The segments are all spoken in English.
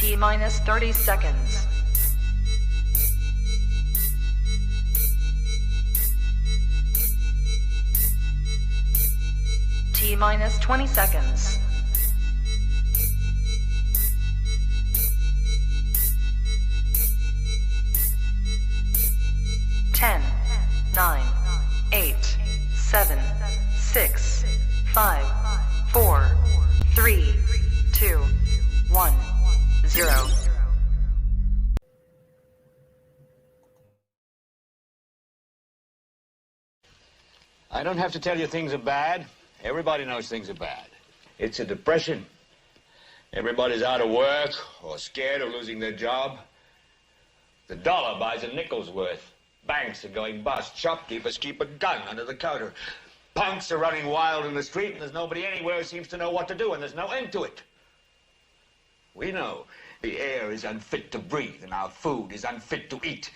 T-minus 30 seconds. T-minus 20 seconds. 10, 9, 8, 7, 6, 5, 4, 3, 2, 1, 0. I don't have to tell you things are bad. Everybody knows things are bad. It's a depression. Everybody's out of work or scared of losing their job. The dollar buys a nickel's worth. Banks are going bust. Shopkeepers keep a gun under the counter. Punks are running wild in the street, and there's nobody anywhere who seems to know what to do, and there's no end to it. We know the air is unfit to breathe, and our food is unfit to eat.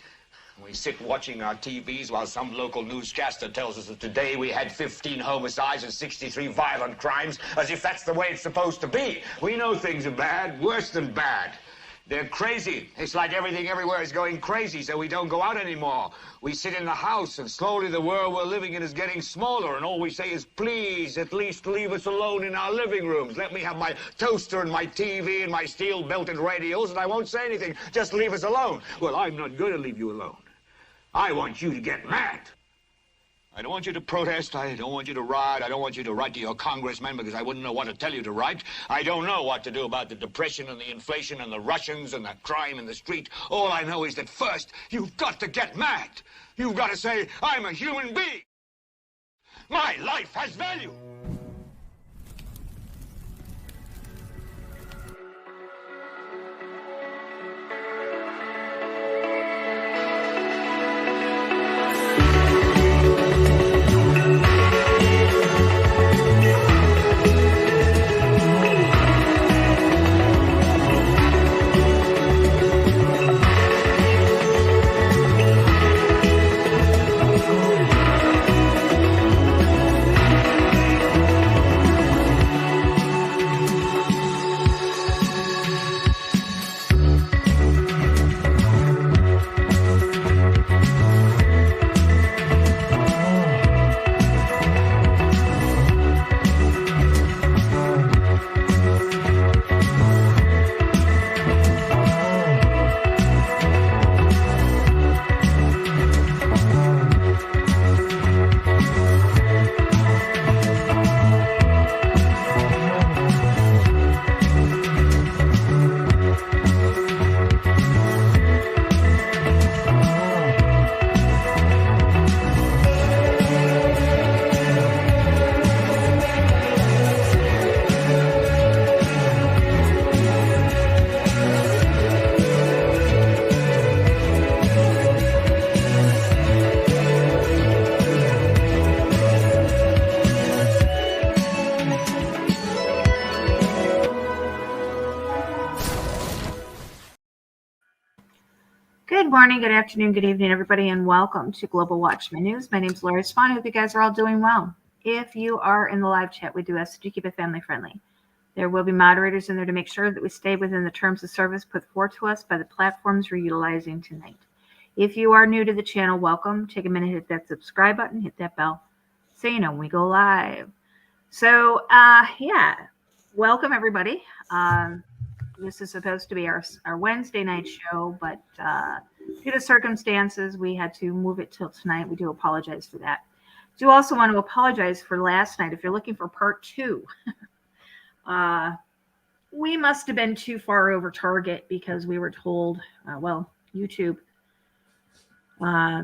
We sit watching our TVs while some local newscaster tells us that today we had 15 homicides and 63 violent crimes, as if that's the way it's supposed to be. We know things are bad, worse than bad. They're crazy. It's like everything everywhere is going crazy, so we don't go out anymore. We sit in the house, and slowly the world we're living in is getting smaller, and all we say is, please, at least leave us alone in our living rooms. Let me have my toaster and my TV and my steel-belted radios, and I won't say anything. Just leave us alone. Well, I'm not going to leave you alone. I want you to get mad. I don't want you to protest. I don't want you to riot. I don't want you to write to your congressman because I wouldn't know what to tell you to write. I don't know what to do about the depression and the inflation and the Russians and the crime in the street. All I know is that first, you've got to get mad. You've got to say, I'm a human being. My life has value. Good morning, good afternoon, good evening, everybody, and welcome to Global Watchman News. My name is Lori Spahn. I hope you guys are all doing well. If you are in the live chat, we do ask that you keep it family friendly. There will be moderators in there to make sure that we stay within the terms of service put forth to us by the platforms we're utilizing tonight. If you are new to the channel, welcome. Take a minute, hit that subscribe button, hit that bell so you know when we go live. So, welcome, everybody. This is supposed to be our Wednesday night show, but due to circumstances, we had to move it till tonight. We do apologize for that. Do also want to apologize for last night. If you're looking for part 2, we must have been too far over target because we were told, YouTube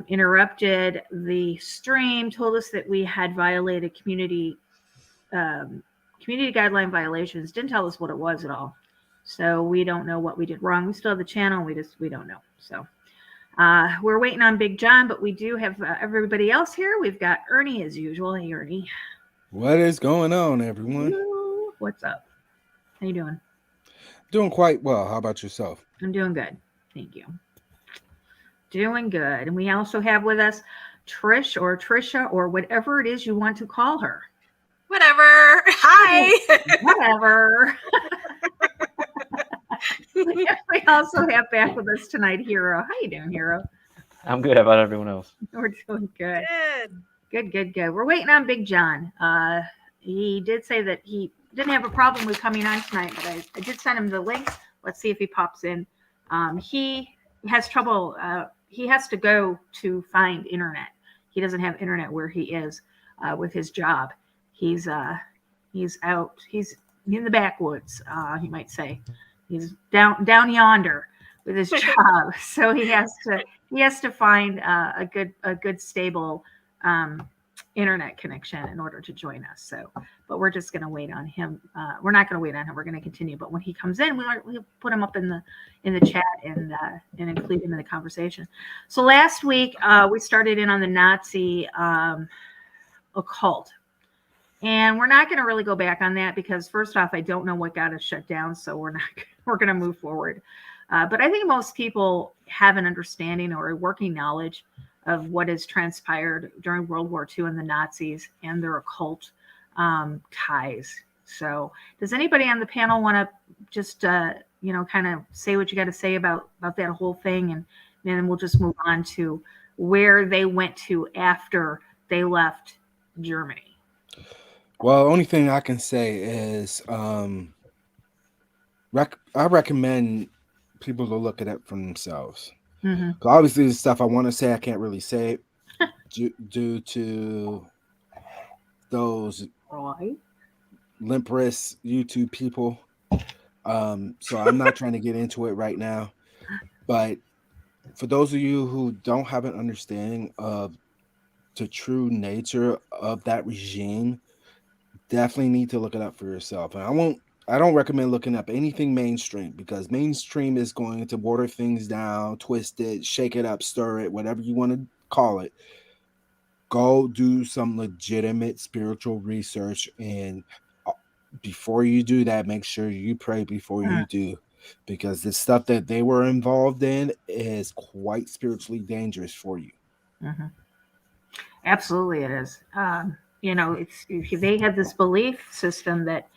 interrupted the stream, told us that we had violated community guideline violations, didn't tell us what it was at all. So we don't know what we did wrong. We still have the channel. We don't know. So we're waiting on Big John, but we do have everybody else here. We've got Ernie as usual. Hey, Ernie. What is going on, everyone? Hello. What's up? How you doing? Doing quite well. How about yourself? I'm doing good. Thank you. Doing good. And we also have with us Trish or Trisha or whatever it is you want to call her. Whatever. Hi. Whatever. We also have back with us tonight Hero. How you doing, Hero? I'm good. How about everyone else? We're doing good. Good. Good. We're waiting on Big John. He did say that he didn't have a problem with coming on tonight, but I did send him the links. Let's see if he pops in. He has trouble. He has to go to find internet. He doesn't have internet where he is with his job. He's out. He's in the backwoods. You might say he's down yonder with his job. So he has to find a good stable internet connection in order to join us. So, but we're just going to wait on him. We're not going to wait on him. We're going to continue. But when he comes in, we'll put him up in the chat and include him in the conversation. So last week we started in on the Nazi occult, and we're not going to really go back on that because first off, I don't know what got us shut down. So we're going to move forward. But I think most people have an understanding or a working knowledge of what has transpired during World War II and the Nazis and their occult ties. So does anybody on the panel want to just, kind of say what you got to say about that whole thing? And then we'll just move on to where they went to after they left Germany. Well, the only thing I can say is I recommend people to look at it for themselves. Mm-hmm. Obviously, the stuff I want to say, I can't really say due to those limp wrist YouTube people. So I'm not trying to get into it right now. But for those of you who don't have an understanding of the true nature of that regime, definitely need to look it up for yourself. And I don't recommend looking up anything mainstream because mainstream is going to water things down, twist it, shake it up, stir it, whatever you want to call it. Go do some legitimate spiritual research. And before you do that, make sure you pray before you do, because the stuff that they were involved in is quite spiritually dangerous for you. Mm-hmm. Absolutely, it is. They have this belief system that,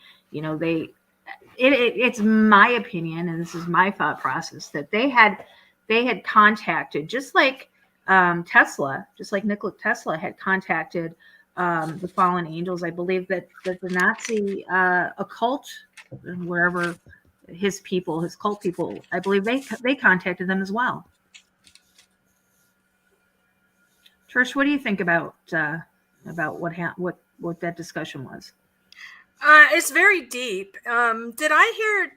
it's my opinion, and this is my thought process, that they had contacted, just like Tesla, just like Nikola Tesla had contacted the fallen angels. I believe that the Nazi occult, wherever his cult people, I believe they contacted them as well. Trish, what do you think about what that discussion was? It's very deep. Did I hear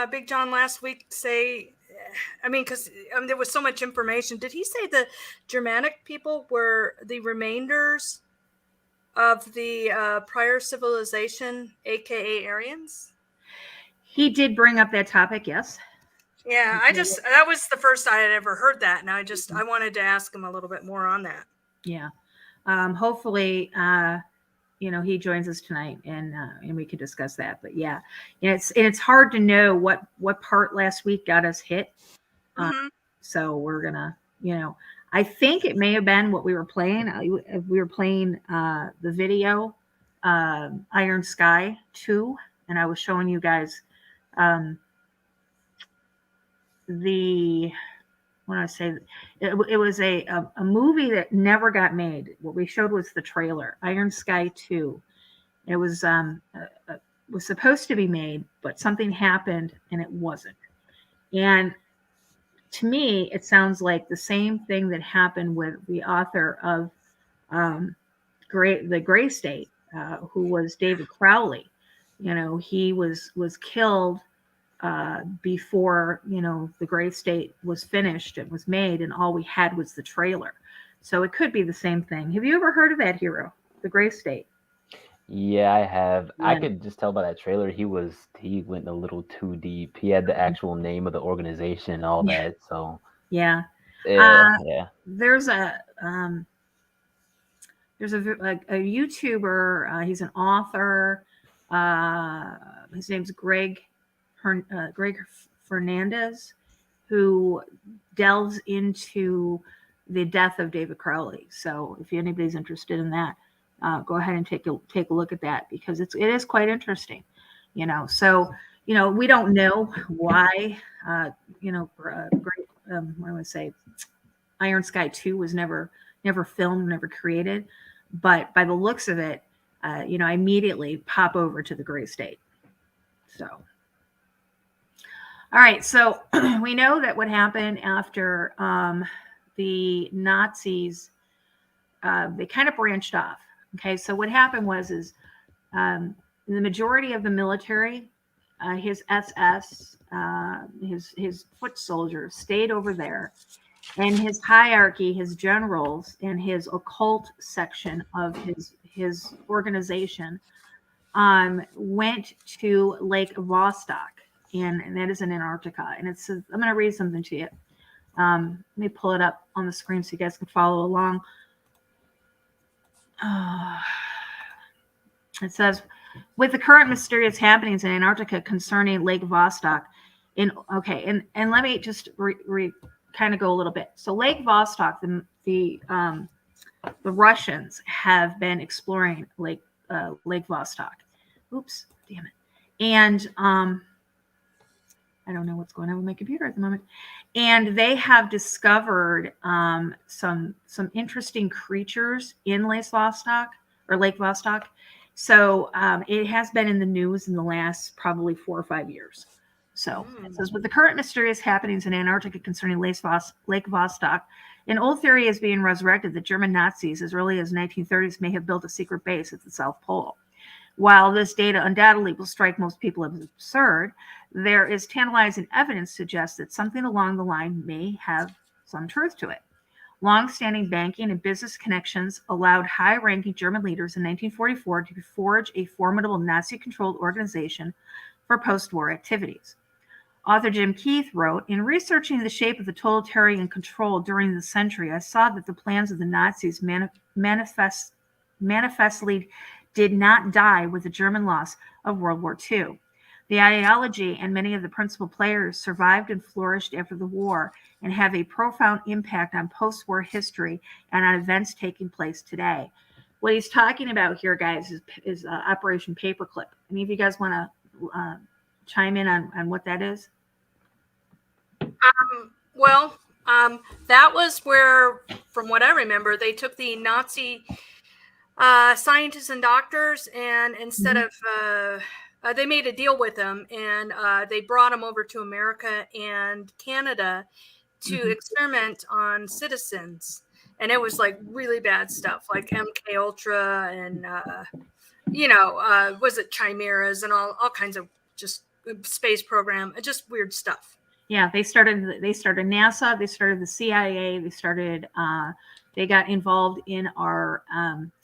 Big John last week say, because there was so much information. Did he say the Germanic people were the remainders of the prior civilization, aka Aryans? He did bring up that topic, yes. Yeah, that was the first I had ever heard that, and I wanted to ask him a little bit more on that. Yeah. Hopefully, he joins us tonight and we can discuss that. But yeah, it's hard to know what part last week got us hit. So we're gonna, I think it may have been what we were playing. We were playing the video, Iron Sky 2, and I was showing you guys it was a movie that never got made. What we showed was the trailer, Iron Sky 2. It was supposed to be made, but something happened and it wasn't. And to me, it sounds like the same thing that happened with the author of the Gray State, who was David Crowley. He was killed before the Gray State was finished. It was made, and all we had was the trailer. So it could be the same thing. Have you ever heard of that, Hero? The Gray State? Yeah, I have. Yeah. I could just tell by that trailer he went a little too deep. He had the actual name of the organization and all that. So yeah. There's a YouTuber. He's an author. His name's Greg Fernandez, who delves into the death of David Crowley. So if anybody's interested in that, go ahead and take a look at that, because it is quite interesting. So We don't know why, great, what do I say? Iron Sky 2 was never filmed, never created. But by the looks of it, I immediately pop over to the gray state. So, all right. So we know that what happened after the Nazis, they kind of branched off. Okay. So what happened is the majority of the military, his SS, his foot soldiers stayed over there, and his hierarchy, his generals, and his occult section of his organization went to Lake Vostok, and that is in Antarctica. And I'm going to read something to you. Let me pull it up on the screen so you guys can follow along. It says, with the current mysterious happenings in Antarctica concerning Lake Vostok, and let me just kind of go a little bit. So Lake Vostok, the Russians have been exploring Lake Vostok. Oops, damn it. And I don't know what's going on with my computer at the moment. And they have discovered some interesting creatures in Lake Vostok. So it has been in the news in the last probably 4 or 5 years. So it says, with the current mysterious happenings in Antarctica concerning Lake Vostok, an old theory is being resurrected that German Nazis as early as 1930s may have built a secret base at the South Pole. While this data undoubtedly will strike most people as absurd, there is tantalizing evidence to suggest that something along the line may have some truth to it. Long-standing banking and business connections allowed high-ranking German leaders in 1944 to forge a formidable Nazi-controlled organization for post-war activities. Author Jim Keith wrote, in researching the shape of the totalitarian control during the century, I saw that the plans of the Nazis manifestly did not die with the German loss of World War II. The ideology and many of the principal players survived and flourished after the war and have a profound impact on post-war history and on events taking place today. What he's talking about here, guys, is Operation Paperclip. Any of you guys want to chime in on what that is? That was where, from what I remember, they took the Nazi scientists and doctors, and instead of they made a deal with them, and they brought them over to America and Canada to experiment on citizens. And it was like really bad stuff, like MK Ultra and was it chimeras and all kinds of just space program, just weird stuff. Yeah, they started NASA, they started the CIA, they got involved in our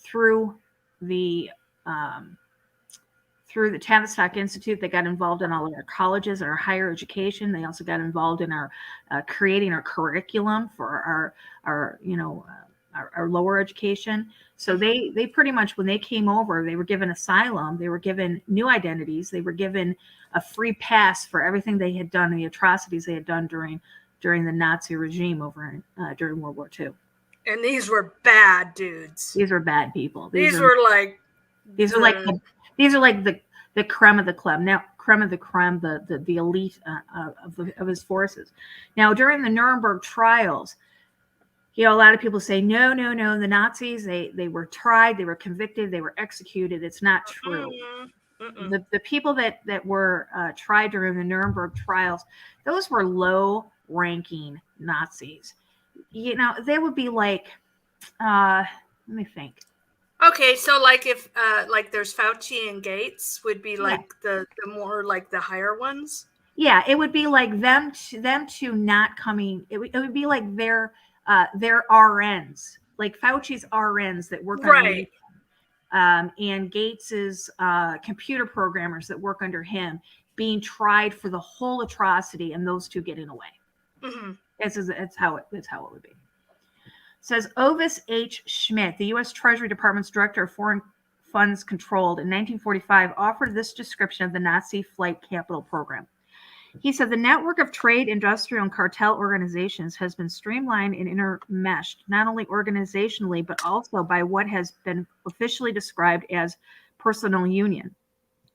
through the Tavistock Institute. They got involved in all of our colleges, our higher education. They also got involved in our creating our curriculum for our lower education. So they pretty much, when they came over, they were given asylum, they were given new identities, they were given a free pass for everything they had done, the atrocities they had done during the Nazi regime over during World War II. And these were bad dudes. These were bad people. These are like the creme of the creme. Now, creme of the creme, the elite of his forces. Now, during the Nuremberg trials, a lot of people say, no, the Nazis, they were tried, they were convicted, they were executed. It's not true. The people that were tried during the Nuremberg trials, those were low-ranking Nazis. They would be like, let me think. Okay, so like if like there's Fauci and Gates would be like the more like the higher ones. Yeah, it would be like them to not coming. It would be like their RNs, like Fauci's RNs that work on and Gates's computer programmers that work under him being tried for the whole atrocity, and those two getting away. It's how it would be. Says Ovis H. Schmidt, the U.S. Treasury Department's Director of Foreign Funds Controlled in 1945, offered this description of the Nazi flight capital program. He said the network of trade, industrial, and cartel organizations has been streamlined and intermeshed, not only organizationally, but also by what has been officially described as personal union.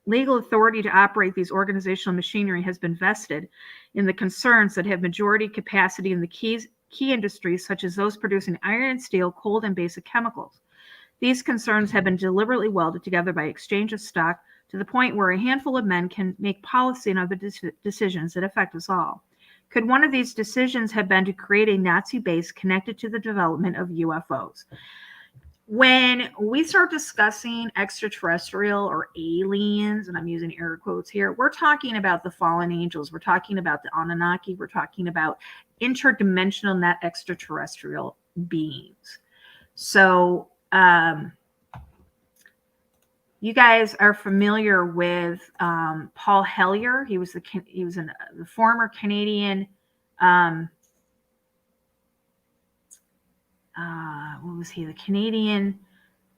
legal authority to operate these organizational machinery has been vested in the concerns that have majority capacity in the key industries, such as those producing iron and steel, coal, and basic chemicals. These concerns have been deliberately welded together by exchange of stock to the point where a handful of men can make policy and other decisions that affect us all. Could one of these decisions have been to create a Nazi base connected to the development of UFOs? When we start discussing extraterrestrial or aliens, and I'm using air quotes here, we're talking about the fallen angels. We're talking about the Anunnaki. We're talking about interdimensional, not extraterrestrial beings. So, you guys are familiar with Paul Hellyer. He was the former Canadian. What was he? The Canadian.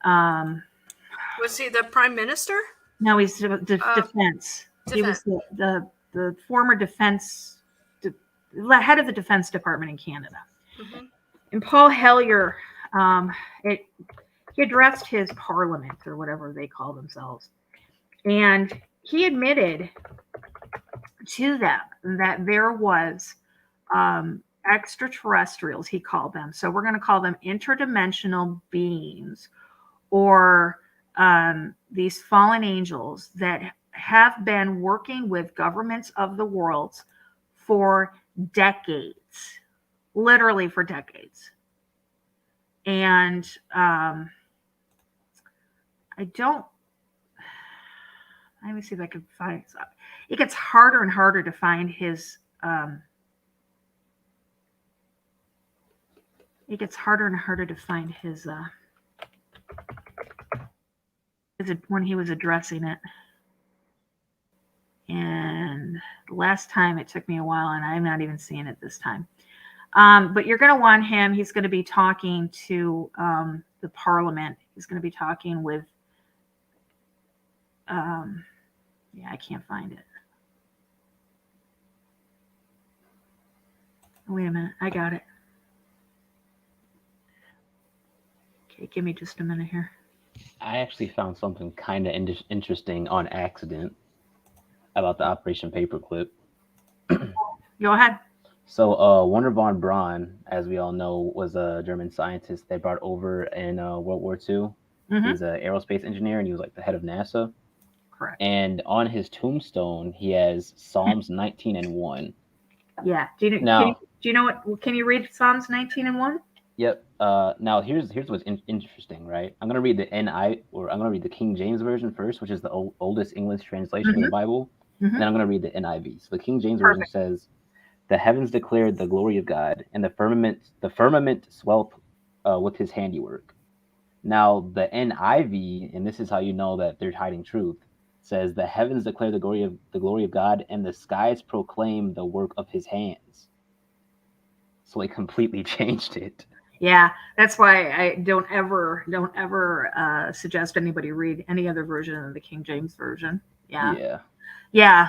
Was he the prime minister? No, he's defense. He was the former defense, the head of the Defense Department in Canada. Mm-hmm. And Paul Hellyer, he addressed his parliament, or whatever they call themselves, and he admitted to them that there was extraterrestrials, he called them. So we're going to call them interdimensional beings, or these fallen angels that have been working with governments of the world for decades, literally for decades. And let me see if I can find it. It gets harder and harder to find his, when he was addressing it. And the last time it took me a while, and I'm not even seeing it this time. But you're going to want him. He's going to be talking to the Parliament. He's going to be talking with, yeah, I can't find it. Wait a minute. I got it. Okay, give me just a minute here. I actually found something kind of interesting on accident about the Operation Paperclip. Go ahead. So Wernher von Braun, as we all know, was a German scientist they brought over in World War II. Mm-hmm. He's an aerospace engineer, and he was like the head of NASA. Correct. And on his tombstone, he has Psalms 19:1. Yeah. Do you know what? Can you read Psalms 19:1? Yep. Now here's what's interesting, right? I'm gonna read I'm gonna read the King James version first, which is the oldest English translation of the Bible. Mm-hmm. And then I'm gonna read the NIV. So the King James version says, "The heavens declared the glory of God, and the firmament swelled with His handiwork." Now the NIV, and this is how you know that they're hiding truth, says, "The heavens declare the glory of God, and the skies proclaim the work of His hands." So they completely changed it. Yeah, that's why I don't ever suggest anybody read any other version than the King James version. Yeah.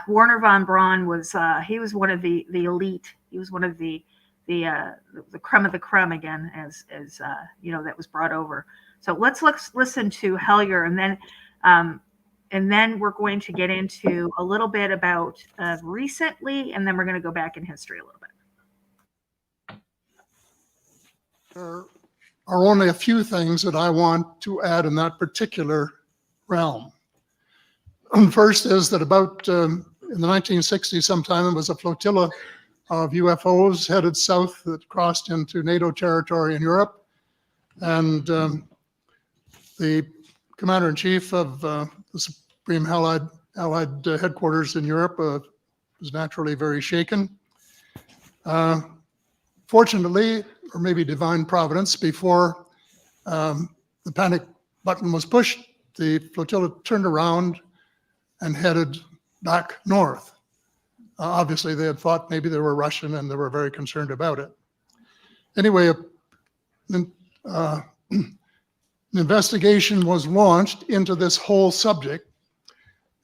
Wernher von Braun was he was one of the elite. He was one of the creme of the creme again, as that was brought over. So let's listen to Hellyer, and then we're going to get into a little bit about recently, and then we're going to go back in history a little bit. There are only a few things that I want to add in that particular realm. First is that about in the 1960s sometime, there was a flotilla of UFOs headed south that crossed into NATO territory in Europe. And the commander-in-chief of the Supreme Allied headquarters in Europe was naturally very shaken. Fortunately, or maybe divine providence, before the panic button was pushed, the flotilla turned around and headed back north. Obviously, they had thought maybe they were Russian, and they were very concerned about it. Anyway, an investigation was launched into this whole subject,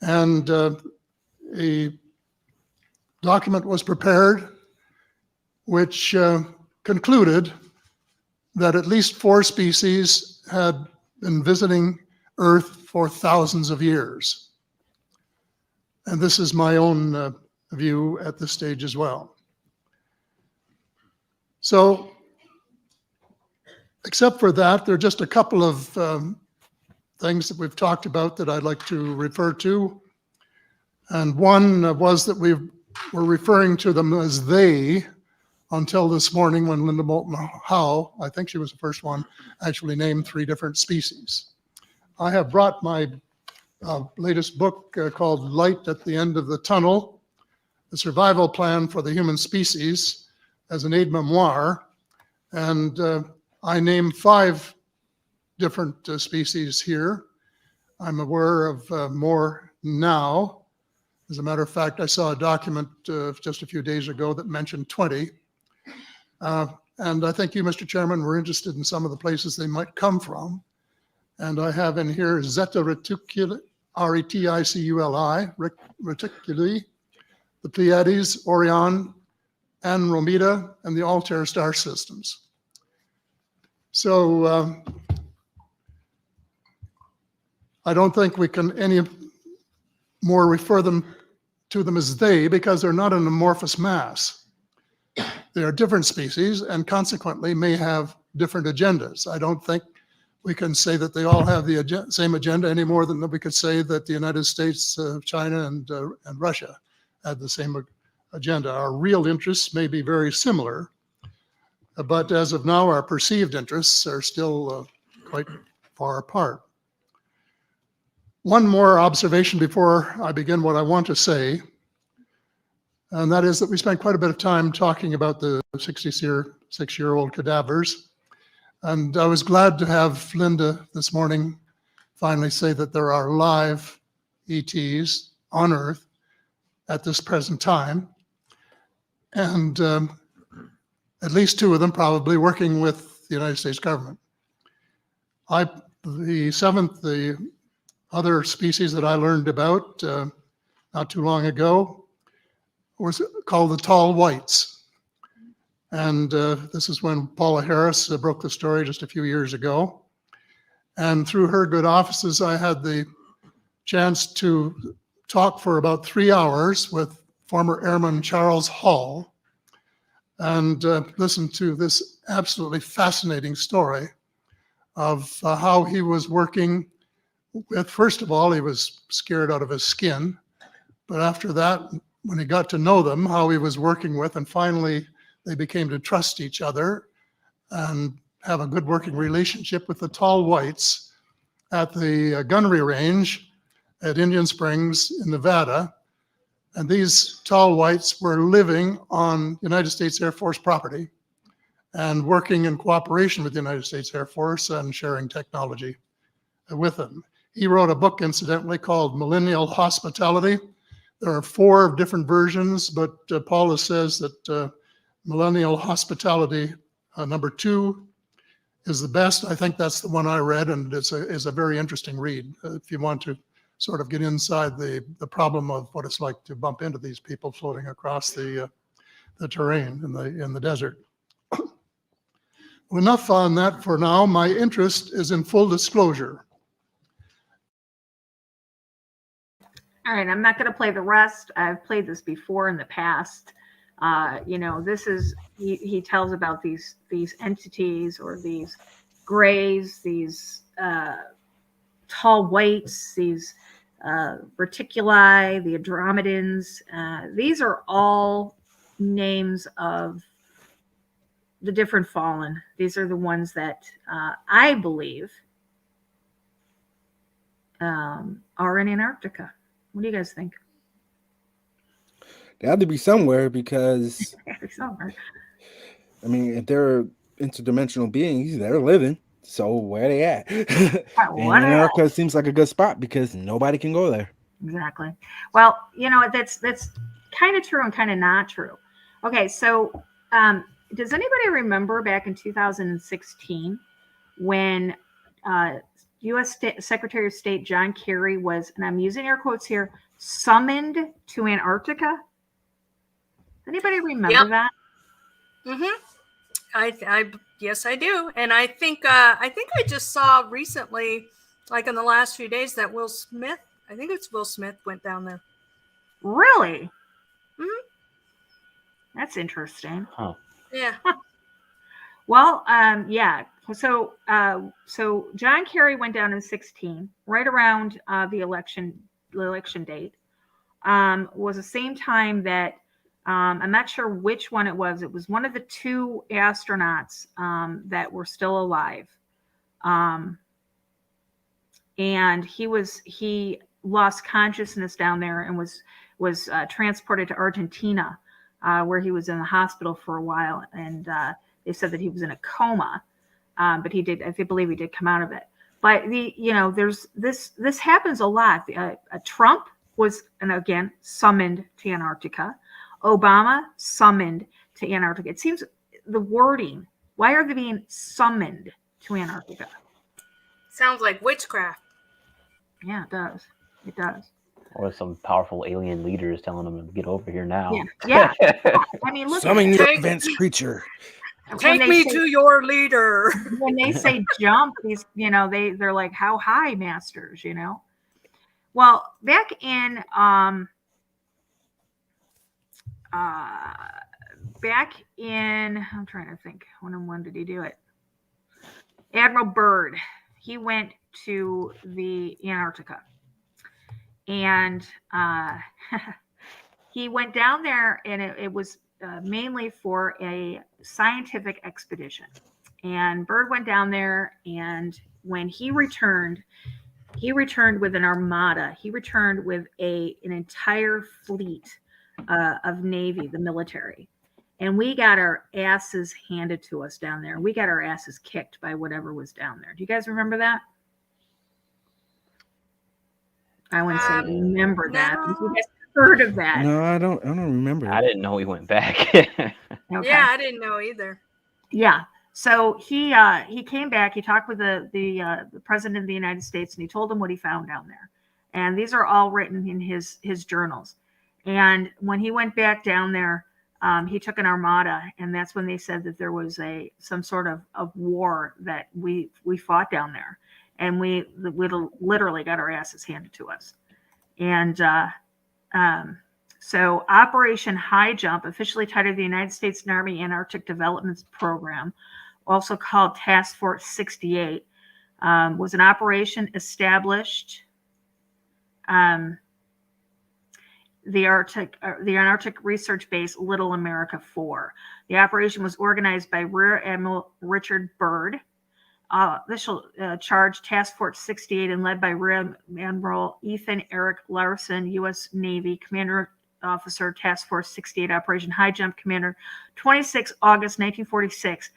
and a document was prepared which concluded that at least 4 species had been visiting Earth for thousands of years. And this is my own view at this stage as well. So, except for that, there are just a couple of things that we've talked about that I'd like to refer to. And one was that we were referring to them as they until this morning when Linda Moulton Howe, I think she was the first one, actually named 3 different species. I have brought my latest book called Light at the End of the Tunnel, The Survival Plan for the Human Species, as an aide-memoire. And I name 5 different species here. I'm aware of more now. As a matter of fact, I saw a document just a few days ago that mentioned 20. And I think you, Mr. Chairman, were interested in some of the places they might come from. And I have in here Zeta reticuli, R-E-T-I-C-U-L-I, reticuli, the Pleiades, Orion, Andromeda, and the Altair star systems. So I don't think we can any more refer to them as they, because they're not an amorphous mass. They are different species and consequently may have different agendas. I don't think we can say that they all have the same agenda any more than we could say that the United States, China, and Russia had the same agenda. Our real interests may be very similar, but as of now, our perceived interests are still quite far apart. One more observation before I begin what I want to say, and that is that we spent quite a bit of time talking about the 66-year-old cadavers. And I was glad to have Linda this morning finally say that there are live ETs on Earth at this present time. And at least 2 of them probably working with the United States government. The other species that I learned about not too long ago was called the tall whites. And this is when Paula Harris broke the story just a few years ago. And through her good offices, I had the chance to talk for about 3 hours with former Airman Charles Hall and listen to this absolutely fascinating story of how he was working with, first of all, he was scared out of his skin. But after that, when he got to know them, how he was working with, and finally they became to trust each other and have a good working relationship with the tall whites at the gunnery range at Indian Springs in Nevada. And these tall whites were living on United States Air Force property and working in cooperation with the United States Air Force and sharing technology with them. He wrote a book, incidentally, called Millennial Hospitality. There are 4 different versions, but Paula says that Millennial Hospitality number 2 is the best. I think that's the one I read, and it's a very interesting read if you want to sort of get inside the problem of what it's like to bump into these people floating across the terrain in the desert. Enough on that for now. My interest is in full disclosure. All right, I'm not going to play the rest. I've played this before in the past. This is he tells about these entities or these grays, these tall whites, these reticuli, the Andromedans. These are all names of the different fallen. These are the ones that I believe are in Antarctica. What do you guys think? They have to be somewhere because, somewhere. I mean, if they're interdimensional beings, they're living. So where are they at? And Antarctica seems like a good spot because nobody can go there. Exactly. Well, that's kind of true and kind of not true. Okay, so does anybody remember back in 2016 when U.S. Secretary of State John Kerry was, and I'm using air quotes here, summoned to Antarctica? Anybody remember that? Mm-hmm. Yes, I do. And I think I just saw recently, like in the last few days, that Will Smith, I think it's Will Smith, went down there. Really? Mhm. That's interesting. Huh. Yeah. Well, yeah. So John Kerry went down in 16, right around the election date. Was the same time that I'm not sure which one it was. It was one of the two astronauts that were still alive, and he lost consciousness down there and was transported to Argentina, where he was in the hospital for a while, and they said that he was in a coma, but I believe he did come out of it. But there's this happens a lot. Trump was, and again, summoned to Antarctica. Obama summoned to Antarctica. It seems the wording. Why are they being summoned to Antarctica? Sounds like witchcraft. Yeah, it does. It does. Or some powerful alien leaders telling them to get over here now. Yeah. I mean, look. Summon at your Take- advanced creature. Take me to your leader. When they say jump, these, they're like, how high, masters, Well, back in I'm trying to think, when did he do it? Admiral Byrd, he went to the Antarctica, and he went down there, and it was mainly for a scientific expedition. And Byrd went down there, and when he returned with an armada. He returned with an entire fleet of Navy, the military. And we got our asses handed to us down there. We got our asses kicked by whatever was down there. Do you guys remember that? I wouldn't say remember that. No. You guys heard of that? No, I don't remember. I didn't know he went back. Okay. Yeah, I didn't know either. Yeah. So he came back. He talked with the president of the United States, and he told him what he found down there. And these are all written in his journals. And when he went back down there, he took an armada, and that's when they said that there was some sort of war that we fought down there, and we literally got our asses handed to us. And so Operation High Jump, officially titled the United States Army Antarctic Development Program, also called Task Force 68, was an operation established the Antarctic Research Base Little America 4. The operation was organized by Rear Admiral Richard Byrd. Official charge Task Force 68 and led by Rear Admiral Ethan Eric Larson, U.S. Navy Commander Officer, Task Force 68 Operation High Jump Commander, 26 August 1946,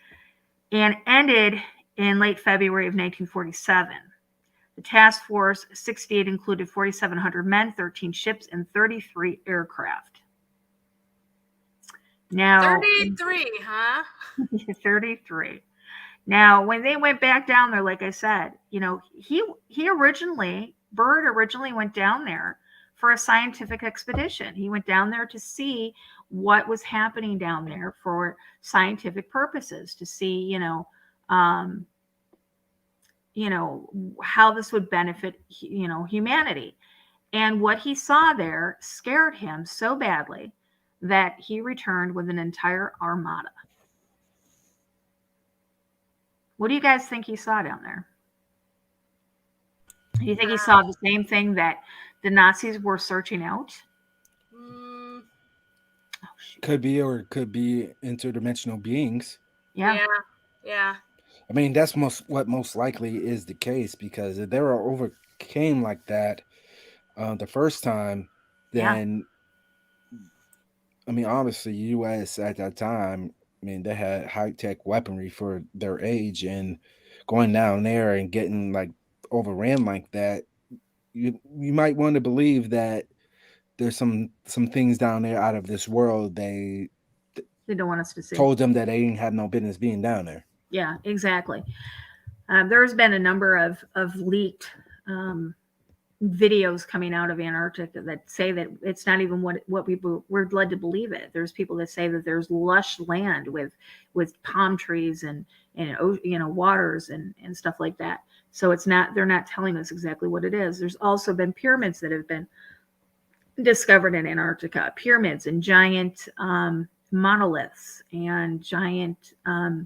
and ended in late February of 1947. The Task Force 68 included 4,700 men, 13 ships, and 33 aircraft. Now, 33, huh? 33. Now, when they went back down there, like I said, Byrd originally went down there for a scientific expedition. He went down there to see what was happening down there for scientific purposes, to see, how this would benefit, humanity. And what he saw there scared him so badly that he returned with an entire armada. What do you guys think he saw down there? Do you think he saw the same thing that the Nazis were searching out? Mm, Could be, or it could be interdimensional beings. Yeah. I mean, that's what most likely is the case, because if they were overcame like that the first time, then I mean, obviously, U.S. at that time, I mean, they had high-tech weaponry for their age, and going down there and getting like overran like that, you might want to believe that there's some things down there out of this world. They don't want us to see. Told them that they didn't have no business being down there. Yeah, exactly. There's been a number of leaked videos coming out of Antarctica that say that it's not even what we're led to believe it. There's people that say that there's lush land with palm trees and waters and stuff like that. So they're not telling us exactly what it is. There's also been pyramids that have been discovered in Antarctica, pyramids and giant monoliths and giant, I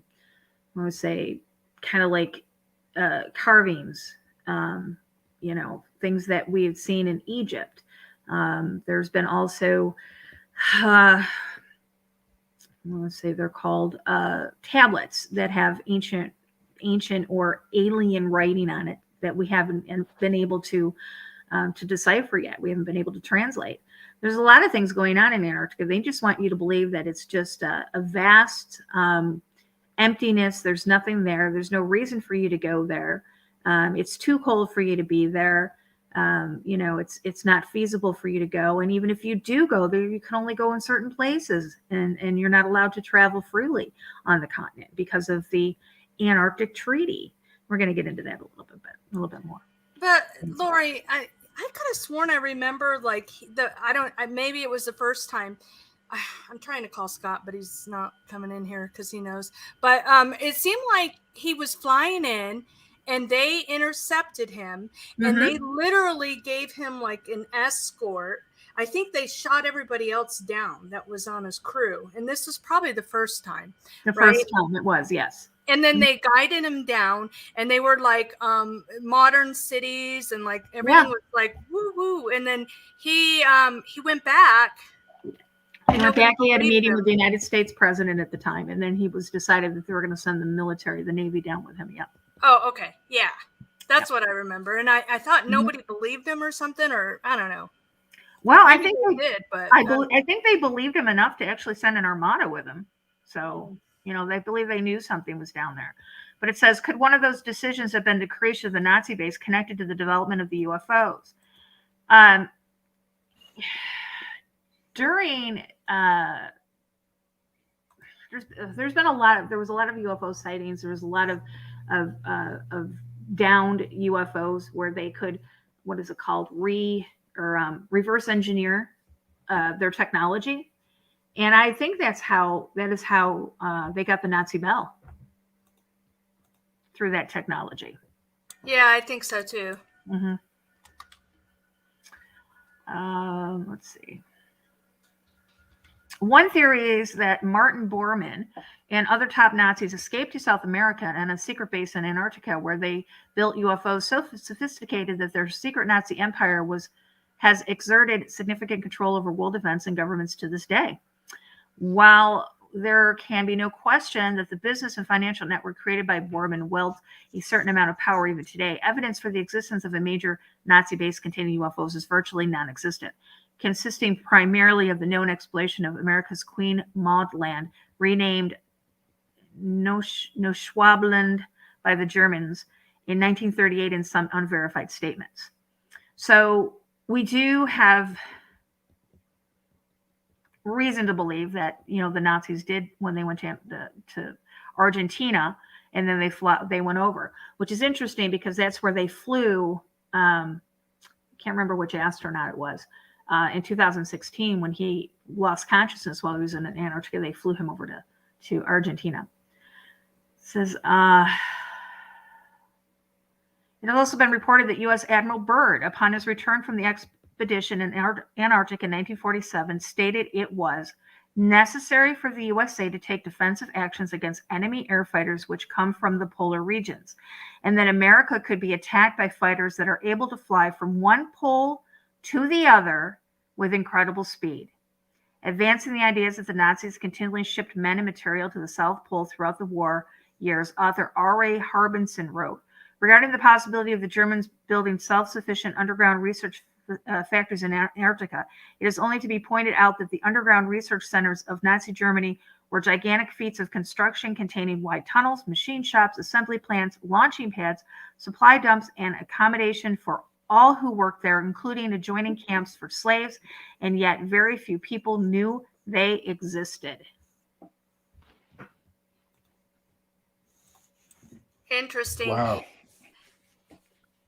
would say, kind of like carvings, things that we had seen in Egypt. There's been also, let's say they're called tablets that have ancient or alien writing on it that we haven't been able to decipher yet. We haven't been able to translate. There's a lot of things going on in Antarctica. They just want you to believe that it's just a vast emptiness. There's nothing there. There's no reason for you to go there. It's too cold for you to be there. It's not feasible for you to go. And even if you do go there, you can only go in certain places, and you're not allowed to travel freely on the continent because of the Antarctic Treaty. We're going to get into that a little bit more. But Lori, I could have sworn I remember maybe it was the first time. I'm trying to call Scott, but he's not coming in here because he knows. But it seemed like he was flying in, and they intercepted him, and they literally gave him like an escort. I think they shot everybody else down that was on his crew, and this was probably the first time. First time it was, yes. And then they guided him down, and they were like modern cities, and like everything was like woo woo. And then he went back. He went back. He had a meeting with the United States president at the time, and then he was decided that they were going to send the military, the Navy, down with him. Yeah. Oh, okay, yeah, that's what I remember. And I thought nobody believed him or something, or I don't know. Well, I think they did, but I think they believed him enough to actually send an armada with him. So. They believe they knew something was down there. But it says, could one of those decisions have been the creation of the Nazi base connected to the development of the UFOs? During, there was a lot of UFO sightings. There was a lot of downed UFOs where they could, what is it called, reverse engineer their technology. And I think that is how they got the Nazi bell, through that technology. Yeah, I think so too. Let's see. One theory is that Martin Bormann and other top Nazis escaped to South America and a secret base in Antarctica, where they built UFOs so sophisticated that their secret Nazi empire has exerted significant control over world events and governments to this day. While there can be no question that the business and financial network created by Bormann wields a certain amount of power even today, evidence for the existence of a major Nazi base containing UFOs is virtually non-existent, consisting primarily of the known exploration of America's Queen Maud land, renamed Neuschwabenland by the Germans in 1938 in some unverified statements. So we do have reason to believe that the Nazis did, when they went to Argentina, and then they went over, which is interesting because that's where they flew. Can't remember which astronaut it was. In 2016, when he lost consciousness while he was in Antarctica, they flew him over to Argentina. It says it has also been reported that U.S. Admiral Byrd, upon his return from the expedition in Antarctica in 1947, stated it was necessary for the USA to take defensive actions against enemy air fighters which come from the polar regions, and that America could be attacked by fighters that are able to fly from one pole to the other with incredible speed. Advancing the ideas that the Nazis continually shipped men and material to the South Pole throughout the war years, author R.A. Harbinson wrote, regarding the possibility of the Germans building self-sufficient underground research factories in Antarctica, it is only to be pointed out that the underground research centers of Nazi Germany were gigantic feats of construction containing wide tunnels, machine shops, assembly plants, launching pads, supply dumps, and accommodation for all who worked there, including adjoining camps for slaves, and yet very few people knew they existed. Interesting. Wow.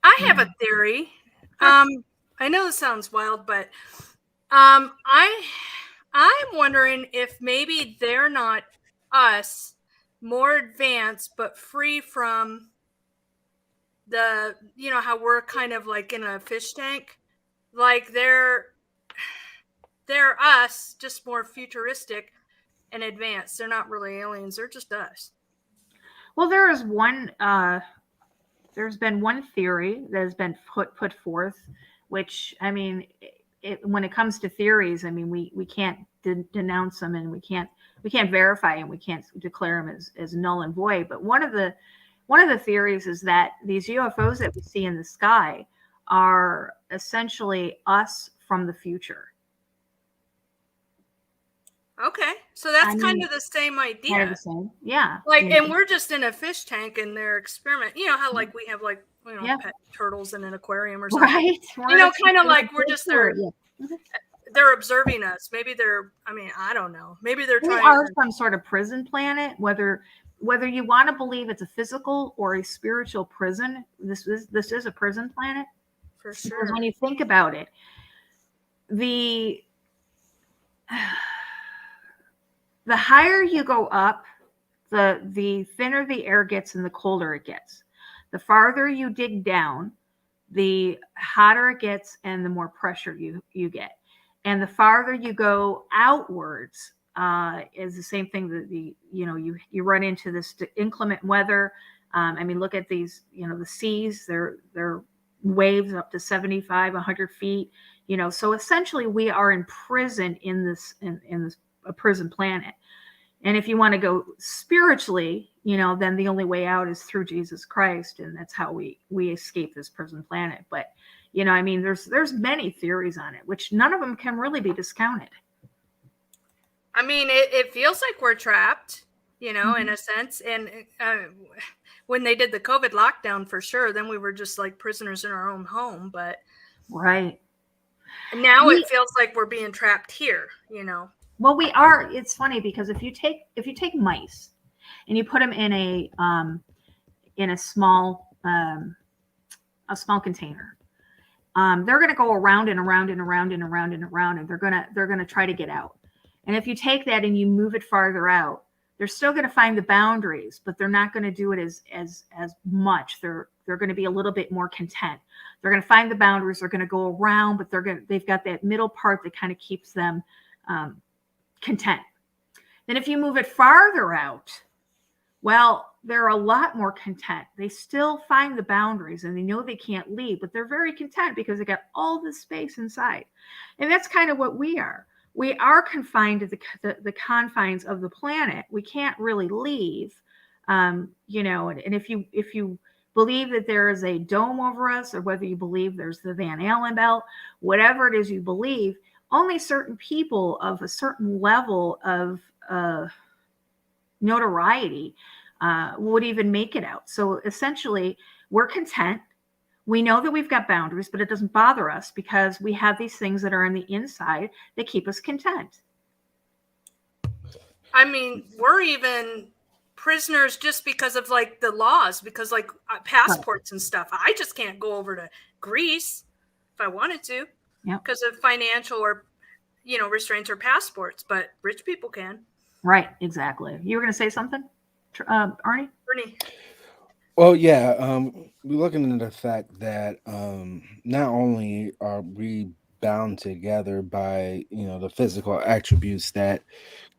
I have a theory. I know this sounds wild, but I'm wondering if maybe they're not us, more advanced, but free from the, how we're kind of like in a fish tank. Like they're they're us, just more futuristic and advanced. They're not really aliens. They're just us. Well, there's been one theory that has been put forth, which, I mean, when it comes to theories, I mean, we can't denounce them, and we can't verify them, we can't declare them as null and void. But one of the theories is that these UFOs that we see in the sky are essentially us from the future. Okay, so that's kind of the same idea. Kind of the same, yeah. Like, and we're just in a fish tank in their experiment. You know how like we have like pet turtles in an aquarium or something, right? Kind of like we're just there. They're observing us. Maybe they're. I mean, I don't know. Maybe they're trying. We are some sort of prison planet. Whether you want to believe it's a physical or a spiritual prison, this is a prison planet. For sure. Because when you think about it, the higher you go up, the thinner the air gets and the colder it gets. The farther you dig down, the hotter it gets and the more pressure you get. And the farther you go outwards, is the same thing that you run into this inclement weather. I mean, look at these, the seas, they're waves up to 75, 100 feet, so essentially we are imprisoned in this a prison planet. And if you want to go spiritually, then the only way out is through Jesus Christ, and that's how we escape this prison planet. But I mean, there's many theories on it, which none of them can really be discounted. I mean, it feels like we're trapped, in a sense. And when they did the COVID lockdown, for sure, then we were just like prisoners in our own home. But right now it feels like we're being trapped here, Well, we are. It's funny because if you take mice and you put them in a small container, they're going to go around and around and around and around and around, and they're gonna try to get out. And if you take that and you move it farther out, they're still going to find the boundaries, but they're not going to do it as much. They're going to be a little bit more content. They're going to find the boundaries. They're going to go around, but they've got that middle part that kind of keeps them content. Then if you move it farther out, well, they're a lot more content. They still find the boundaries and they know they can't leave, but they're very content because they got all this space inside. And that's kind of what we are. We are confined to the confines of the planet. We can't really leave, and if you believe that there is a dome over us, or whether you believe there's the Van Allen belt, whatever it is you believe, only certain people of a certain level of notoriety would even make it out. So essentially, we're content. We know that we've got boundaries, but it doesn't bother us because we have these things that are on the inside that keep us content. I mean, we're even prisoners just because of like the laws, because like passports and stuff. I just can't go over to Greece if I wanted to because of financial or, restraints or passports, but rich people can. Right. Exactly. You were going to say something, Arnie? Bernie. Well, yeah, we're looking at the fact that not only are we bound together by the physical attributes that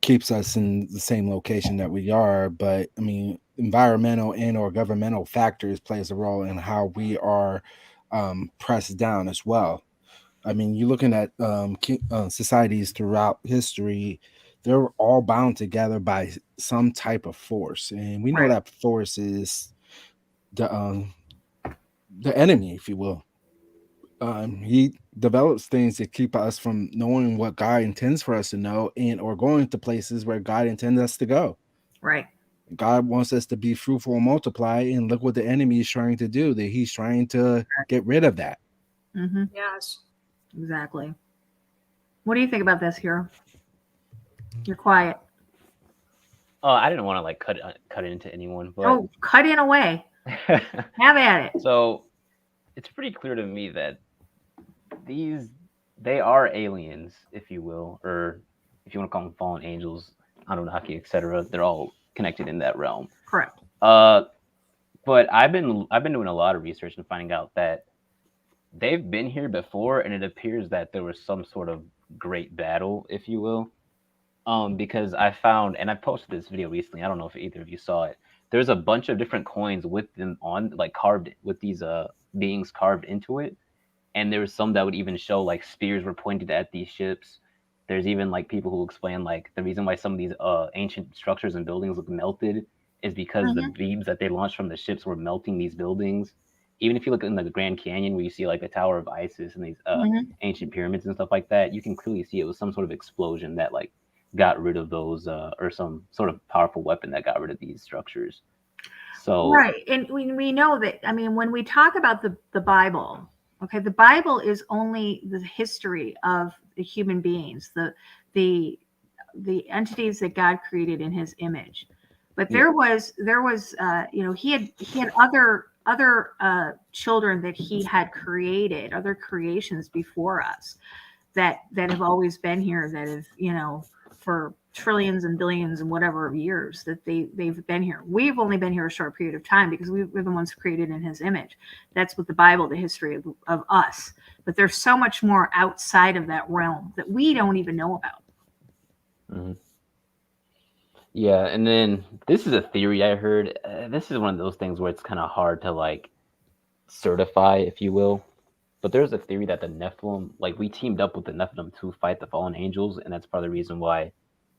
keeps us in the same location that we are, but I mean environmental and or governmental factors plays a role in how we are pressed down as well. I mean, you're looking at societies throughout history. They're all bound together by some type of force, and we know that force is the enemy, if you will. He develops things to keep us from knowing what God intends for us to know, and or going to places where God intends us to go. Right. God wants us to be fruitful and multiply, and look what the enemy is trying to do. That he's trying to get rid of that. Mm-hmm. Yes. Exactly. What do you think about this, Hero? You're quiet. Oh, I didn't want to like cut into anyone, but cut in away. Have at it. So it's pretty clear to me that they are aliens, if you will, or if you want to call them fallen angels, Anunnaki, etc. They're all connected in that realm. Correct. But I've been doing a lot of research and finding out that they've been here before, and it appears that there was some sort of great battle, if you will. Because I found, and I posted this video recently. I don't know if either of you saw it. There's a bunch of different coins with them on, like carved with these beings carved into it, and there's some that would even show like spears were pointed at these ships. There's even like people who explain like the reason why some of these ancient structures and buildings look melted is because the beams that they launched from the ships were melting these buildings. Even if you look in the Grand Canyon where you see like the Tower of Isis and these ancient pyramids and stuff like that, you can clearly see it was some sort of explosion that like got rid of those or some sort of powerful weapon that got rid of these structures. So right, and we know that. I mean, when we talk about the Bible, okay, the Bible is only the history of the human beings, the entities that God created in His image. But there was he had other children that He had created, other creations before us that have always been here, that have for trillions and billions and whatever of years that they've been here. We've only been here a short period of time because we're the ones created in His image. That's what the Bible, the history of us. But there's so much more outside of that realm that we don't even know about. Mm-hmm. Yeah, and then this is a theory I heard. This is one of those things where it's kind of hard to like certify, if you will. But there's a theory that the Nephilim, like we teamed up with the Nephilim to fight the fallen angels, and that's part of the reason why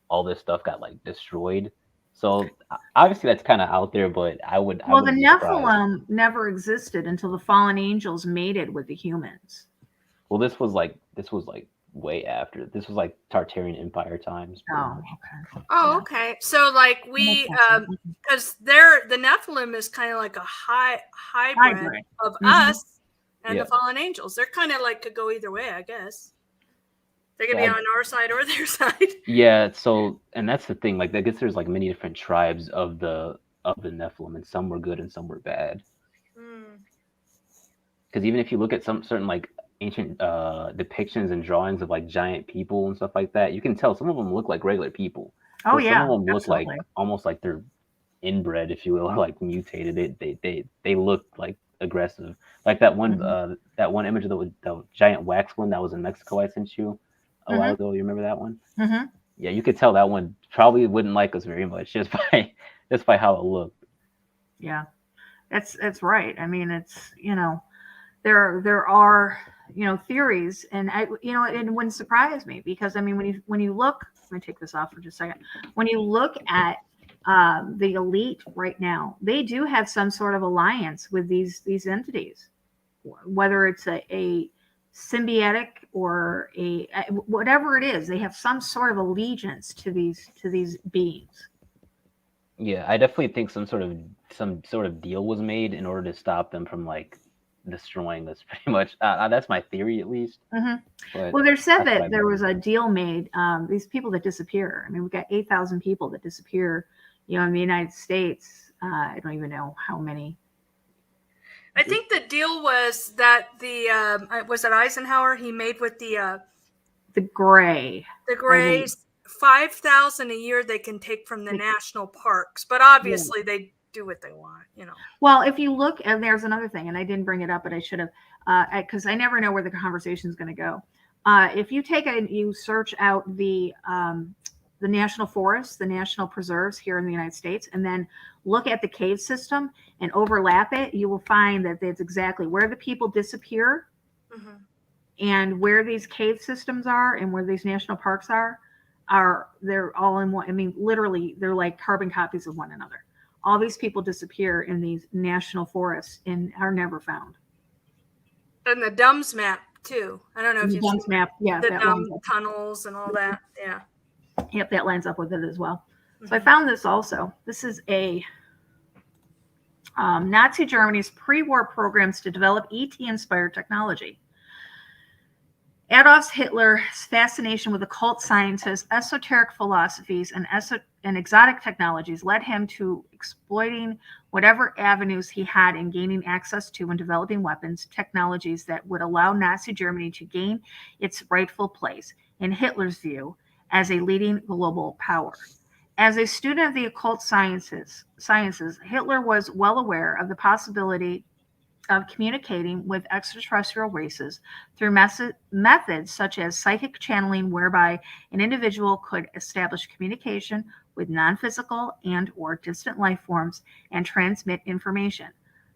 all this stuff got like destroyed. So obviously that's kind of out there, but I would. Well, the Nephilim never existed until the fallen angels mated with the humans. Well, this was like way after. This was like Tartarian Empire times. Oh, okay. Oh, okay. So like we, because the Nephilim is kind of like a hybrid of us and the fallen angels. They're kind of like could go either way, I guess. They could be on our side or their side. Yeah. So, and that's the thing. Like, I guess there's like many different tribes of the Nephilim, and some were good and some were bad. Because even if you look at some certain like ancient depictions and drawings of like giant people and stuff like that, you can tell some of them look like regular people. Oh yeah, some of them look like almost like they're inbred, if you will, or like mutated. They look like aggressive. Like that one image of the giant wax one that was in Mexico I sent you a while ago. You remember that one? Mm-hmm. Yeah, you could tell that one probably wouldn't like us very much just by how it looked. Yeah, that's right. I mean, it's there are theories, and it wouldn't surprise me because I mean when you look, let me take this off for just a second. When you look at the elite right now, they do have some sort of alliance with these entities, whether it's a symbiotic or a whatever it is. They have some sort of allegiance to these beings. Yeah, I definitely think some sort of deal was made in order to stop them from like destroying us, pretty much. That's my theory, at least. Mm-hmm. Well, they said that there was a deal made. These people that disappear. I mean, we've got 8,000 people that disappear. In the United States, I don't even know how many. I think the deal was that was it Eisenhower? He made with the Gray. The Grays, 5,000 a year they can take from the national parks, but obviously they do what they want, Well, if you look, and there's another thing, and I didn't bring it up, but I should have, because I never know where the conversation is going to go. If you you search out the national forests, the national preserves here in the United States, and then look at the cave system and overlap it, you will find that that's exactly where the people disappear, and where these cave systems are, and where these national parks are they're all in one. I mean, literally, they're like carbon copies of one another. All these people disappear in these national forests and are never found. And the DUMS map too. I don't know if you've seen map. Yeah, the DUMS tunnels and all that. Yeah. Yep, that lines up with it as well. So I found this also. This is a Nazi Germany's pre-war programs to develop ET-inspired technology. Adolf Hitler's fascination with occult sciences, esoteric philosophies, and exotic technologies led him to exploiting whatever avenues he had in gaining access to and developing weapons, technologies that would allow Nazi Germany to gain its rightful place, in Hitler's view, as a leading global power. As a student of the occult sciences, Hitler was well aware of the possibility of communicating with extraterrestrial races through methods such as psychic channeling, whereby an individual could establish communication with non-physical and or distant life forms and transmit information.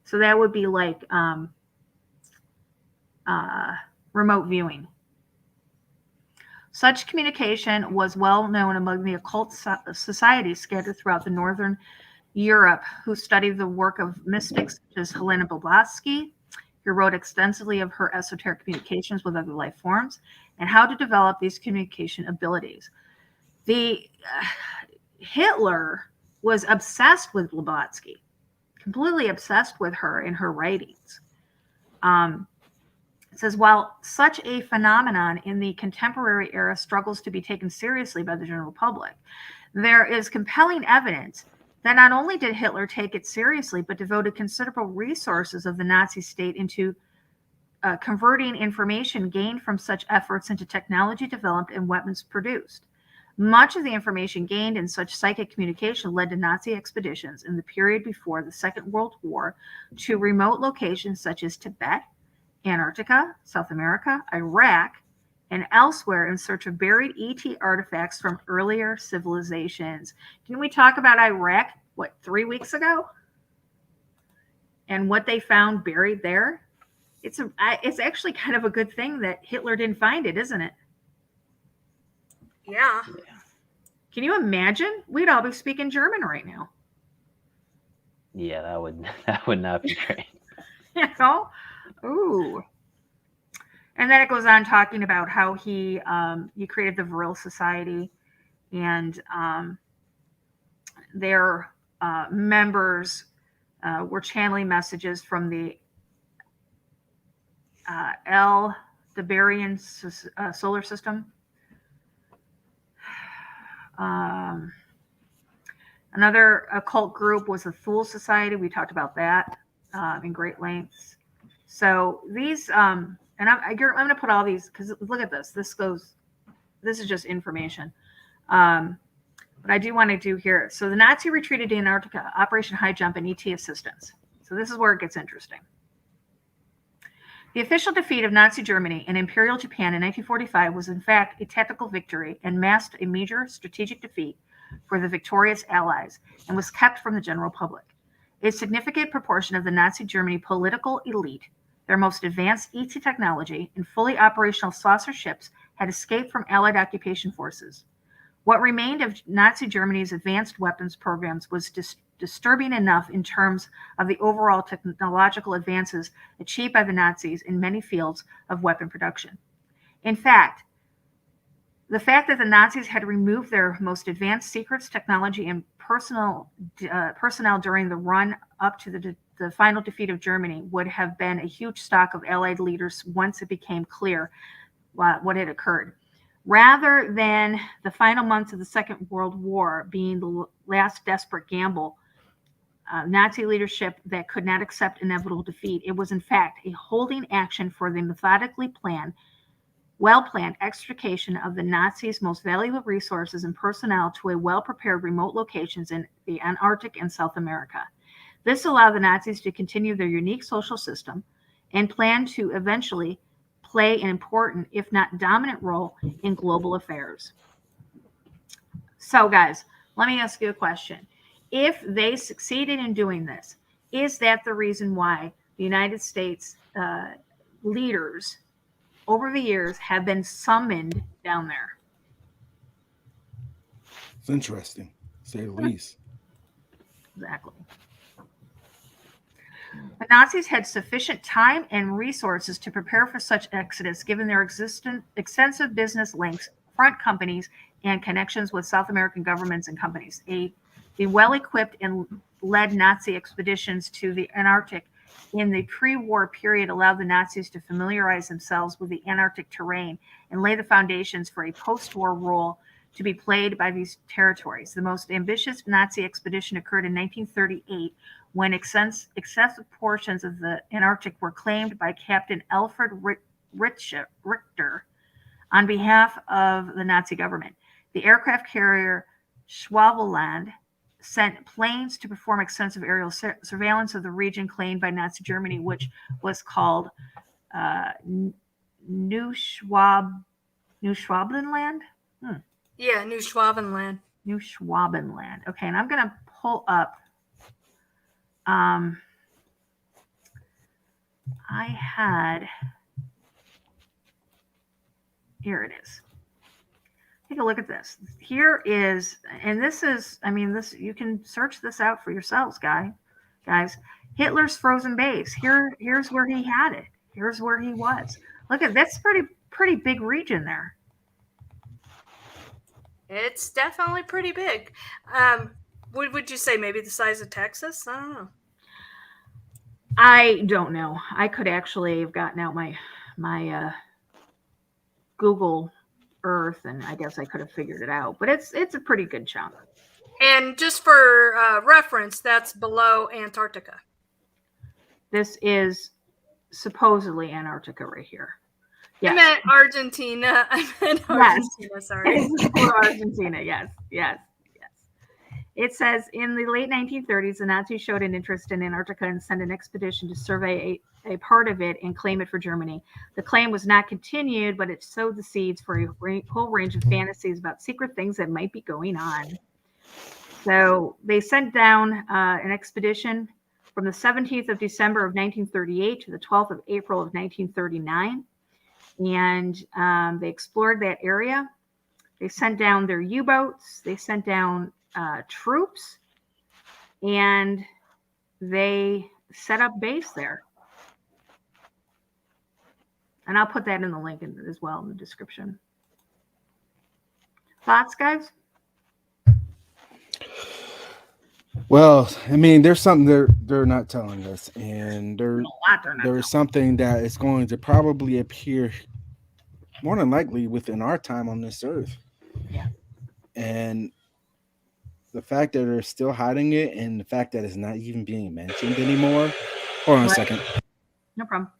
So that would be like remote viewing. Such communication was well known among the occult societies scattered throughout the northern Europe, who studied the work of mystics such as Helena Blavatsky, who wrote extensively of her esoteric communications with other life forms and how to develop these communication abilities. Hitler was obsessed with Blavatsky, completely obsessed with her in her writings. It says, while such a phenomenon in the contemporary era struggles to be taken seriously by the general public, there is compelling evidence that not only did Hitler take it seriously, but devoted considerable resources of the Nazi state into converting information gained from such efforts into technology developed and weapons produced. Much of the information gained in such psychic communication led to Nazi expeditions in the period before the Second World War to remote locations such as Tibet, Antarctica, South America, Iraq, and elsewhere in search of buried ET artifacts from earlier civilizations. Didn't we talk about Iraq, 3 weeks ago? And what they found buried there? It's actually kind of a good thing that Hitler didn't find it, isn't it? Yeah. Can you imagine? We'd all be speaking German right now. Yeah, that would not be great. You know? Ooh. And then it goes on talking about how he created the Vril Society, and their members were channeling messages from the Aldebaran solar system. Another occult group was the Thule Society. We talked about that in great lengths. So these, and I'm going to put all these, because look at this. This is just information. But I do want to do here. So the Nazi retreated to Antarctica, Operation High Jump, and ET assistance. So this is where it gets interesting. The official defeat of Nazi Germany and Imperial Japan in 1945 was in fact a tactical victory and masked a major strategic defeat for the victorious Allies and was kept from the general public. A significant proportion of the Nazi Germany political elite, their most advanced ET technology, and fully operational saucer ships had escaped from Allied occupation forces. What remained of Nazi Germany's advanced weapons programs was disturbing enough in terms of the overall technological advances achieved by the Nazis in many fields of weapon production. In fact, the fact that the Nazis had removed their most advanced secrets, technology, and personnel during the run up to the final defeat of Germany would have been a huge shock of Allied leaders once it became clear what had occurred. Rather than the final months of the Second World War being the last desperate gamble, Nazi leadership that could not accept inevitable defeat, it was in fact a holding action for the methodically planned, well-planned extrication of the Nazis' most valuable resources and personnel to a well-prepared remote locations in the Antarctic and South America. This allowed the Nazis to continue their unique social system and plan to eventually play an important, if not dominant, role in global affairs. So, guys, let me ask you a question. If they succeeded in doing this, is that the reason why the United States leaders over the years have been summoned down there? It's interesting, to say the least. Exactly. The Nazis had sufficient time and resources to prepare for such exodus, given their extensive business links, front companies, and connections with South American governments and companies. The well-equipped and led Nazi expeditions to the Antarctic in the pre-war period allowed the Nazis to familiarize themselves with the Antarctic terrain and lay the foundations for a post-war role to be played by these territories. The most ambitious Nazi expedition occurred in 1938, when excessive portions of the Antarctic were claimed by Captain Alfred Richter on behalf of the Nazi government. The aircraft carrier Schwabeland sent planes to perform extensive aerial surveillance of the region claimed by Nazi Germany, which was called Neuschwabenland. Yeah, New Schwabenland. New Schwabenland. Okay, and I'm going to pull up. Here it is. Take a look at this. Here is, and this is, I mean, this, you can search this out for yourselves, guys. Hitler's frozen base. Here's where he had it. Here's where he was. Look at that's pretty big region there. It's definitely pretty big. Would you say maybe the size of Texas? I don't know. I don't know. I could actually have gotten out my Google Earth, and I guess I could have figured it out. But it's a pretty good chunk. And just for reference, that's below Antarctica. This is supposedly Antarctica right here. Yes. I meant Argentina. Argentina, sorry. Argentina, yes. It says, in the late 1930s, the Nazis showed an interest in Antarctica and sent an expedition to survey a part of it and claim it for Germany. The claim was not continued, but it sowed the seeds for a whole range of fantasies about secret things that might be going on. So they sent down an expedition from the 17th of December of 1938 to the 12th of April of 1939. And they explored that area. They sent down their U-boats. They sent down troops, and they set up base there. And I'll put that in the link as well in the description. Thoughts, guys? Well, I mean, there's something they're not telling us, and there's something that is going to probably appear more than likely within our time on this earth. Yeah. And the fact that they're still hiding it, and the fact that it's not even being mentioned anymore. Hold on a second. No problem.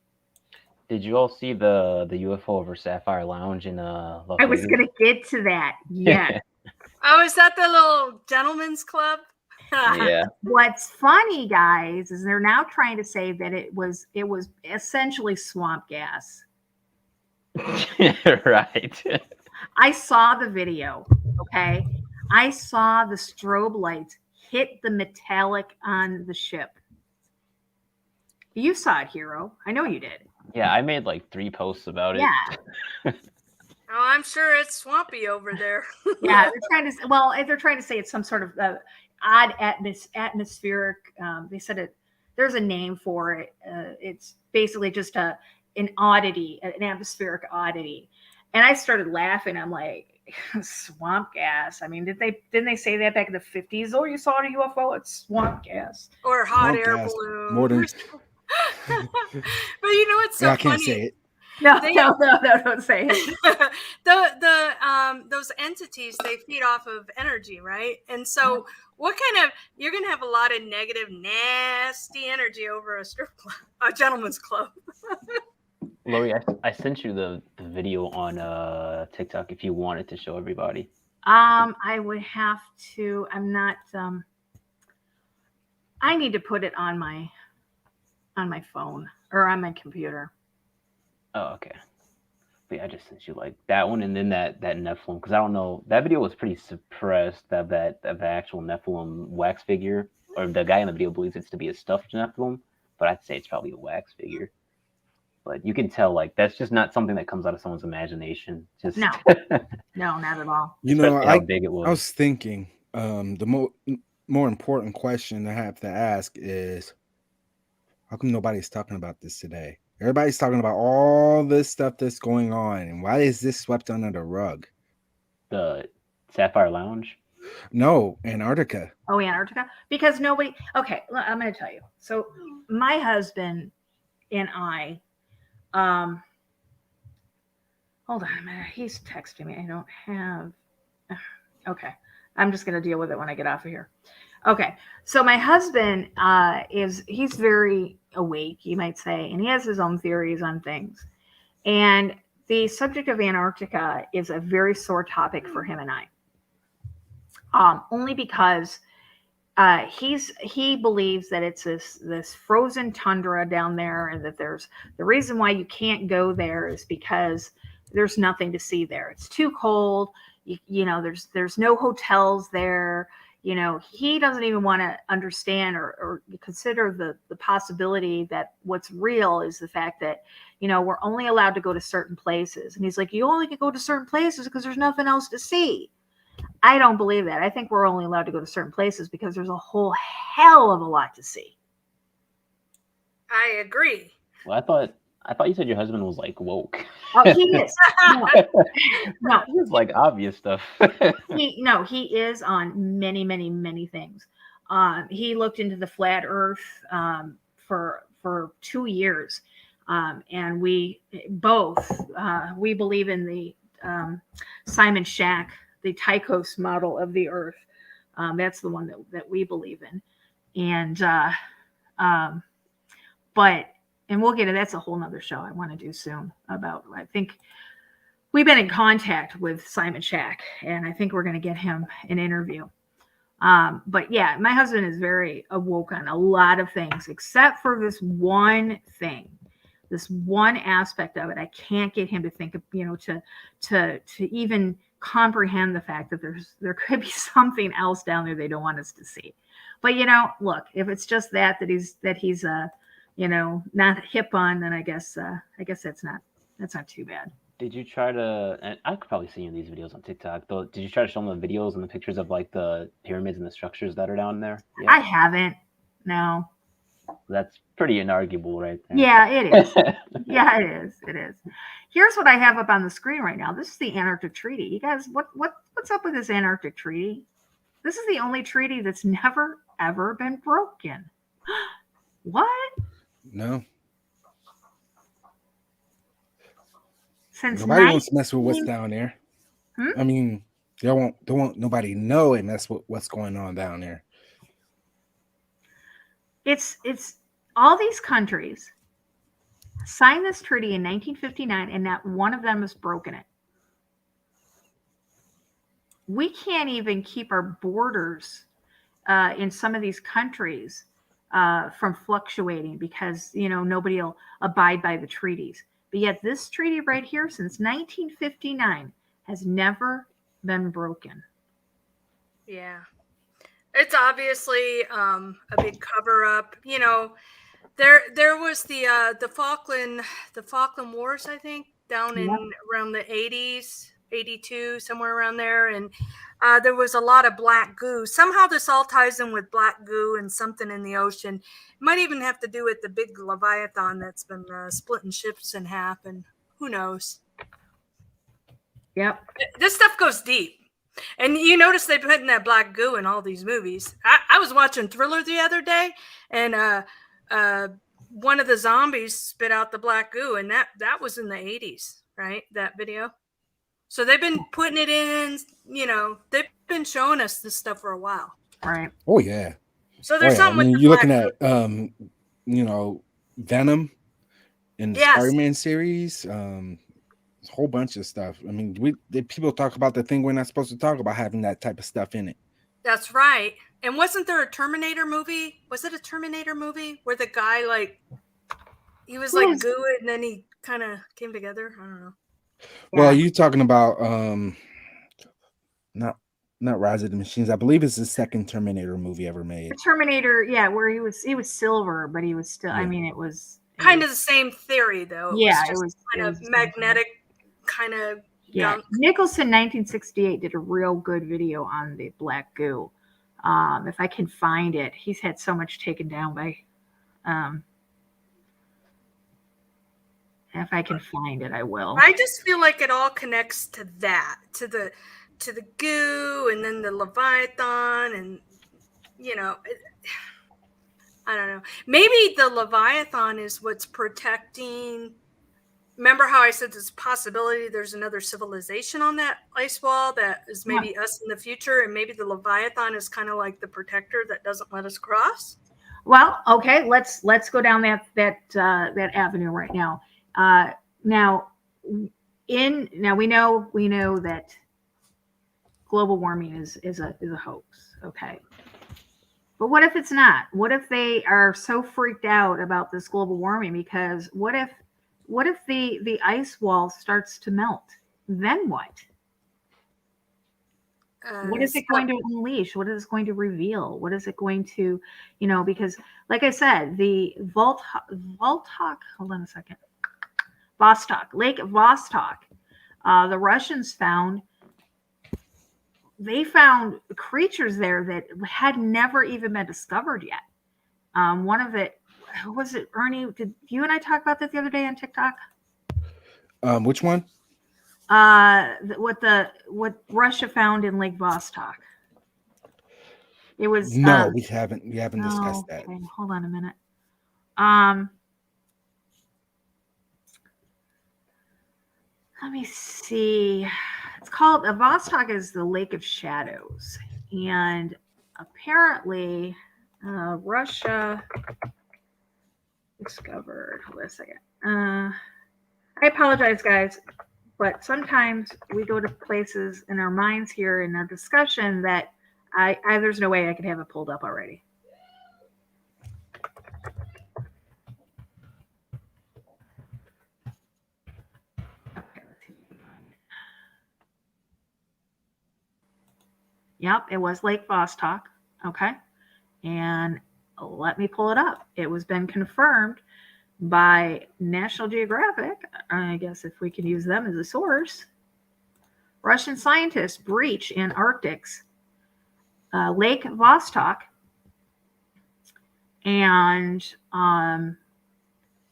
Did you all see the UFO over Sapphire Lounge in Las Vegas? I was going to get to that. Yeah. Oh, is that the little gentleman's club? Yeah. What's funny, guys, is they're now trying to say that it was essentially swamp gas. Right. I saw the video. Okay. I saw the strobe lights hit the metallic on the ship. You saw it, Hero. I know you did. Yeah, I made like 3 posts about it. Yeah. Oh, I'm sure it's swampy over there. Yeah, they're trying to say it's some sort of odd atmospheric. They said it. There's a name for it. It's basically just an oddity, an atmospheric oddity. And I started laughing. I'm like, swamp gas. I mean, didn't they say that back in the 50s? Oh, you saw a UFO? It's swamp gas or hot swamp air gas. balloon. More than. But you know what's so funny? I can't say it. No, don't say it. Those entities, they feed off of energy, right? And so you're going to have a lot of negative, nasty energy over a strip club, a gentleman's club. Lori, I sent you the video on TikTok if you wanted to show everybody. I would have to. I'm not. I need to put it on my phone or on my computer. Oh, okay. But yeah, I just sent you like that one, and then that Nephilim, because I don't know, that video was pretty suppressed. That the actual Nephilim wax figure, or the guy in the video believes it's to be a stuffed Nephilim, but I'd say it's probably a wax figure. But you can tell, like, that's just not something that comes out of someone's imagination. Just no, not at all. You know, how big it was. I was thinking, the more important question I have to ask is, how come nobody's talking about this today? Everybody's talking about all this stuff that's going on, and why is this swept under the rug? The Sapphire Lounge? No, Antarctica. Oh, Antarctica? Because nobody. Okay, I'm going to tell you. So my husband and I. Hold on a minute. He's texting me. I don't have. Okay, I'm just going to deal with it when I get off of here. Okay, so my husband he's very awake, you might say, and he has his own theories on things. And the subject of Antarctica is a very sore topic for him and I. Only because he believes that it's this frozen tundra down there, and that there's the reason why you can't go there is because there's nothing to see there. It's too cold. You know, there's no hotels there. You know, he doesn't even want to understand or consider the possibility that what's real is the fact that, you know, we're only allowed to go to certain places. And he's like, you only can go to certain places because there's nothing else to see. I don't believe that. I think we're only allowed to go to certain places because there's a whole hell of a lot to see. I agree. Well, I thought you said your husband was like woke. Oh, he is. No. It's like obvious stuff. He is on many, many, many things. He looked into the flat Earth for 2 years, and we both we believe in the Simon Shack, the Tychos model of the Earth. That's the one that we believe in, and we'll get it. That's a whole nother show I want to do soon about. I think we've been in contact with Simon Shack, and I think we're going to get him an interview. But yeah, my husband is very awoke on a lot of things, except for this one thing, this one aspect of it. I can't get him to think of, you know, to even comprehend the fact that there could be something else down there they don't want us to see. But you know, look, if it's just that he's you know, not hip on, then I guess that's not too bad. Did you try to, and I could probably see you in these videos on TikTok, though, did you try to show them the videos and the pictures of like the pyramids and the structures that are down there? Yeah. I haven't. No. That's pretty inarguable right there. Yeah, it is. Yeah, it is. It is. Here's what I have up on the screen right now. This is the Antarctic Treaty. You guys, what's up with this Antarctic Treaty? This is the only treaty that's never, ever been broken. What? No. Since Nobody wants to mess with what's down there. I mean, they don't want nobody to know and mess with what's going on down there. It's all these countries signed this treaty in 1959, and not one of them has broken it. We can't even keep our borders in some of these countries from fluctuating because, you know, nobody will abide by the treaties. But yet this treaty right here since 1959 has never been broken. Yeah. It's obviously a big cover up. You know, there was the Falkland Wars, I think, down in around the 80s, 82, somewhere around there, and there was a lot of black goo. Somehow this all ties in with black goo and something in the ocean. It might even have to do with the big Leviathan that's been splitting ships in half, and who knows. Yep. This stuff goes deep. And you notice they put in that black goo in all these movies. I was watching Thriller the other day, and one of the zombies spit out the black goo, and that was in the 80s, right? That video. So they've been putting it in, you know, they've been showing us this stuff for a while. Right. Oh yeah. So there's something with you're looking at you know, Venom in the Spider-Man series, a whole bunch of stuff. I mean, people talk about the thing we're not supposed to talk about having that type of stuff in it. That's right. And wasn't there a Terminator movie? Was it a Terminator movie where the guy he was like goo and then he kind of came together? I don't know. Well, you talking about not Rise of the Machines. I believe it's the second Terminator movie ever made. The Terminator, yeah, where he was silver, but he was still. Yeah. I mean, it was kind of the same theory, though. It was was kind of magnetic, kind of. Yeah, gunk. Nicholson, 1968, did a real good video on the black goo. If I can find it, he's had so much taken down by. If I can find it, I will. I just feel like it all connects to that, to the goo, and then the Leviathan, and you know, I don't know. Maybe the Leviathan is what's protecting. Remember how I said there's a possibility there's another civilization on that ice wall that is maybe us in the future, and maybe the Leviathan is kind of like the protector that doesn't let us cross. Well, okay, let's go down that avenue right now. Now we know that global warming is a hoax. Okay. But what if it's not? What if they are so freaked out about this global warming? Because what if the ice wall starts to melt? Then what? What is it going to unleash? What is it going to reveal? What is it going to, because like I said, the Vostok, hold on a second. Lake Vostok, the Russians found creatures there that had never even been discovered yet. One of it, was it Ernie? Did you and I talk about that the other day on TikTok? Which one? What Russia found in Lake Vostok. It was no, we haven't discussed that. Okay, hold on a minute. Let me see. It's called Vostok is the Lake of Shadows, and apparently Russia discovered. Hold on a second. I apologize, guys, but sometimes we go to places in our minds here in our discussion that I there's no way I could have it pulled up already. Yep, it was Lake Vostok. Okay. And let me pull it up. It was been confirmed by National Geographic, I guess if we can use them as a source. Russian scientists breach Antarctic's Lake Vostok, and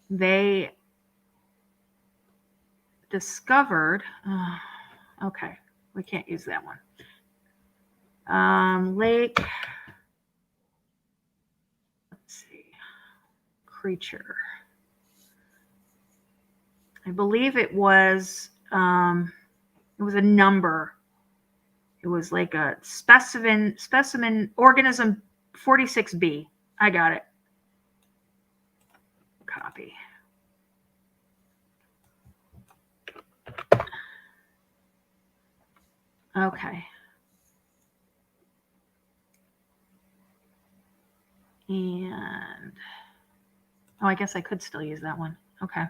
they discovered, okay, we can't use that one. Lake, let's see, creature. I believe it was a number. It was like a specimen organism 46B. I got it. Copy. Okay. And, I guess I could still use that one. Okay.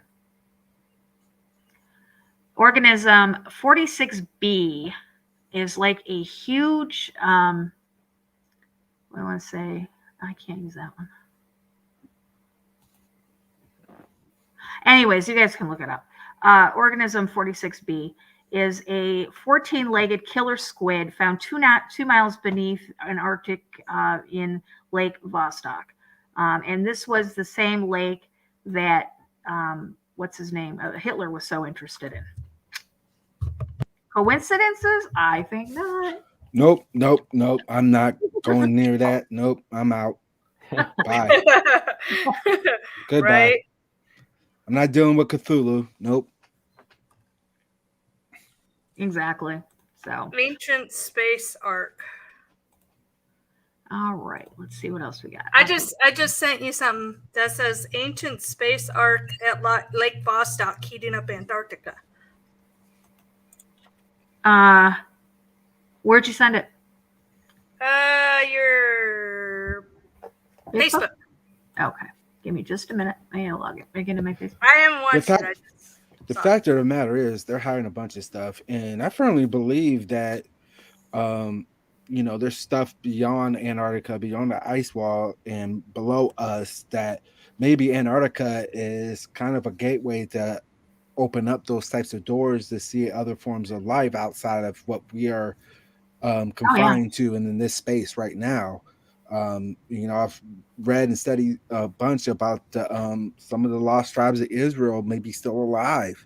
Organism 46B is like a huge, what do I want to say? I can't use that one. Anyways, you guys can look it up. Organism 46B is a 14-legged killer squid found 2 miles beneath an Arctic in Lake Vostok. And this was the same lake that, what's his name? Hitler was so interested in. Coincidences? I think not. Nope. I'm not going near that. Nope, I'm out. Bye. Goodbye. Right? I'm not dealing with Cthulhu. Nope. Exactly. So Ancient space arc. all right, let's see what else we got. I just sent you something that says ancient space arc at Lake Vostok heating up Antarctica. Where'd you send it? Your Facebook. Okay. Give me just a minute. I gotta log it back into my Facebook. I am watching it. The fact of the matter is they're hiring a bunch of stuff, and I firmly believe that there's stuff beyond Antarctica, beyond the ice wall and below us, that maybe Antarctica is kind of a gateway to open up those types of doors to see other forms of life outside of what we are confined to in this space right now. I've read and studied a bunch about some of the lost tribes of Israel may be still alive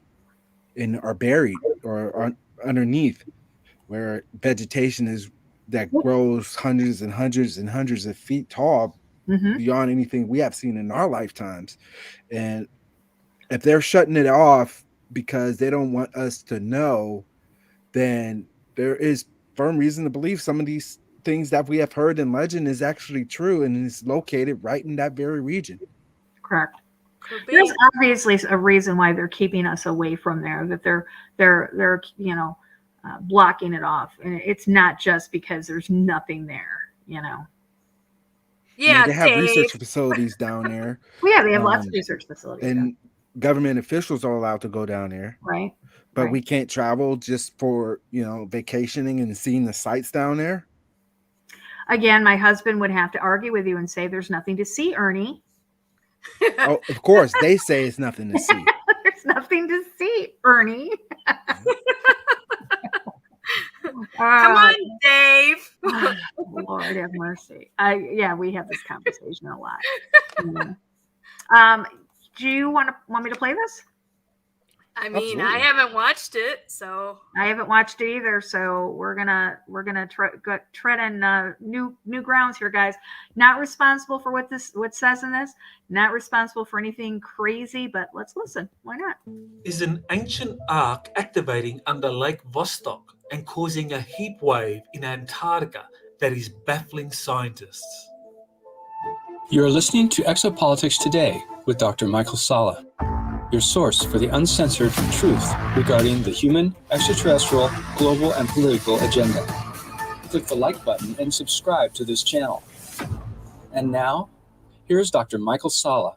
and are buried or underneath, where vegetation is that grows hundreds and hundreds and hundreds of feet tall, beyond anything we have seen in our lifetimes. And if they're shutting it off because they don't want us to know, then there is firm reason to believe some of these things that we have heard in legend is actually true, and is located right in that very region. Correct. There's obviously a reason why they're keeping us away from there, that they're blocking it off, and it's not just because there's nothing there. Yeah, they have research Dave. facilities down there. Well, yeah, they have lots of research facilities. And government officials are allowed to go down there. Right. But right. we can't travel just for, vacationing and seeing the sights down there. Again, my husband would have to argue with you and say there's nothing to see, Ernie. Oh, of course, they say it's nothing to see. There's nothing to see, Ernie. Come on, Dave. Lord have mercy. We have this conversation a lot. Do you want me to play this? I mean, Absolutely. I haven't watched it, so I haven't watched it either, so we're gonna tread in new grounds here, guys. Not responsible for what says in this. Not responsible for anything crazy, but let's listen. Why not? Is an ancient arc activating under Lake Vostok and causing a heat wave in Antarctica that is baffling scientists. You're listening to Exopolitics Today with Dr. Michael Sala, your source for the uncensored truth regarding the human, extraterrestrial, global, and political agenda. Click the like button and subscribe to this channel. And now, here's Dr. Michael Sala.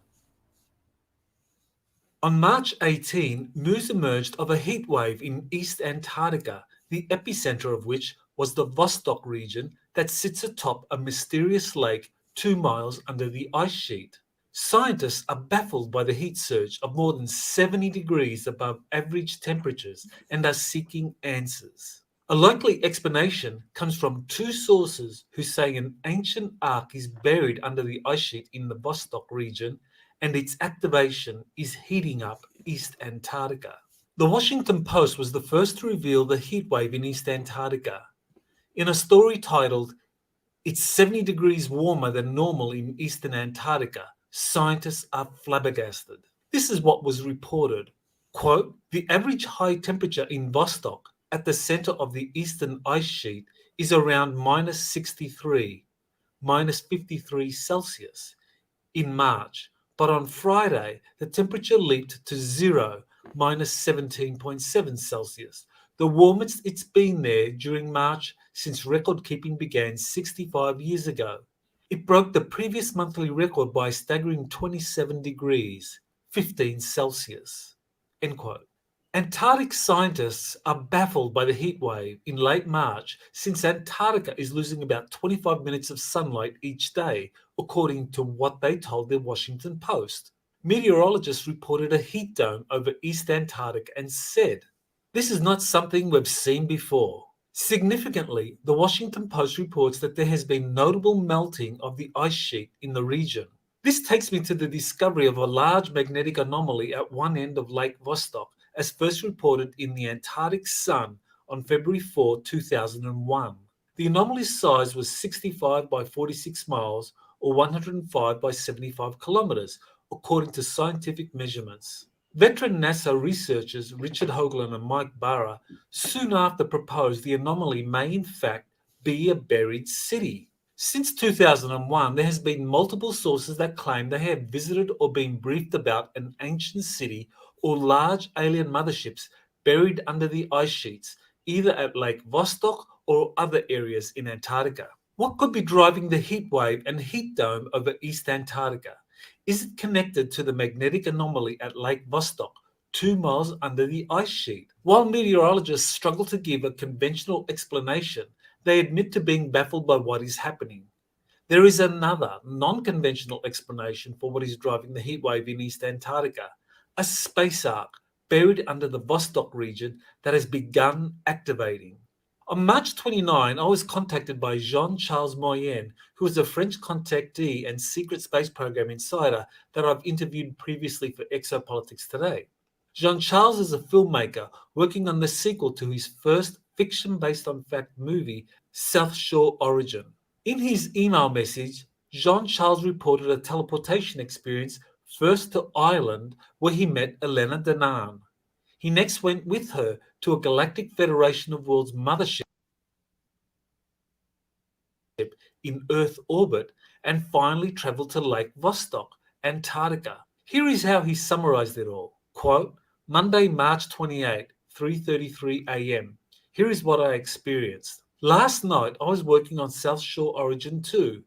On March 18, news emerged of a heat wave in East Antarctica, the epicenter of which was the Vostok region that sits atop a mysterious lake 2 miles under the ice sheet. Scientists are baffled by the heat surge of more than 70 degrees above average temperatures and are seeking answers. A likely explanation comes from 2 sources who say an ancient arc is buried under the ice sheet in the Vostok region and its activation is heating up East Antarctica. The Washington Post was the first to reveal the heat wave in East Antarctica. In a story titled, "It's 70 degrees warmer than normal in Eastern Antarctica, scientists are flabbergasted." This is what was reported. Quote, "The average high temperature in Vostok, at the center of the eastern ice sheet, is around minus 63, minus 53 Celsius in March. But on Friday, the temperature leaped to 0, minus 17.7 Celsius, the warmest it's been there during March since record keeping began 65 years ago. It broke the previous monthly record by a staggering 27 degrees, 15 Celsius." End quote. Antarctic scientists are baffled by the heat wave in late March since Antarctica is losing about 25 minutes of sunlight each day, according to what they told the Washington Post. Meteorologists reported a heat dome over East Antarctica and said, "This is not something we've seen before." Significantly, the Washington Post reports that there has been notable melting of the ice sheet in the region. This takes me to the discovery of a large magnetic anomaly at one end of Lake Vostok, as first reported in the Antarctic Sun on February 4, 2001. The anomaly's size was 65 by 46 miles or 105 by 75 kilometers, according to scientific measurements. Veteran NASA researchers Richard Hoagland and Mike Barra soon after proposed the anomaly may in fact be a buried city. Since 2001, there has been multiple sources that claim they have visited or been briefed about an ancient city or large alien motherships buried under the ice sheets, either at Lake Vostok or other areas in Antarctica. What could be driving the heat wave and heat dome over East Antarctica? Is it connected to the magnetic anomaly at Lake Vostok, 2 miles under the ice sheet? While meteorologists struggle to give a conventional explanation, they admit to being baffled by what is happening. There is another non-conventional explanation for what is driving the heat wave in East Antarctica, a space arc buried under the Vostok region that has begun activating. On March 29, I was contacted by Jean-Charles Moyen, who is a French contactee and secret space program insider that I've interviewed previously for Exopolitics Today. Jean-Charles is a filmmaker working on the sequel to his first fiction-based on fact movie, South Shore Origin. In his email message, Jean-Charles reported a teleportation experience first to Ireland, where he met Elena Danaan. He next went with her to a Galactic Federation of Worlds mothership in Earth orbit and finally traveled to Lake Vostok, Antarctica. Here is how he summarized it all. Quote, "Monday, March 28, 3:33 a.m. Here is what I experienced. Last night, I was working on South Shore Origin 2.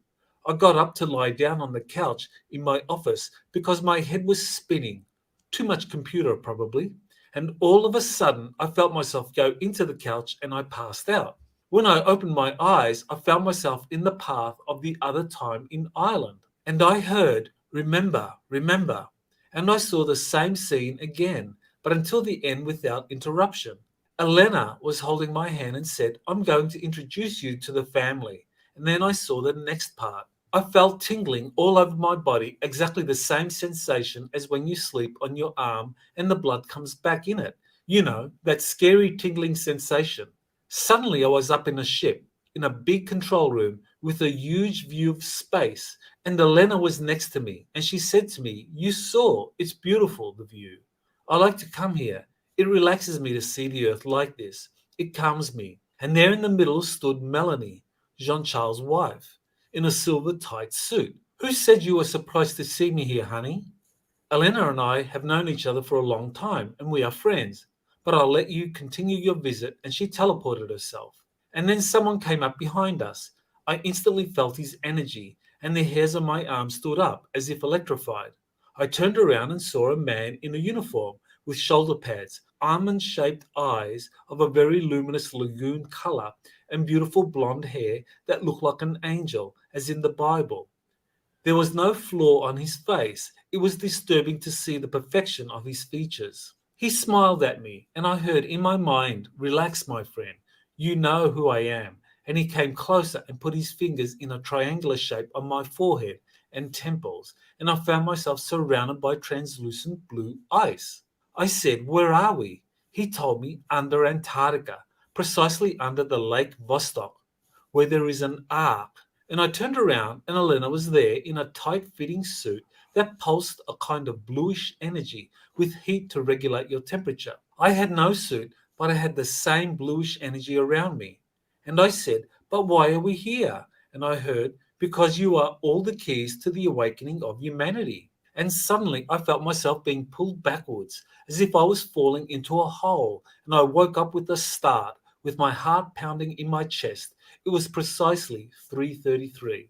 I got up to lie down on the couch in my office because my head was spinning. Too much computer, probably. And all of a sudden, I felt myself go into the couch and I passed out. When I opened my eyes, I found myself in the path of the other time in Ireland. And I heard, remember, remember. And I saw the same scene again, but until the end without interruption. Elena was holding my hand and said, I'm going to introduce you to the family. And then I saw the next part. I felt tingling all over my body, exactly the same sensation as when you sleep on your arm and the blood comes back in it. You know, that scary tingling sensation. Suddenly I was up in a ship, in a big control room with a huge view of space, and Elena was next to me, and she said to me, you saw, it's beautiful, the view. I like to come here. It relaxes me to see the earth like this. It calms me. And there in the middle stood Melanie, Jean-Charles' wife, in a silver tight suit. Who said you were surprised to see me here, honey? Elena and I have known each other for a long time, and we are friends. But I'll let you continue your visit, and she teleported herself. And then someone came up behind us. I instantly felt his energy, and the hairs on my arm stood up, as if electrified. I turned around and saw a man in a uniform, with shoulder pads, almond-shaped eyes of a very luminous lagoon color, and beautiful blonde hair that looked like an angel, as in the Bible. There was no flaw on his face. It was disturbing to see the perfection of his features. He smiled at me, and I heard in my mind, relax, my friend. You know who I am. And he came closer and put his fingers in a triangular shape on my forehead and temples, and I found myself surrounded by translucent blue ice. I said, where are we? He told me, under Antarctica, precisely under the Lake Vostok, where there is an arc. And I turned around, and Elena was there in a tight-fitting suit that pulsed a kind of bluish energy with heat to regulate your temperature. I had no suit, but I had the same bluish energy around me. And I said, but why are we here? And I heard, because you are all the keys to the awakening of humanity. And suddenly I felt myself being pulled backwards, as if I was falling into a hole, and I woke up with a start, with my heart pounding in my chest. It was precisely 3:33.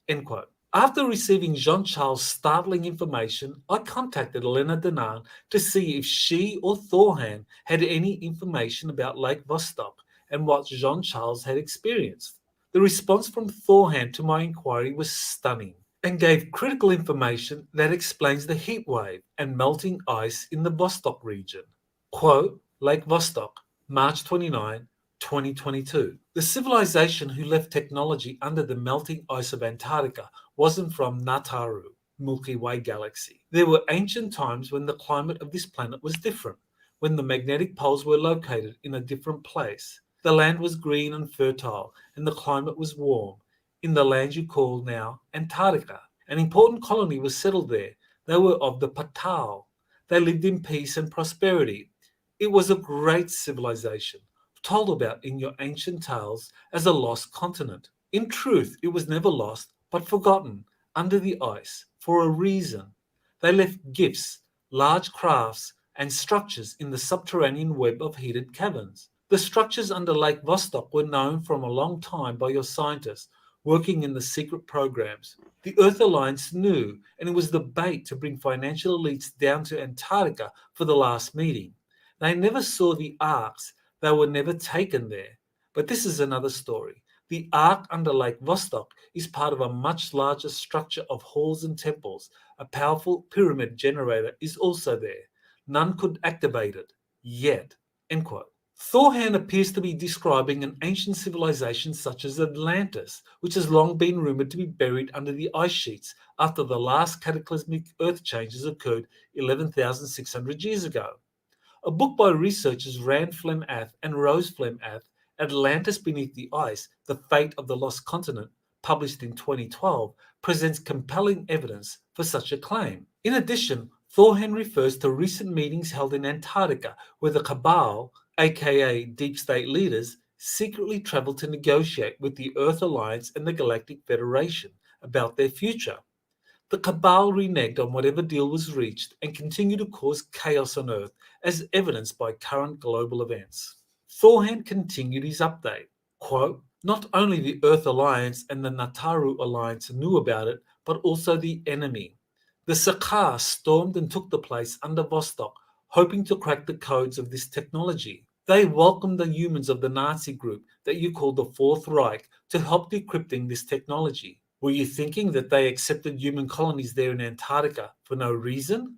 End quote. After receiving Jean-Charles' startling information, I contacted Elena Danan to see if she or Thorhan had any information about Lake Vostok and what Jean-Charles had experienced. The response from Thorhan to my inquiry was stunning and gave critical information that explains the heat wave and melting ice in the Vostok region. Quote, Lake Vostok, March 29, 2022. The civilization who left technology under the melting ice of Antarctica wasn't from Nataru, Milky Way galaxy. There were ancient times when the climate of this planet was different, when the magnetic poles were located in a different place. The land was green and fertile, and the climate was warm. In the land you call now Antarctica. An important colony was settled there. They were of the Patao. They lived in peace and prosperity. It was a great civilization, told about in your ancient tales as a lost continent. In truth, it was never lost, but forgotten, under the ice, for a reason. They left gifts, large crafts, and structures in the subterranean web of heated caverns. The structures under Lake Vostok were known from a long time by your scientists working in the secret programs. The Earth Alliance knew, and it was the bait to bring financial elites down to Antarctica for the last meeting. They never saw the arcs. They were never taken there. But this is another story. The arc under Lake Vostok is part of a much larger structure of halls and temples. A powerful pyramid generator is also there. None could activate it, yet. End quote. Thorhan appears to be describing an ancient civilization such as Atlantis, which has long been rumored to be buried under the ice sheets after the last cataclysmic earth changes occurred 11,600 years ago. A book by researchers Rand Flem-Ath and Rose Flem-Ath, Atlantis Beneath the Ice, The Fate of the Lost Continent, published in 2012, presents compelling evidence for such a claim. In addition, Thorhan refers to recent meetings held in Antarctica where the Cabal, aka Deep State leaders, secretly traveled to negotiate with the Earth Alliance and the Galactic Federation about their future. The Cabal reneged on whatever deal was reached and continued to cause chaos on Earth, as evidenced by current global events. Thorhan continued his update. Quote, Not only the Earth Alliance and the Nataru Alliance knew about it, but also the enemy. The Sakar stormed and took the place under Vostok, hoping to crack the codes of this technology. They welcomed the humans of the Nazi group that you call the Fourth Reich to help decrypting this technology. Were you thinking that they accepted human colonies there in Antarctica for no reason?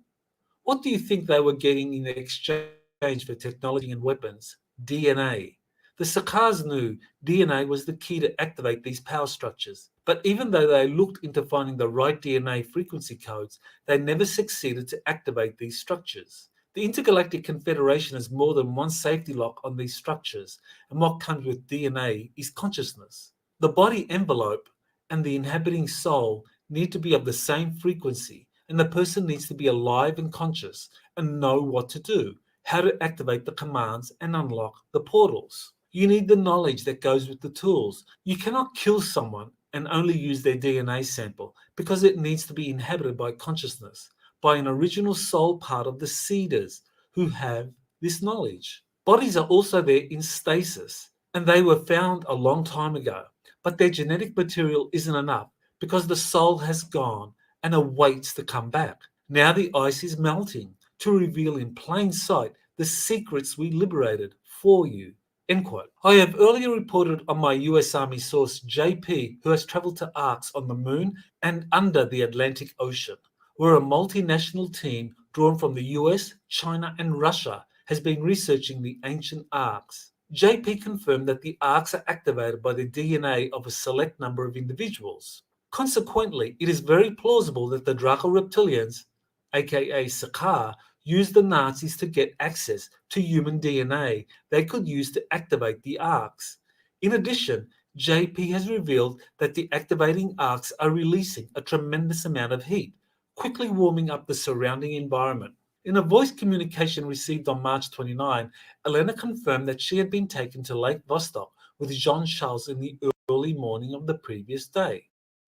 What do you think they were getting in exchange for technology and weapons? DNA. The Sakars knew DNA was the key to activate these power structures. But even though they looked into finding the right DNA frequency codes, they never succeeded to activate these structures. The Intergalactic Confederation has more than one safety lock on these structures, and what comes with DNA is consciousness. The body envelope and the inhabiting soul need to be of the same frequency, and the person needs to be alive and conscious and know what to do, how to activate the commands and unlock the portals. You need the knowledge that goes with the tools. You cannot kill someone and only use their DNA sample because it needs to be inhabited by consciousness, by an original soul part of the seeders who have this knowledge. Bodies are also there in stasis, and they were found a long time ago, but their genetic material isn't enough because the soul has gone and awaits to come back. Now the ice is melting to reveal in plain sight the secrets we liberated for you. End quote. I have earlier reported on my US Army source JP, who has traveled to arcs on the moon and under the Atlantic Ocean, where a multinational team drawn from the US, China, and Russia has been researching the ancient arcs. JP confirmed that the arcs are activated by the DNA of a select number of individuals. Consequently, it is very plausible that the Draco reptilians, aka Sakar, used the Nazis to get access to human DNA they could use to activate the arcs. In addition, JP has revealed that the activating arcs are releasing a tremendous amount of heat, quickly warming up the surrounding environment. In a voice communication received on March 29, Elena confirmed that she had been taken to Lake Vostok with Jean-Charles in the early morning of the previous day.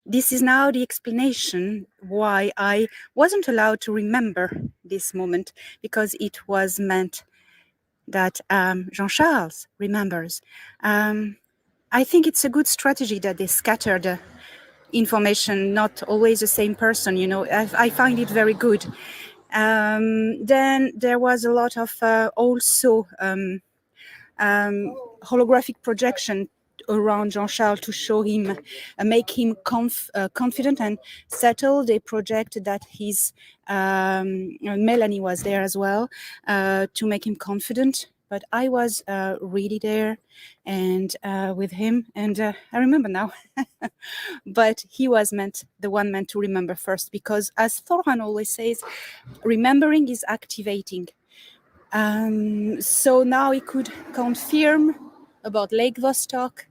This is now the explanation why I wasn't allowed to remember this moment, because it was meant that Jean-Charles remembers. I think it's a good strategy that they scattered information, not always the same person, you know. I find it very good. Then there was a lot of also holographic projection around Jean-Charles to show him, make him confident and settled. They projected that his Melanie was there as well to make him confident. But I was really there and with him, and I remember now. But he was the one meant to remember first, because as Thorhan always says, remembering is activating. So now he could confirm about Lake Vostok.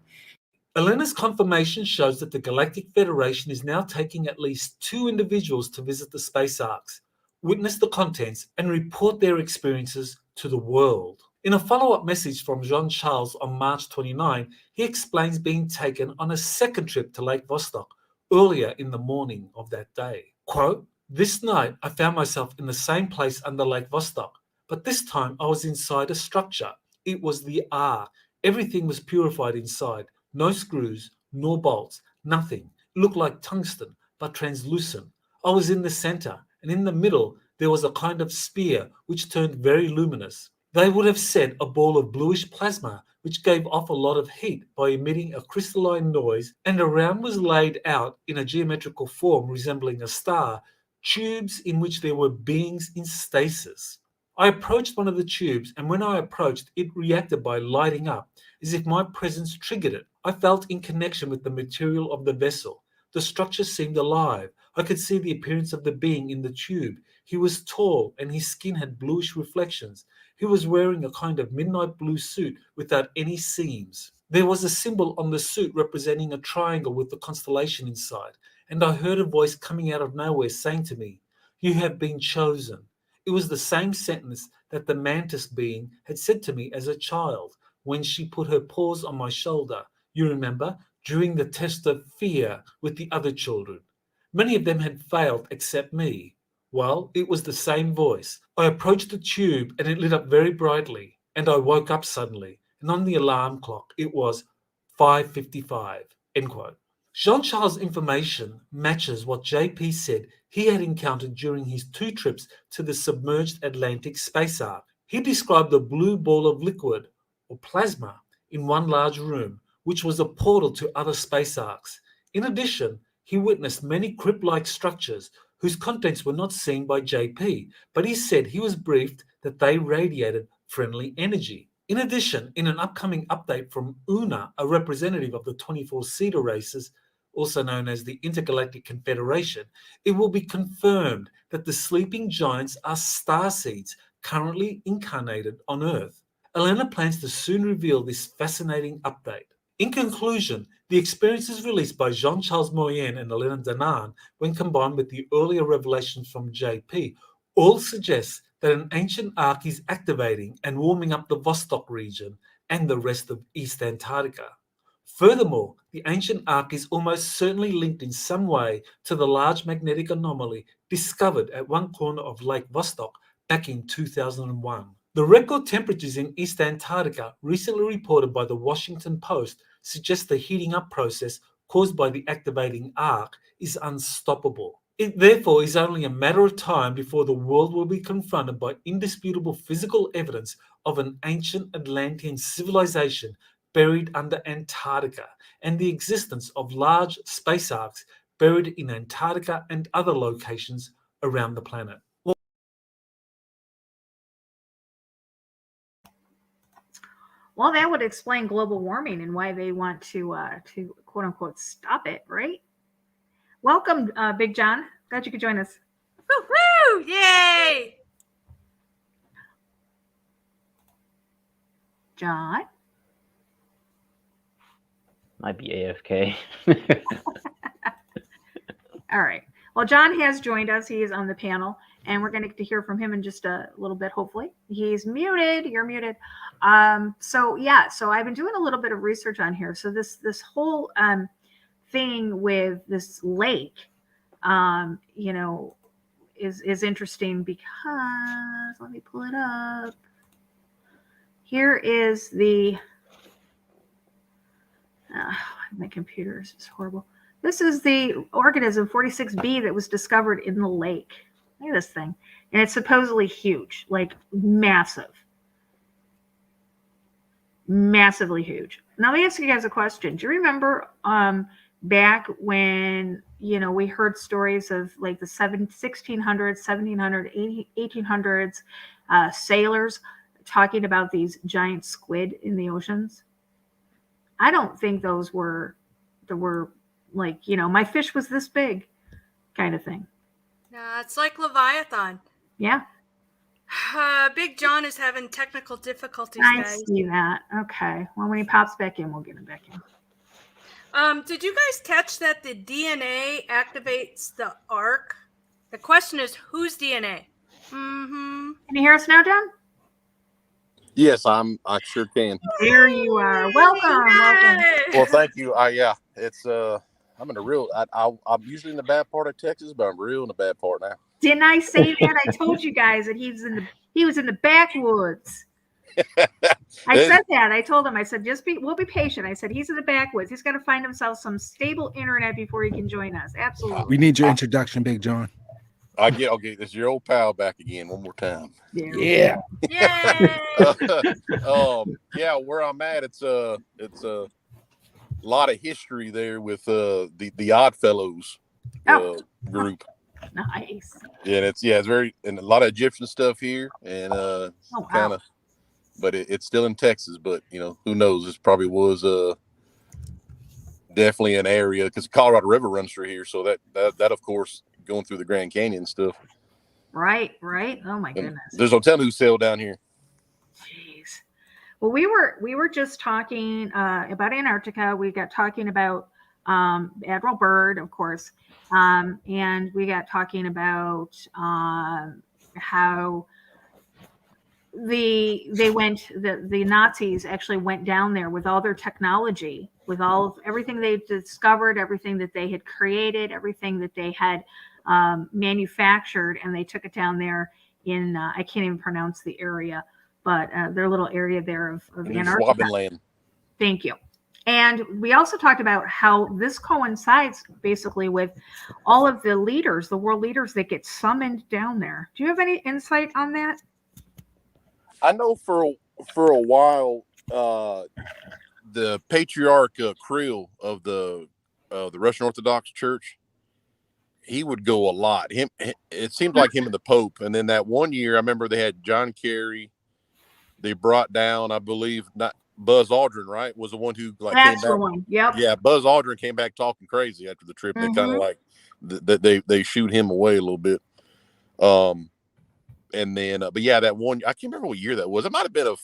Elena's confirmation shows that the Galactic Federation is now taking at least 2 individuals to visit the space arcs, witness the contents, and report their experiences to the world. In a follow-up message from Jean-Charles on March 29, he explains being taken on a second trip to Lake Vostok earlier in the morning of that day. Quote, "This night I found myself in the same place under Lake Vostok, but this time I was inside a structure. It was the arc. Everything was purified inside. No screws, nor bolts, nothing. It looked like tungsten, but translucent. I was in the center, and in the middle there was a kind of spear which turned very luminous. They would have said a ball of bluish plasma which gave off a lot of heat by emitting a crystalline noise, and around was laid out in a geometrical form resembling a star, tubes in which there were beings in stasis. I approached one of the tubes, and when I approached, it reacted by lighting up, as if my presence triggered it. I felt in connection with the material of the vessel. The structure seemed alive. I could see the appearance of the being in the tube. He was tall, and his skin had bluish reflections. He was wearing a kind of midnight blue suit without any seams. There was a symbol on the suit representing a triangle with the constellation inside, and I heard a voice coming out of nowhere saying to me, 'You have been chosen.' It was the same sentence that the mantis being had said to me as a child when she put her paws on my shoulder. You remember, during the test of fear with the other children. Many of them had failed except me. Well, it was the same voice. I approached the tube and it lit up very brightly, and I woke up suddenly, and on the alarm clock it was 5:55, end quote. Jean-Charles' information matches what JP said he had encountered during his 2 trips to the submerged Atlantic space ark. He described a blue ball of liquid, or plasma, in one large room, which was a portal to other space arks. In addition, he witnessed many crypt-like structures whose contents were not seen by JP, but he said he was briefed that they radiated friendly energy. In addition, in an upcoming update from UNA, a representative of the 24 Cedar races, also known as the Intergalactic Confederation, it will be confirmed that the sleeping giants are starseeds currently incarnated on Earth. Elena plans to soon reveal this fascinating update. In conclusion, the experiences released by Jean-Charles Moyen and Elena Danaan, when combined with the earlier revelations from JP, all suggest that an ancient ark is activating and warming up the Vostok region and the rest of East Antarctica. Furthermore, the ancient ark is almost certainly linked in some way to the large magnetic anomaly discovered at one corner of Lake Vostok back in 2001. The record temperatures in East Antarctica, recently reported by the Washington Post, suggest the heating up process caused by the activating arc is unstoppable. It therefore is only a matter of time before the world will be confronted by indisputable physical evidence of an ancient Atlantean civilization buried under Antarctica and the existence of large space arcs buried in Antarctica and other locations around the planet. Well, that would explain global warming and why they want to quote unquote stop it, right? Welcome, Big John. Glad you could join us. Woo-hoo! Yay! John? Might be AFK. All right. Well, John has joined us. He is on the panel, and we're going to get to hear from him in just a little bit, hopefully. He's muted. You're muted. So I've been doing a little bit of research on here. So this whole thing with this lake, is interesting because, let me pull it up. Here is the, my computer is just horrible. This is the organism 46B that was discovered in the lake. Look at this thing. And it's supposedly huge, like massive. Massively huge. Now, let me ask you guys a question. Do you remember back when, we heard stories of like the 1600s, 1700s, 1800s sailors talking about these giant squid in the oceans? I don't think there were like, my fish was this big kind of thing. No, it's like Leviathan. Yeah. Big John is having technical difficulties, I guys. see that. Okay. Well, when he pops back in, we'll get him back in. Did you guys catch that the DNA activates the arc? The question is, whose DNA? Mm-hmm. Can you hear us now, John? Yes, I sure can. There you are. Welcome. Well, thank you. It's I'm in a real. I'm usually in the bad part of Texas, but I'm real in the bad part now. Didn't I say that? I told you guys that he was in the backwoods. I said that. I told him. I said, we'll be patient. I said he's in the backwoods. He's got to find himself some stable internet before he can join us. Absolutely. We need your introduction, Big John. Okay, this is your old pal back again one more time. Yeah. Yeah, where I'm at, it's a lot of history there with the Oddfellows group. Nice. Yeah, it's very, and a lot of Egyptian stuff here, and kind of, but it's still in Texas. But who knows? This probably was definitely an area because the Colorado River runs through here, so that of course going through the Grand Canyon stuff. Right. Oh my goodness. There's no telling who sailed down here. Jeez. Well, we were just talking about Antarctica. We got talking about Admiral Byrd, of course, and we got talking about how the Nazis actually went down there with all their technology, with everything they discovered, everything that they had created, everything that they had manufactured, and they took it down there in I can't even pronounce the area, but their little area there of Antarctica. Schwabenland. Thank you. And we also talked about how this coincides basically with all of the leaders, the world leaders that get summoned down there. Do you have any insight on that? I know for a while, the patriarch Krill of the Russian Orthodox Church, he would go a lot. It seemed like him and the Pope. And then that one year, I remember they had John Kerry. They brought down, I believe, not Buzz Aldrin, right? Was the one who like That's came back. the one. Yep. Yeah, Buzz Aldrin came back talking crazy after the trip. They kind of like they shoot him away a little bit. And then, but yeah, that one, I can't remember what year that was. It might have been a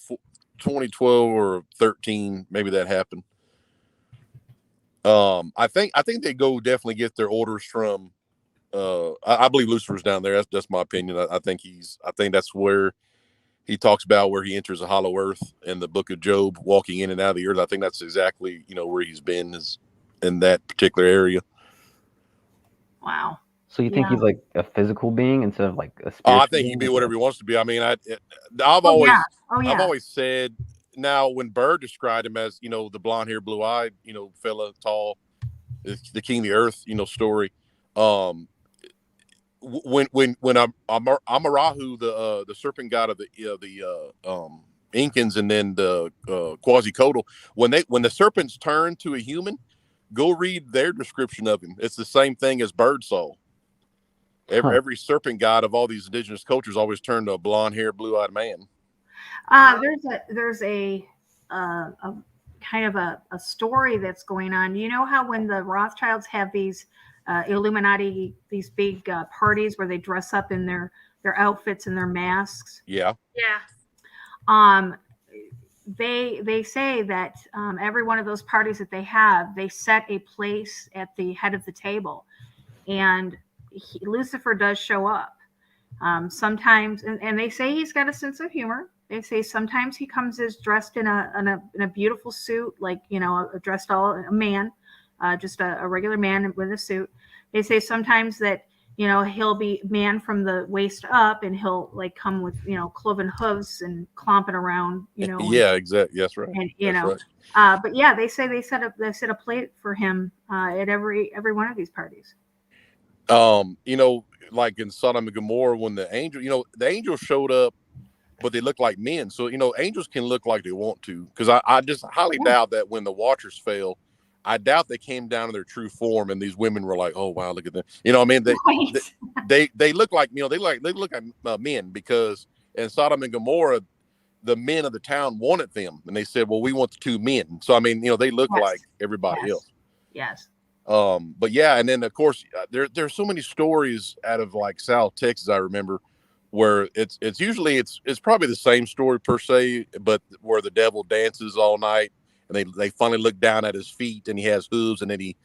2012 or 13. Maybe that happened. I think they go definitely get their orders from. I believe Lucifer's down there. That's my opinion. I think that's where he talks about where he enters a hollow earth in the book of Job, walking in and out of the earth. I think that's exactly, where he's been, is in that particular area. Wow. So you think he's like a physical being instead of like a spiritual I think being? he can be whatever he wants to be. I mean, I've always said, now when Bird described him as, the blonde hair, blue eyed, fella, tall, the king of the earth, story. When Amarahu, the serpent god of the Incans, and then the Quetzalcoatl, when the serpents turn to a human, go read their description of him. It's the same thing as Bird saw. Every serpent god of all these indigenous cultures always turned to a blonde hair, blue eyed man. There's a kind of a story that's going on. You know how when the Rothschilds have these Illuminati, these big parties where they dress up in their outfits and their masks? Yeah. They say that every one of those parties that they have, they set a place at the head of the table, and Lucifer does show up sometimes, and they say he's got a sense of humor. They say sometimes he comes as dressed in a beautiful suit, like dressed all a man, just a regular man with a suit. They say sometimes that he'll be man from the waist up, and he'll like come with cloven hooves and clomping around. Yeah, exactly. That's right. And That's right. but yeah, they say they set a plate for him at every one of these parties. Like in Sodom and Gomorrah, when the angels showed up, but they look like men. So, angels can look like they want to, because I just highly doubt that when the Watchers fell, I doubt they came down in their true form and these women were like, oh, wow, look at them. They look like, they look like men, because in Sodom and Gomorrah, the men of the town wanted them. And they said, well, we want the two men. So, they look like everybody else. Yes. But yeah, and then of course there's so many stories out of like South Texas, I remember, where it's usually it's probably the same story per se, but where the devil dances all night and they finally look down at his feet and he has hooves and then he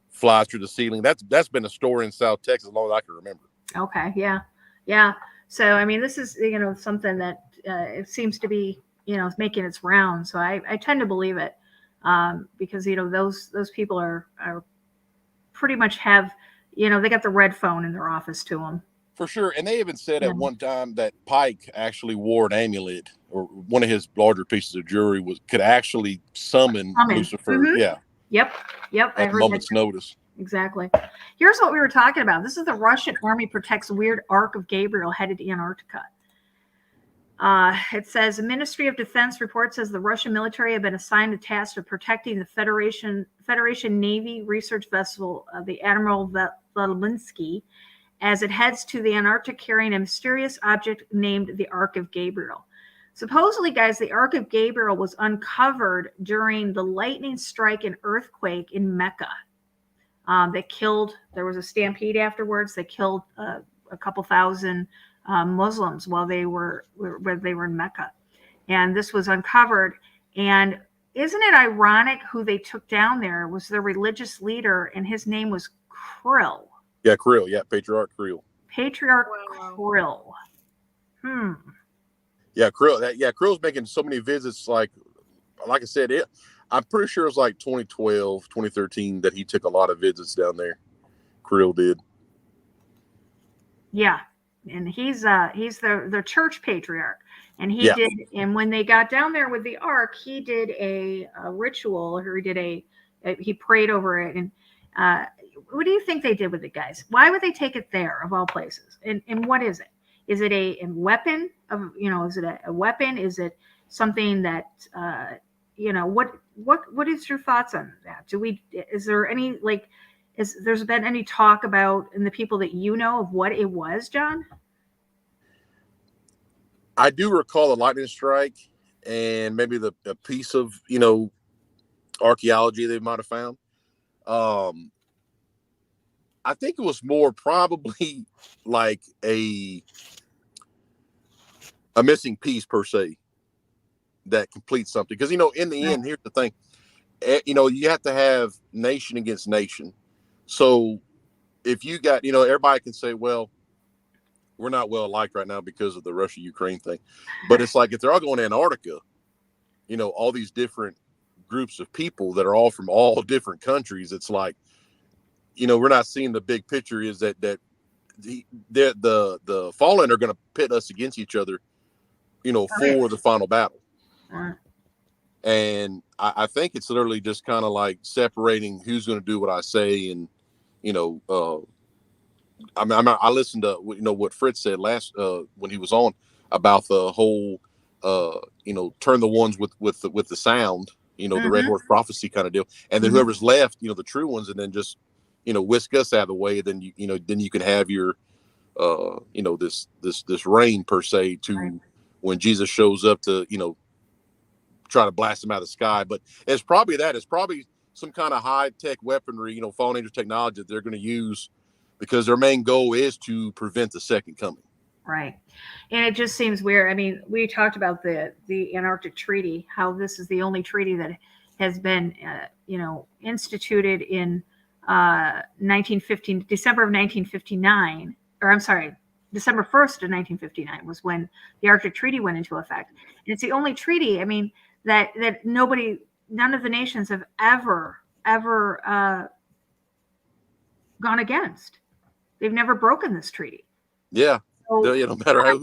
flies through the ceiling. That's been a story in South Texas as long as I can remember. Okay. Yeah. So this is something that it seems to be making its round. So I tend to believe it because those people are pretty much have, they got the red phone in their office to them. For sure. And they even said at one time that Pike actually wore an amulet, or one of his larger pieces of jewelry could actually summon Lucifer. Mm-hmm. Yeah. Yep. At a moment's notice. Exactly. Here's what we were talking about. This is the Russian army protects weird Ark of Gabriel headed to Antarctica. It says the Ministry of Defense report says the Russian military have been assigned the task of protecting the Federation Navy research vessel, the Admiral Valinsky, as it heads to the Antarctic carrying a mysterious object named the Ark of Gabriel. Supposedly, guys, the Ark of Gabriel was uncovered during the lightning strike and earthquake in Mecca. There was a stampede afterwards. They killed a couple thousand Muslims while they were in Mecca, and this was uncovered. And isn't it ironic who they took down there was their religious leader, and his name was Krill. Yeah, Krill. Yeah, Patriarch Krill. Krill. Yeah, Krill. Krill's making so many visits. Like I said, I'm pretty sure it was like 2012, 2013 that he took a lot of visits down there. Krill did. Yeah. And he's the church patriarch. And he did, and when they got down there with the ark, he did a ritual, or he prayed over it. And what do you think they did with it, guys? Why would they take it there of all places? And what is it? Is it a weapon of, is it a weapon? Is it something that, what is your thoughts on that? Is there any, there's been any talk about, in the people that of what it was, John? I do recall a lightning strike and maybe a piece of, archaeology they might have found. I think it was more probably like a missing piece per se that completes something. Because, in the end, here's the thing, you have to have nation against nation. So if you got, everybody can say, well, we're not well liked right now because of the Russia-Ukraine thing. But it's like, if they're all going to Antarctica, all these different groups of people that are all from all different countries, it's like, we're not seeing the big picture is that the fallen are going to pit us against each other, for the final battle. And I think it's literally just kind of like separating who's going to do what I say. And, I listened to, what Fritz said last, when he was on about the whole, turn the ones with the sound, the Red Horse prophecy kind of deal. And then whoever's left, the true ones, and then just, whisk us out of the way. Then then you can have your, this reign per se to when Jesus shows up to, try to blast him out of the sky. But it's probably some kind of high tech weaponry, fallen angel technology that they're going to use, because their main goal is to prevent the second coming. Right. And it just seems weird. I mean, we talked about the Antarctic Treaty, how this is the only treaty that has been, instituted in 1915, December of 1959, or I'm sorry, December 1st of 1959 was when the Arctic Treaty went into effect. And it's the only treaty, I mean, that none of the nations have ever gone against. They've never broken this treaty. Yeah. So, no matter how,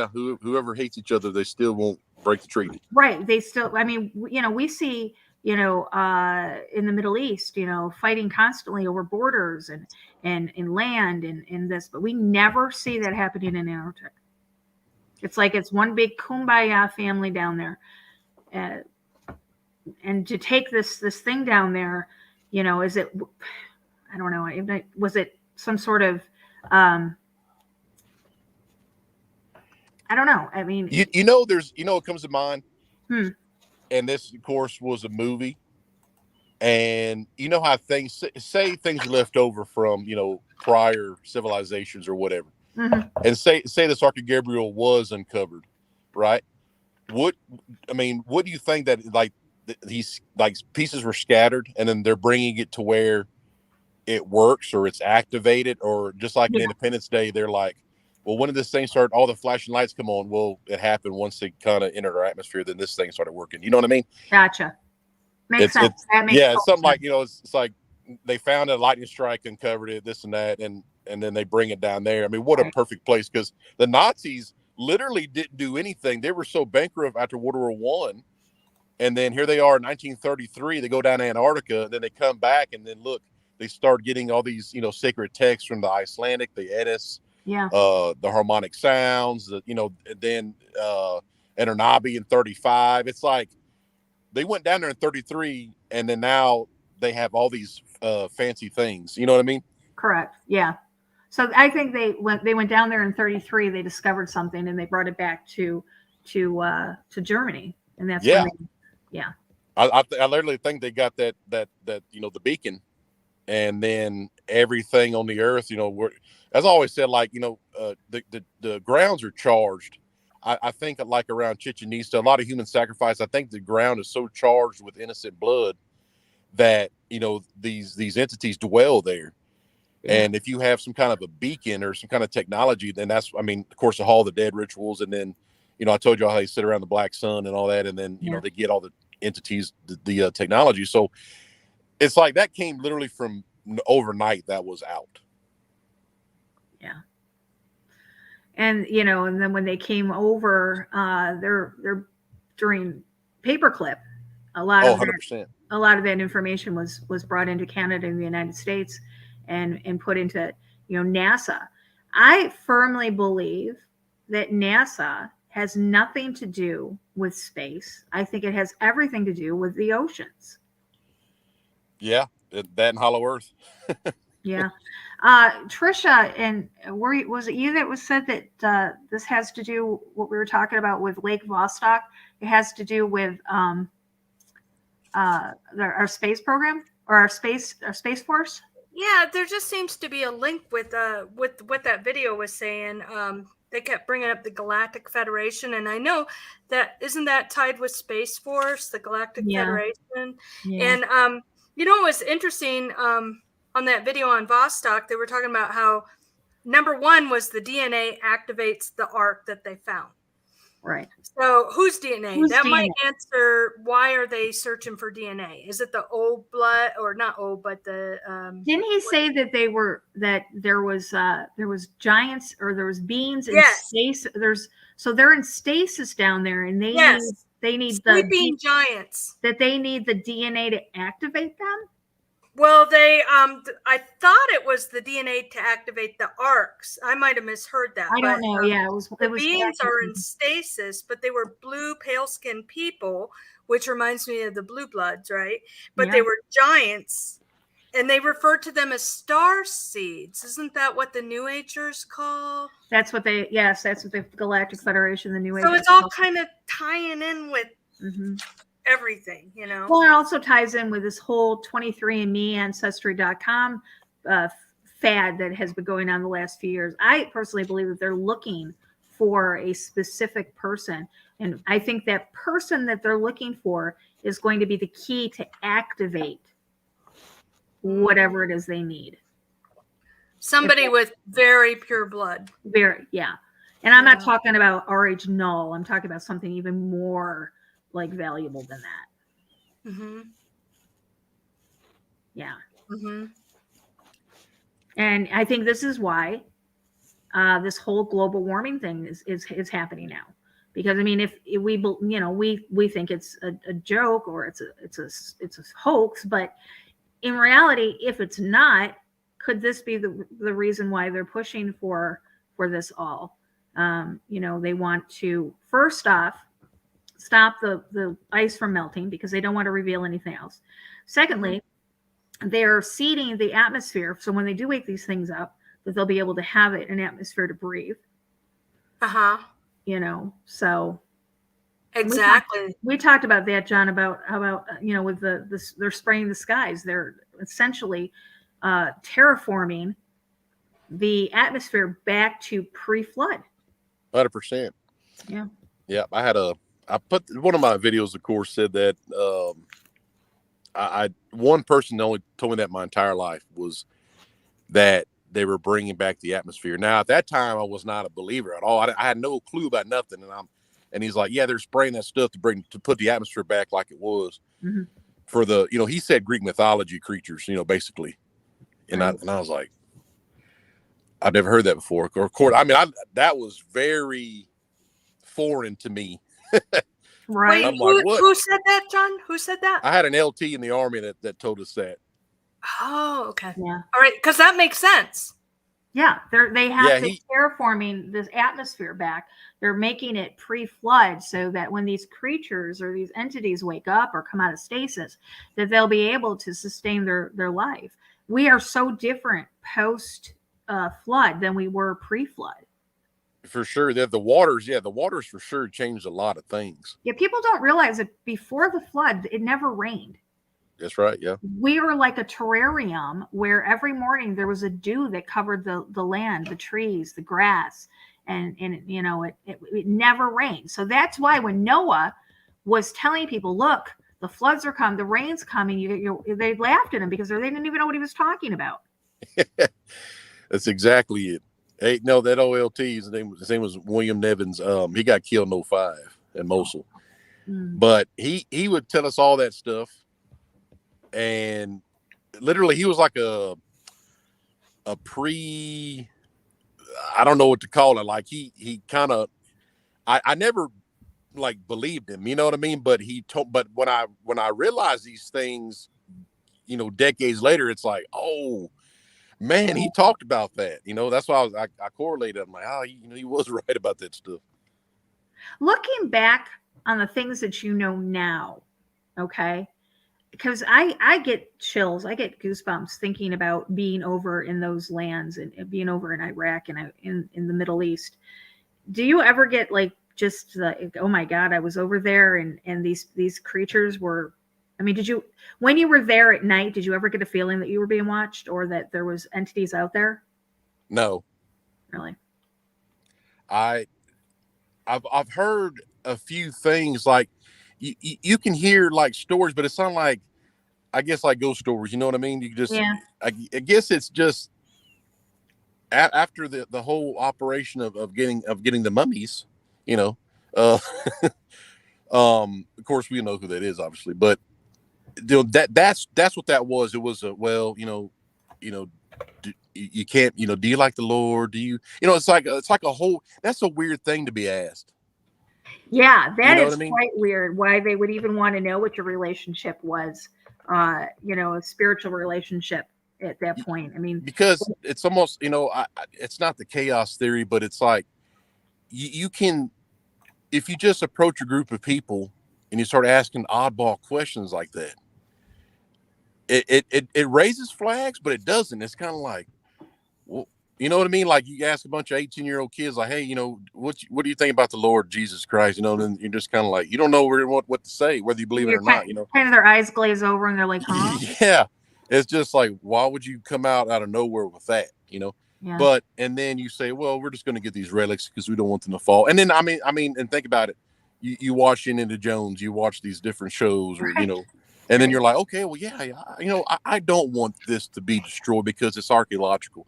whoever hates each other, they still won't break the treaty. Right. They still, I mean, we see, in the Middle East, fighting constantly over borders and land and this, but we never see that happening in Antarctica. It's like it's one big kumbaya family down there. And to take this thing down there, is it, I don't know, was it some sort of, I don't know. I mean, there's, it comes to mind. And this, of course, was a movie. And how things are left over from, prior civilizations or whatever. And say this Ark of Gabriel was uncovered, right? What do you think that, like, these, like, pieces were scattered and then they're bringing it to where it works or it's activated, or just like in Independence Day, they're like, well, when did this thing start? All the flashing lights come on. Well, it happened once they kind of entered our atmosphere. Then this thing started working. You know what I mean? Gotcha. Makes sense. That makes it's something sense. Like, it's like they found a lightning strike and covered it, this and that, and then they bring it down there. I mean, what a perfect place, because the Nazis literally didn't do anything. They were so bankrupt after World War One, and then here they are in 1933. They go down to Antarctica, and then they come back, and then look, they start getting all these, sacred texts from the Icelandic, the Edis, the harmonic sounds, then Anunnaki in 35. It's like they went down there in 33, and then now they have all these fancy things. You know what I mean? Correct. Yeah. So I think they went down there in 33. They discovered something and they brought it back to Germany, and that's when I literally think they got that the beacon, and then everything on the earth. As I always said, like, the grounds are charged. I think like around Chichen Itza, a lot of human sacrifice. I think the ground is so charged with innocent blood that these entities dwell there. And if you have some kind of a beacon or some kind of technology, then that's, of course, the Hall of the Dead rituals. And then, I told you how they sit around the black sun and all that. And then, they get all the entities, the technology. So it's like that came literally from overnight. That was out. Yeah. And and then when they came over, they're during paperclip, a lot of 100%. a lot of that information was brought into Canada and the United States, and put into NASA. I firmly believe that NASA has nothing to do with space. I think it has everything to do with the oceans. Yeah, that and Hollow Earth. Yeah. Trisha, and was it you that said that this has to do what we were talking about with Lake Vostok? It has to do with our space program, or our space force. Yeah, there just seems to be a link with what that video was saying. They kept bringing up the Galactic Federation, and I know that isn't that tied with Space Force, the Galactic Federation. Yeah. And it was interesting on that video on Vostok. They were talking about how number one was the DNA activates the arc that they found. Right. So whose DNA? Whose that DNA? might answer why are they searching for DNA? Is it the old blood, or not old, but the Didn't he say that there was giants, or there was beings in Yes. space? So they're in stasis down there, and they need sleeping giants. that they need the DNA to activate them. Well, I thought it was the DNA to activate the arcs. I might have misheard that. I don't know. Yeah, it was beings are in stasis, but they were blue, pale-skinned people, which reminds me of the blue bloods, right? But they were giants, and they referred to them as star seeds. Isn't that what the New Agers call? That's what the Galactic Federation, the New Age. So it's all kind of tying in with everything, Well, it also ties in with this whole 23andMe Ancestry.com fad that has been going on the last few years. I personally believe that they're looking for a specific person, and I think that person that they're looking for is going to be the key to activate whatever it is they need. Somebody with very pure blood. And I'm not talking about RH null. I'm talking about something even more valuable than that. Yeah. And I think this is why this whole global warming thing is happening now, because I mean, if we we think it's a joke, or it's a hoax, but in reality, if it's not, could this be the reason why they're pushing for this all? They want to, first off, stop the ice from melting, because they don't want to reveal anything else. Secondly, they're seeding the atmosphere, so when they do wake these things up, that they'll be able to have an atmosphere to breathe. So exactly. We talked about that, John, about with they're spraying the skies. They're essentially terraforming the atmosphere back to pre-flood. 100%. Yeah. Yeah, I put one of my videos, of course, said that one person only told me that my entire life was that they were bringing back the atmosphere. Now, at that time, I was not a believer at all. I had no clue about nothing. And he's like, yeah, they're spraying that stuff to put the atmosphere back like it was for the, he said Greek mythology creatures, basically. And I was like, I've never heard that before. Of course, I mean, that was very foreign to me. Right. Wait, who said that, John? Who said that? I had an LT in the Army that told us that. Oh, okay. Yeah. All right, because that makes sense. Yeah, they have terraforming this atmosphere back. They're making it pre-flood, so that when these creatures or these entities wake up or come out of stasis, that they'll be able to sustain their life. We are so different post flood than we were pre-flood. For sure. The waters for sure changed a lot of things. Yeah, people don't realize that before the flood, it never rained. That's right. Yeah. We were like a terrarium where every morning there was a dew that covered the land, the trees, the grass, and it never rained. So that's why when Noah was telling people, look, the floods are coming, the rain's coming, they laughed at him because they didn't even know what he was talking about. That's exactly it. Hey, no, that OLT, his name was William Nevins. He got killed in 2005 in Mosul. But he would tell us all that stuff. And literally he was like a I don't know what to call it. Like he kind of, I never like believed him, you know what I mean? But but when I realized these things, you know, decades later, it's like, oh man, he talked about that. You know, that's why I correlated. I'm like, oh, he was right about that stuff. Looking back on the things that you know now, okay, because I get chills, I get goosebumps thinking about being over in those lands and being over in Iraq and in the Middle East. Do you ever get like just like, oh my God, I was over there and these creatures were, I mean, when you were there at night, did you ever get a feeling that you were being watched or that there was entities out there? No. Really? I've heard a few things like you can hear like stories, but it's not like, I guess, like ghost stories. You know what I mean? You just, yeah. I guess it's just after the whole operation of getting the mummies, you know, of course we know who that is, obviously, but that's what that was. It was you can't, do you like the Lord? Do you, it's like a whole, that's a weird thing to be asked. Yeah, that is what I mean? quite weird. Why they would even want to know what your relationship was, a spiritual relationship at that point. I mean, because it's almost, it's not the chaos theory, but it's like you can, if you just approach a group of people and you start asking oddball questions like that, it raises flags, but it doesn't. It's kind of like, well, you know what I mean? Like you ask a bunch of 18-year-old kids, like, hey, what do you think about the Lord Jesus Christ? And you're just kind of like, you don't know what to say, whether you believe it or not. Kind of their eyes glaze over and they're like, huh? Yeah, it's just like, why would you come out of nowhere with that? Yeah. But and then you say, well, we're just going to get these relics because we don't want them to fall. And then I mean, and think about it. You watch Indiana Jones, you watch these different shows, or right. And then you're like, okay, well, yeah, I don't want this to be destroyed because it's archaeological.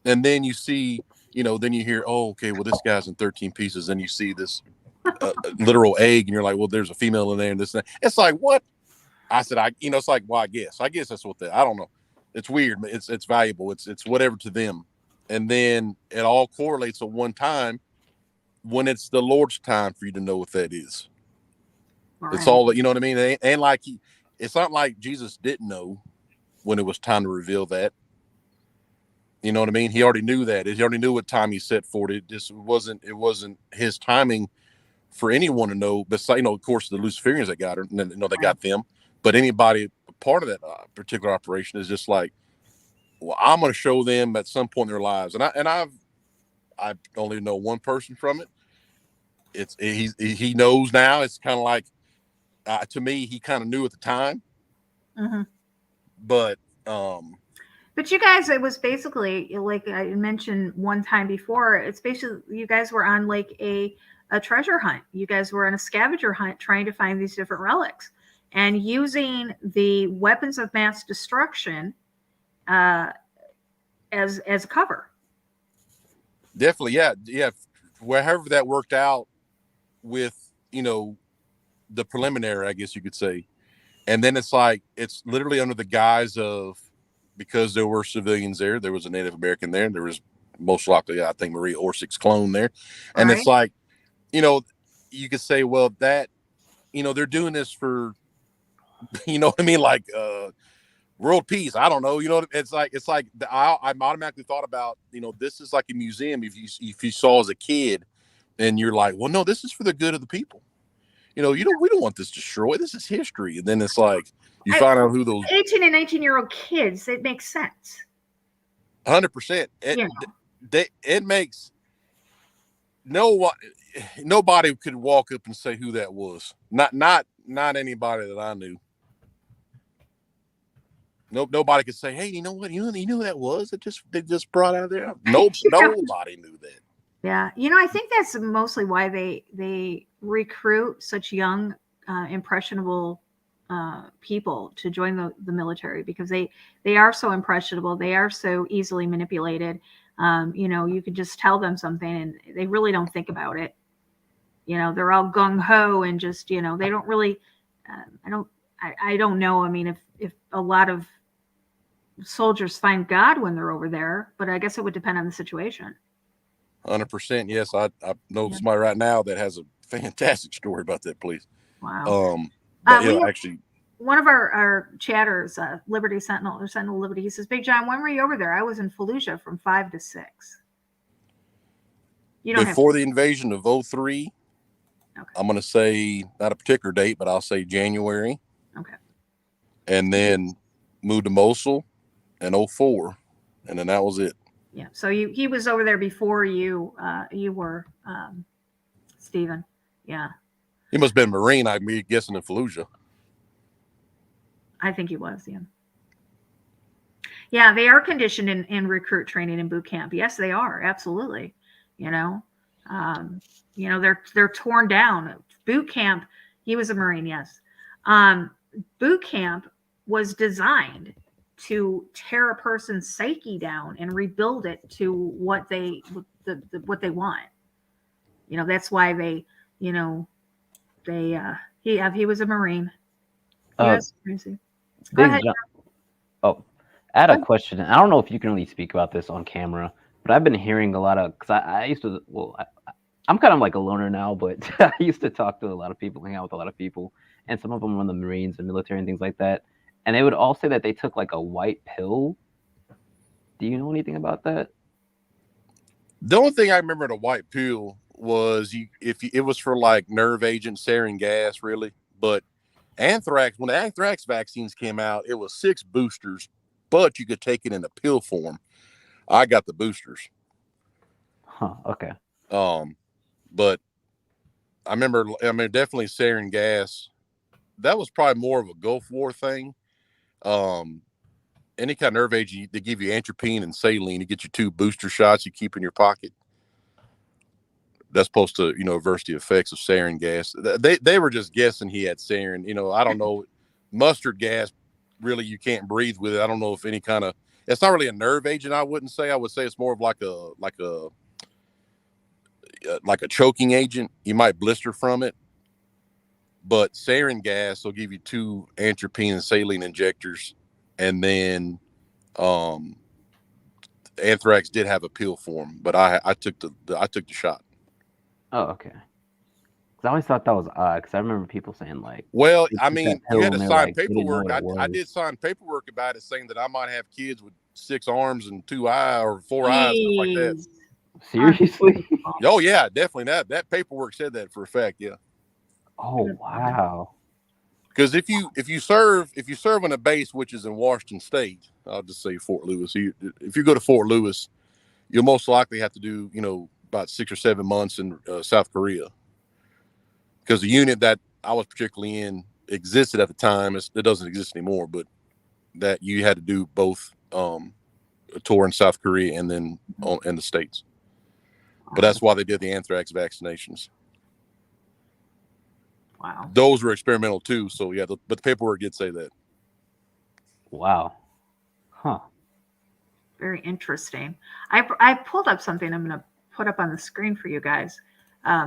And then you see, then you hear, oh, okay, well, this guy's in 13 pieces. And you see this literal egg, and you're like, well, there's a female in there, and this and that. It's like, what? I said, it's like, well, I guess that's what I don't know. It's weird. It's valuable. It's whatever to them. And then it all correlates at one time when it's the Lord's time for you to know what that is. Right. It's all, you know what I mean? And like, it's not like Jesus didn't know when it was time to reveal that. You know what I mean? He already knew that. He already knew what time he set for it. It just wasn't his timing for anyone to know. Besides, of course, the Luciferians that got her, they got them. But anybody part of that particular operation is just like, well, I'm going to show them at some point in their lives. And I only know one person from it. He knows now. It's kind of like, to me, he kind of knew at the time. Mm-hmm. But you guys, it was basically like I mentioned one time before. It's basically you guys were on like a treasure hunt. You guys were on a scavenger hunt trying to find these different relics and using the weapons of mass destruction as cover. Definitely, yeah. Wherever that worked out with the preliminary, I guess you could say, and then it's like it's literally under the guise of, because there were civilians there. There was a Native American there. There was most likely, I think, Maria Orsick's clone there, and it's like, you could say, well, that they're doing this for, you know what I mean, like world peace. I don't know. It's like I automatically thought about, this is like a museum. If you saw as a kid, and you're like, well, no, this is for the good of the people. We don't want this destroyed. This is history. And then it's like you find out who those 18 and 19-year-old kids. It makes sense. 100%. It makes nobody could walk up and say who that was. Not anybody that I knew. Nobody could say, hey, you know what? You know who that was? They just brought out of there. Nobody knew that. Yeah. I think that's mostly why they recruit such young, impressionable people to join the military, because they are so impressionable. They are so easily manipulated. You could just tell them something and they really don't think about it. They're all gung ho and just, they don't really, I don't know. I mean, if a lot of soldiers find God when they're over there, but I guess it would depend on the situation. 100%. Yes, I know somebody right now that has a fantastic story about that place. Wow. But actually, one of our chatters, Liberty Sentinel or Sentinel Liberty, he says, "Big John, when were you over there? I was in Fallujah from 5 to 6." You don't before the invasion of 03. Okay. I'm going to say not a particular date, but I'll say January. Okay. And then moved to Mosul in 04. And then that was it. Yeah. So he was over there before you were, Stephen. Yeah. He must have been a Marine, I'd be guessing, in Fallujah. I think he was, yeah. Yeah, they are conditioned in recruit training and boot camp. Yes, they are. Absolutely. They're torn down. Boot camp, he was a Marine, yes. Boot camp was designed to tear a person's psyche down and rebuild it to what they want. That's why they, he was a Marine. He was crazy. Go ahead. I had a question. I don't know if you can really speak about this on camera, but I've been hearing a lot of, because I used to, I'm kind of like a loner now, but I used to talk to a lot of people, hang out with a lot of people, and some of them were in the Marines and military and things like that. And they would all say that they took like a white pill. Do you know anything about that? The only thing I remember the white pill was it was for like nerve agent, sarin gas, really. But anthrax, when the anthrax vaccines came out, it was 6 boosters, but you could take it in a pill form. I got the boosters. Huh. Okay. But I remember, definitely sarin gas. That was probably more of a Gulf War thing. Any kind of nerve agent, they give you atropine and saline. You get your 2 booster shots you keep in your pocket. That's supposed to, reverse the effects of sarin gas. They were just guessing he had sarin. I don't know. Mustard gas, really, you can't breathe with it. I don't know if any kind of. It's not really a nerve agent. I wouldn't say. I would say it's more of like a choking agent. You might blister from it. But sarin gas will give you 2 atropine and saline injectors, and then anthrax did have a pill form, but I took the shot. Oh, okay. Because I always thought that was odd. Because I remember people saying like, well, you had to sign paperwork. I did sign paperwork about it, saying that I might have kids with 6 arms and 2 eyes or 4 eyes, stuff like that. Seriously? Oh yeah, definitely. That paperwork said that for a fact. Yeah. Oh wow. Because if you serve on a base which is in Washington State, I'll just say Fort Lewis. If you go to Fort Lewis, you'll most likely have to do about 6 or 7 months in South Korea, because the unit that I was particularly in existed at the time. It doesn't exist anymore, but that you had to do both a tour in South Korea and then in the States. But that's why they did the anthrax vaccinations. Wow. Those were experimental too. So yeah, but the paperwork did say that. Wow. Huh. Very interesting. I pulled up something I'm going to put up on the screen for you guys,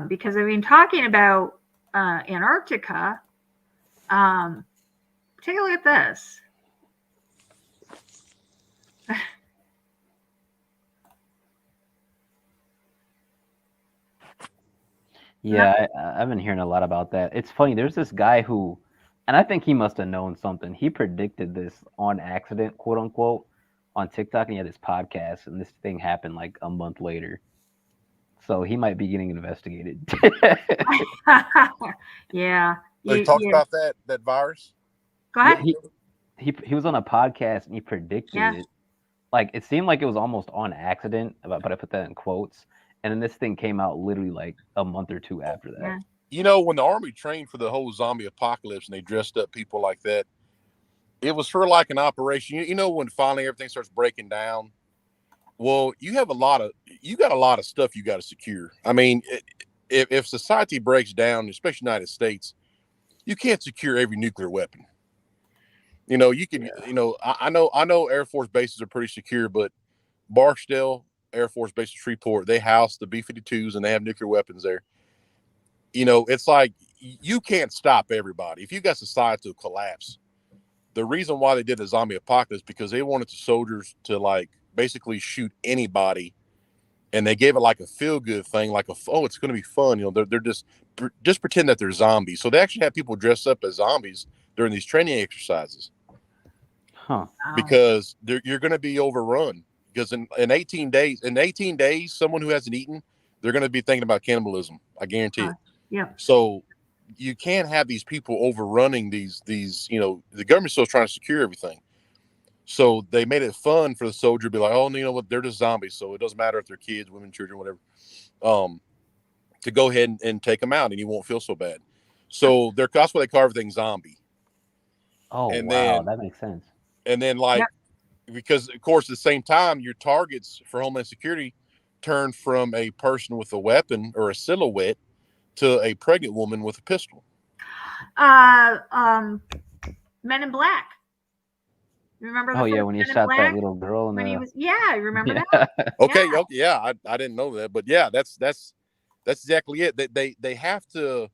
because I've been talking about Antarctica. Take a look at this. Yeah, I've been hearing a lot about that. It's funny. There's this guy who, and I think he must have known something. He predicted this on accident, quote unquote, on TikTok, and he had this podcast, and this thing happened like a month later. So he might be getting investigated. Yeah. So he talked about that virus. Go ahead. He was on a podcast and he predicted it. Like it seemed like it was almost on accident, but I put that in quotes. And then this thing came out literally like a month or 2 after that. Yeah. When the Army trained for the whole zombie apocalypse and they dressed up people like that, it was for like an operation. When finally everything starts breaking down, well, you got a lot of stuff you got to secure. I mean, if society breaks down, especially United States, you can't secure every nuclear weapon. You can, I know Air Force bases are pretty secure, but Barksdale Air Force Base in Shreveport, they house the B-52s and they have nuclear weapons there. It's like you can't stop everybody. If you got societal collapse, the reason why they did the zombie apocalypse because they wanted the soldiers to like basically shoot anybody and they gave it like a feel good thing, like it's going to be fun. They're just pretend that they're zombies. So they actually have people dressed up as zombies during these training exercises. Huh. Because you're going to be overrun. Because in 18 days, someone who hasn't eaten, they're going to be thinking about cannibalism. I guarantee it. Yeah. So you can't have these people overrunning these. The government's still trying to secure everything. So they made it fun for the soldier to be like, oh, you know what? They're just zombies. So it doesn't matter if they're kids, women, children, whatever. To go ahead and take them out, and you won't feel so bad. So that's why they call everything zombie. Oh, and wow, then, that makes sense. And then, because of course, at the same time, your targets for Homeland Security turn from a person with a weapon or a silhouette to a pregnant woman with a pistol. Men in Black. Remember? Oh yeah, when he shot that little girl in the. I remember that. Okay, yeah, I didn't know that, but yeah, that's exactly it. They have to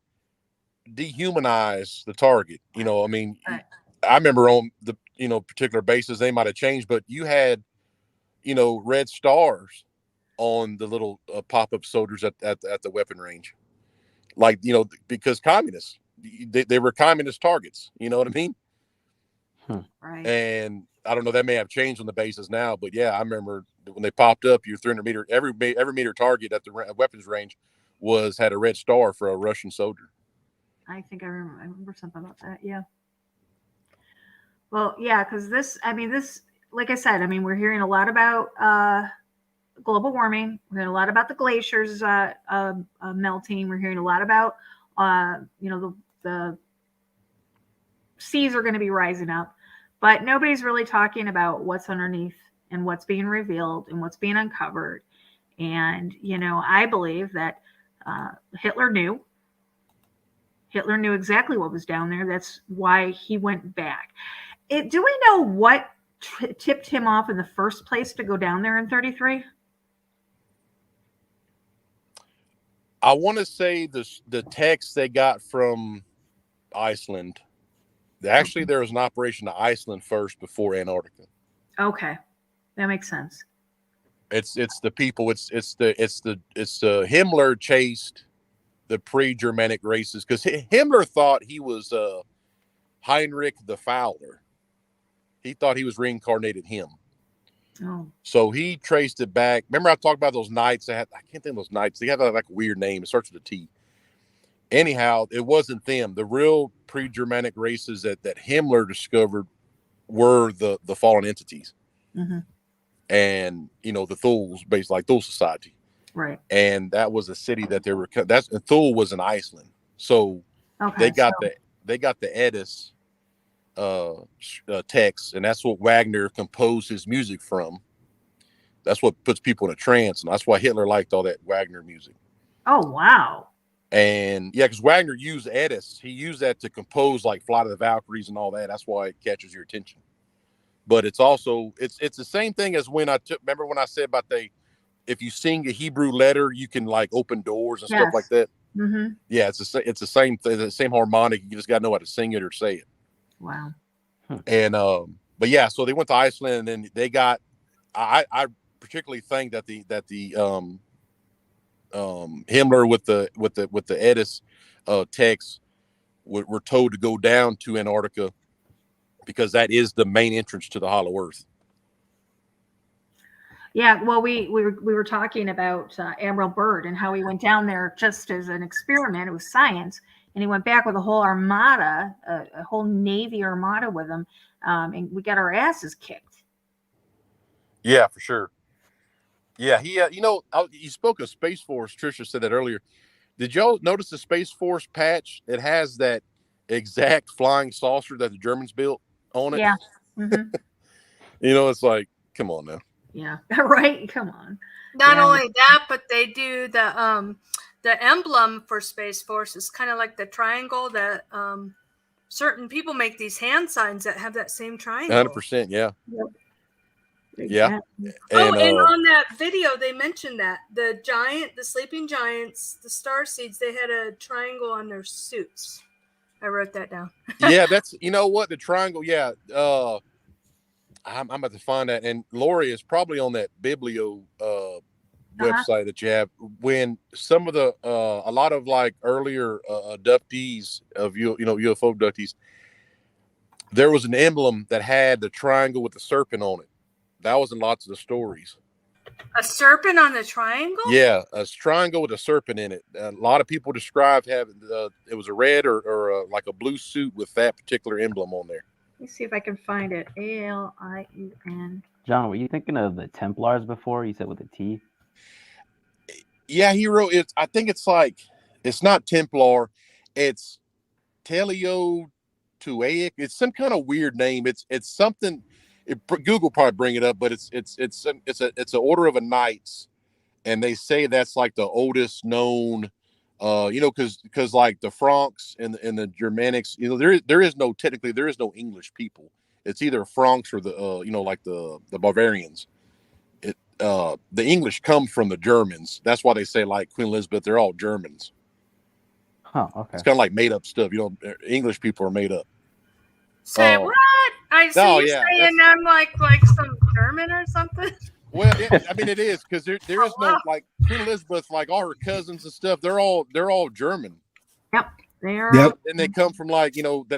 dehumanize the target. I mean, I remember on the particular bases they might have changed, but you had red stars on the little pop-up soldiers at the weapon range, like because communists, they were communist targets. You know what I mean? Right. And I don't know, that may have changed on the bases now, but yeah, I remember when they popped up, your 300 meter, every meter target at the weapons range had a red star for a Russian soldier. I think I remember something about that. Yeah. Well, yeah, because this, like I said, we're hearing a lot about global warming. We're hearing a lot about the glaciers melting. We're hearing a lot about, the seas are going to be rising up, but nobody's really talking about what's underneath and what's being revealed and what's being uncovered. And, I believe that Hitler knew exactly what was down there. That's why he went back. Do we know what tipped him off in the first place to go down there in 1933? I want to say the text they got from Iceland. Actually, there was an operation to Iceland first before Antarctica. Okay, that makes sense. It's the people. It's the Himmler chased the pre-Germanic races because Himmler thought he was Heinrich the Fowler. He thought he was reincarnated him. Oh. So he traced it back. Remember I talked about those knights? I can't think of those knights. They have like a weird name. It starts with a T. Anyhow, it wasn't them. The real pre-Germanic races that Himmler discovered were the fallen entities. Mm-hmm. And, the Thuls, based like Thule Society. Right. And that was a city that they were, Thule was in Iceland. So they got the Edis text, and that's what Wagner composed his music from. That's what puts people in a trance, and that's why Hitler liked all that Wagner music. Oh, wow. And yeah, because Wagner used Edis. He used that to compose like Flight of the Valkyries and all that. That's why it catches your attention. But it's also, it's the same thing as when remember when I said about if you sing a Hebrew letter, you can like open doors and stuff like that. Mm-hmm. Yeah, it's the same thing, the same harmonic. You just got to know how to sing it or say it. Wow. And but yeah, so they went to Iceland, and then they got. I particularly think that the Himmler with the Edis texts were told to go down to Antarctica because that is the main entrance to the Hollow Earth. Yeah, well, we were talking about Admiral Byrd and how he went down there just as an experiment. It was science, and he went back with a whole armada, a whole Navy armada with him, and we got our asses kicked. Yeah, for sure. Yeah, he. You spoke of Space Force. Tricia said that earlier. Did y'all notice the Space Force patch? It has that exact flying saucer that the Germans built on it. Yeah. Mm-hmm. It's like, come on now. Yeah, right. Come on. Not only that, but they do the emblem for Space Force is kind of like the triangle that certain people make these hand signs that have that same triangle. 100%. Yeah. Yep. Yeah. And on that video, they mentioned that the sleeping giants, the star seeds, they had a triangle on their suits. I wrote that down. Yeah, that's, the triangle. Yeah. I'm about to find that. And Lori is probably on that website that you have, when some of the a lot of like earlier abductees of UFO abductees, there was an emblem that had the triangle with the serpent on it. That was in lots of the stories. A serpent on the triangle? Yeah, a triangle with a serpent in it. A lot of people described having it was a red or like a blue suit with that particular emblem on there. Let me see if I can find it. ALIUN. John, were you thinking of the Templars before? You said with a T. Yeah, he wrote it. I think it's like, it's not Templar, it's Teleotuaic. It's some kind of weird name. It's something. Google probably bring it up, but it's an order of a knights, and they say that's like the oldest known. Because like the Franks and the Germanics, there is no English people. It's either Franks or the like the Bavarians. The English come from the Germans. That's why they say like Queen Elizabeth, they're all Germans. Huh, okay. It's kind of like made up stuff. English people are made up. Say what? I see you saying I'm like some German or something. Well, I mean it is, because there is no like Queen Elizabeth, like all her cousins and stuff. They're all German. Yep, they are. Yep. And they come from like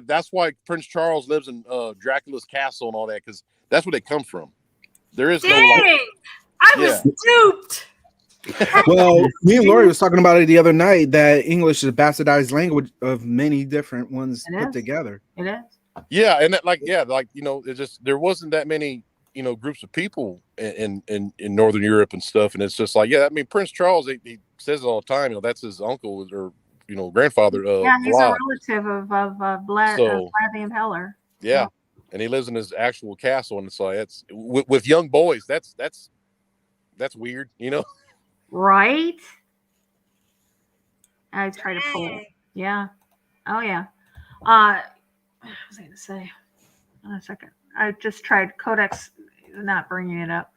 that's why Prince Charles lives in Dracula's castle and all that, because that's where they come from. There is no. Like, I was duped. Well, me and Lori was talking about it the other night, that English is a bastardized language of many different ones put together. It is. Yeah, and that, it's just there wasn't that many groups of people in Northern Europe and stuff, and it's just like, I mean, Prince Charles, he says it all the time. That's his uncle or grandfather. Yeah, he's Vlad. a relative of Vlad the Impaler. Yeah, and he lives in his actual castle, and it's like it's with young boys. That's weird, Right? I try to pull it. Yeah. Oh yeah. What was I going to say? A second. I just tried Codex, not bringing it up.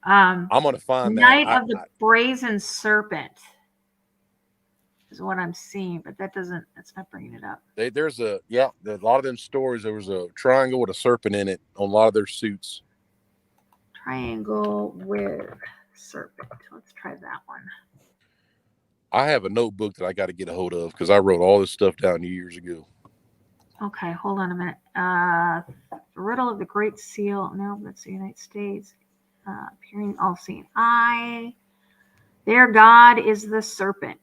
I'm going to find Night of the Brazen Serpent is what I'm seeing, but that's not bringing it up. There's a lot of them stories. There was a triangle with a serpent in it on a lot of their suits. Triangle with serpent. Let's try that one. I have a notebook that I got to get a hold of because I wrote all this stuff down years ago. Okay, hold on a minute. The riddle of the Great Seal. No, that's the United States. Appearing all-seeing eye. Their God is the serpent.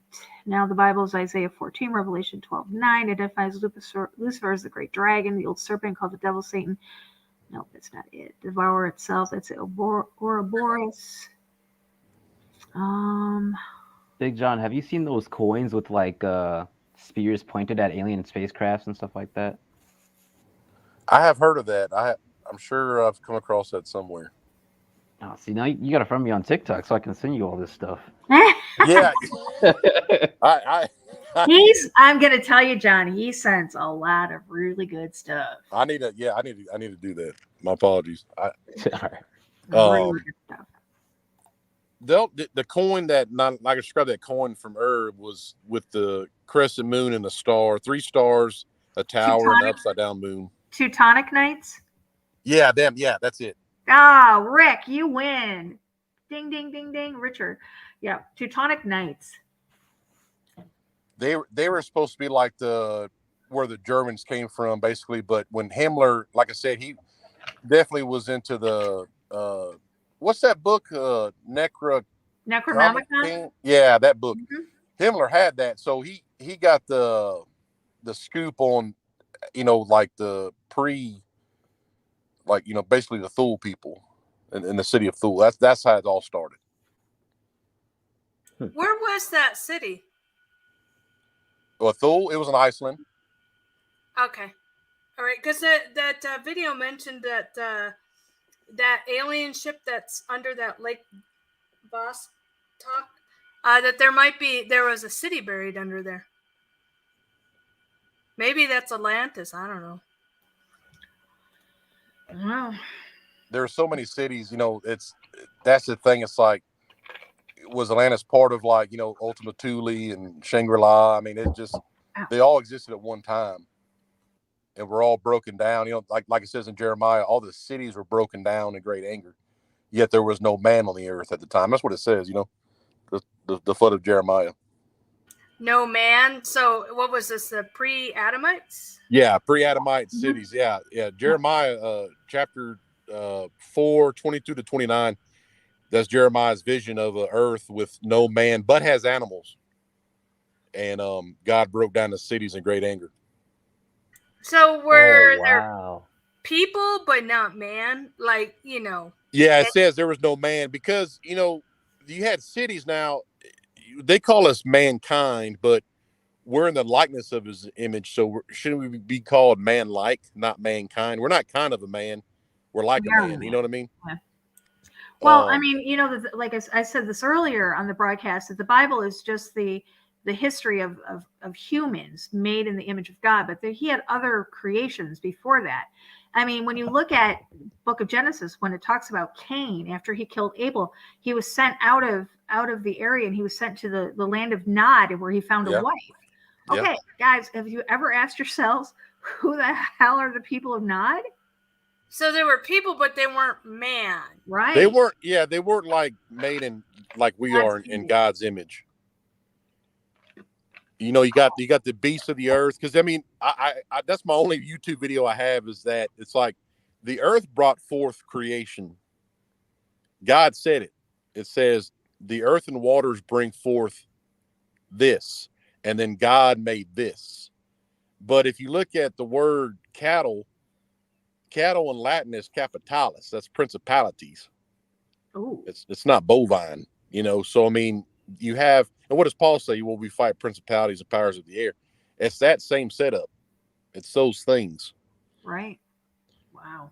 Now the Bible is Isaiah 14, Revelation 12:9. Identifies Lucifer as the great dragon, the old serpent called the devil, Satan. No, that's not it. Devour itself. That's Ouroboros. Big John, have you seen those coins with like spears pointed at alien spacecrafts and stuff like that? I have heard of that. I'm sure I've come across that somewhere. Oh, see, now you got to friend me on TikTok so I can send you all this stuff. Yeah. I'm gonna tell you, John, he sends a lot of really good stuff. I need to do that. My apologies. Really good stuff. The coin that I described, that coin from Ur, was with the crescent moon and the star, 3 stars, a tower, and an upside down moon. Teutonic Knights? Yeah, them. Yeah, that's it. Ah, Rick, you win. Ding, ding, ding, ding. Richard. Yeah, Teutonic Knights. They were supposed to be like where the Germans came from, basically. But when Himmler, like I said, he definitely was into the what's that book? Necronomicon? Yeah, that book. Mm-hmm. Himmler had that, so he got the scoop on, like the basically the Thule people in the city of Thule. That's how it all started. Where was that city? Well, Thule, it was in Iceland. Okay, all right, because that video mentioned that that alien ship that's under that Lake Vostok, that there was a city buried under there. Maybe that's Atlantis. I don't know. Wow. There are so many cities, that's the thing. It's like, was Atlantis part of like, Ultima Thule and Shangri-La? I mean, they all existed at one time, and we're all broken down. Like it says in Jeremiah, all the cities were broken down in great anger, yet there was no man on the earth at the time. That's what it says, the foot of Jeremiah. No man. So what was this? The pre-Adamites? Yeah, pre-Adamite cities. Yeah. Jeremiah chapter 4, 22 to 29. That's Jeremiah's vision of an earth with no man, but has animals. And God broke down the cities in great anger. So were there wow. people, but not man? Like, Yeah, it says there was no man because, you had cities now. They call us mankind, but we're in the likeness of his image. So shouldn't we be called man-like, not mankind? We're not kind of a man. We're like a man. You know what I mean? Yeah. Well, I mean, like I said this earlier on the broadcast, that the Bible is just the history of humans made in the image of God, but he had other creations before that. I mean, when you look at Book of Genesis, when it talks about Cain, after he killed Abel, he was sent out of the area, and he was sent to the land of Nod, where he found a wife. Okay, guys, have you ever asked yourselves, who the hell are the people of Nod? So they were people, but they weren't man. Right. They weren't like made in like we are in God's image. You got the beasts of the earth. Because I mean, I that's my only YouTube video I have, is that it's like the earth brought forth creation. God said it. It says the earth and waters bring forth this, and then God made this. But if you look at the word cattle in Latin is capitalis. That's principalities. Oh, it's not bovine. So I mean, you have, and what does Paul say? Well, we fight principalities and powers of the air. It's that same setup. It's those things. Right. Wow.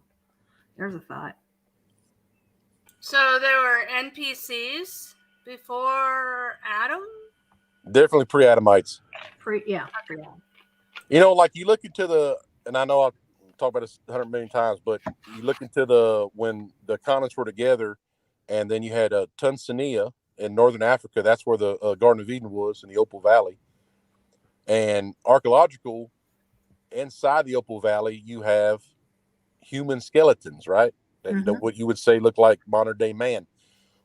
There's a thought. So there were NPCs before Adam? Definitely pre-Adamites. Pre-Adam. Like you look into and I know I've talked about this 100 million times, but you look into when the continents were together, and then you had Tanzania in northern Africa. That's where the Garden of Eden was, in the Opal Valley. And archaeological, inside the Opal Valley, you have human skeletons, right? That what you would say look like modern day man.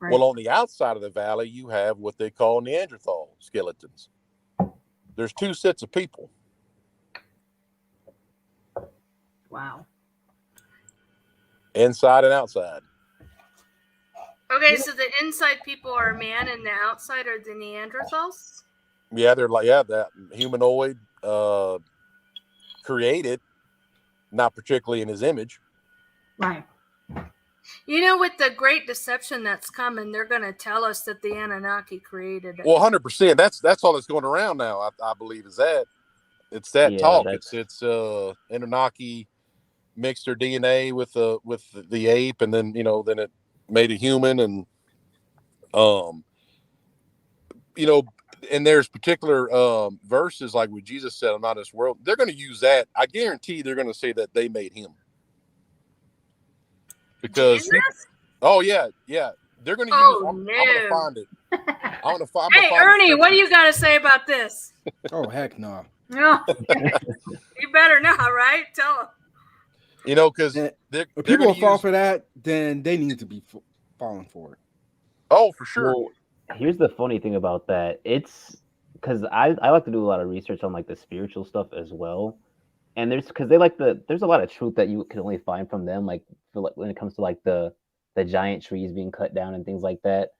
Right. Well, on the outside of the valley, you have what they call Neanderthal skeletons. There's two sets of people. Wow. Inside and outside. Okay, so the inside people are man and the outside are the Neanderthals? Yeah, they're like, that humanoid, created, not particularly in his image. Right. With the great deception that's coming, they're going to tell us that the Anunnaki created it. Well, 100%. That's all that's going around now, I believe, is that. It's that talk. It's Anunnaki mixed their DNA with the ape, and then then it made a human, and and there's particular verses like what Jesus said, "I'm not of this world." They're going to use that. I guarantee they're going to say that they made him, because they're going to use. I'm going to find it. I'm going to find. Hey, Ernie, what do you got to say about this? Oh, heck no. No, you better not, right? Tell them. Because if people will fall for that, then they need to be falling for it. Oh, for sure. Well, here's the funny thing about that. It's because I like to do a lot of research on like the spiritual stuff as well, and there's a lot of truth that you can only find from them, like when it comes to like the giant trees being cut down and things like that.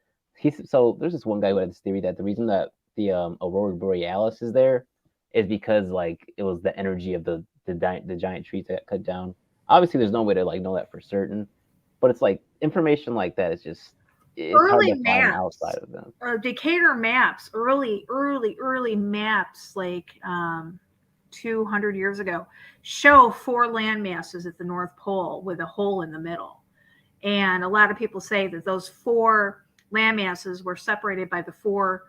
So there's this one guy who had this theory that the reason that the aurora borealis is there is because like it was the energy of the giant trees that got cut down. Obviously, there's no way to like know that for certain, but it's like information like that is just early hard to maps find outside of them. Decatur maps, early maps, like 200 years ago, show 4 land masses at the North Pole with a hole in the middle, and a lot of people say that those 4 land masses were separated by the 4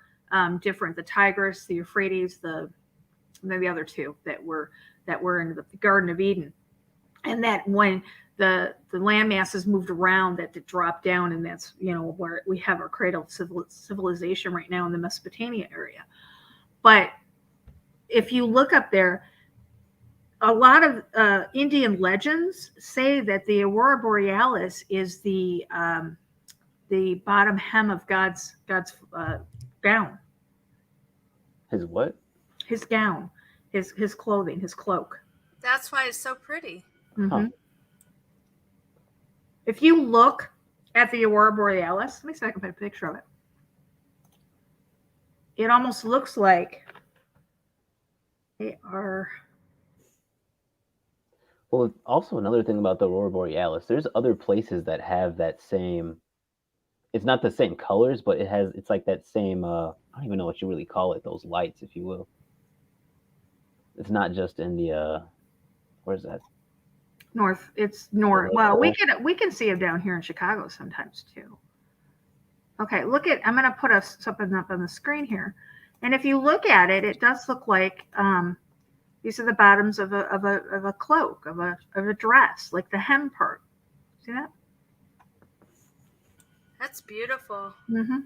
different, the Tigris, the Euphrates, and then the other 2 that were in the Garden of Eden. And that when the land masses moved around, that it dropped down, and that's where we have our cradle civilization right now in the Mesopotamia area. But if you look up there, a lot of Indian legends say that the aurora borealis is the the bottom hem of God's gown. His what? His gown, his clothing, his cloak. That's why it's so pretty. Mm-hmm. If you look at the aurora borealis, let me see if I can put a picture of it. It almost looks like they are. Well, also another thing about the aurora borealis, there's other places that have that same. It's not the same colors, but it's like that same. I don't even know what you really call it. Those lights, if you will. It's not just in the. Where's that? North. It's north. Well, we can see them down here in Chicago sometimes too. Okay, look at. I'm going to put something up on the screen here, and if you look at it, it does look like these are the bottoms of a cloak, of a dress, like the hem part. See that? That's beautiful. Mm-hmm.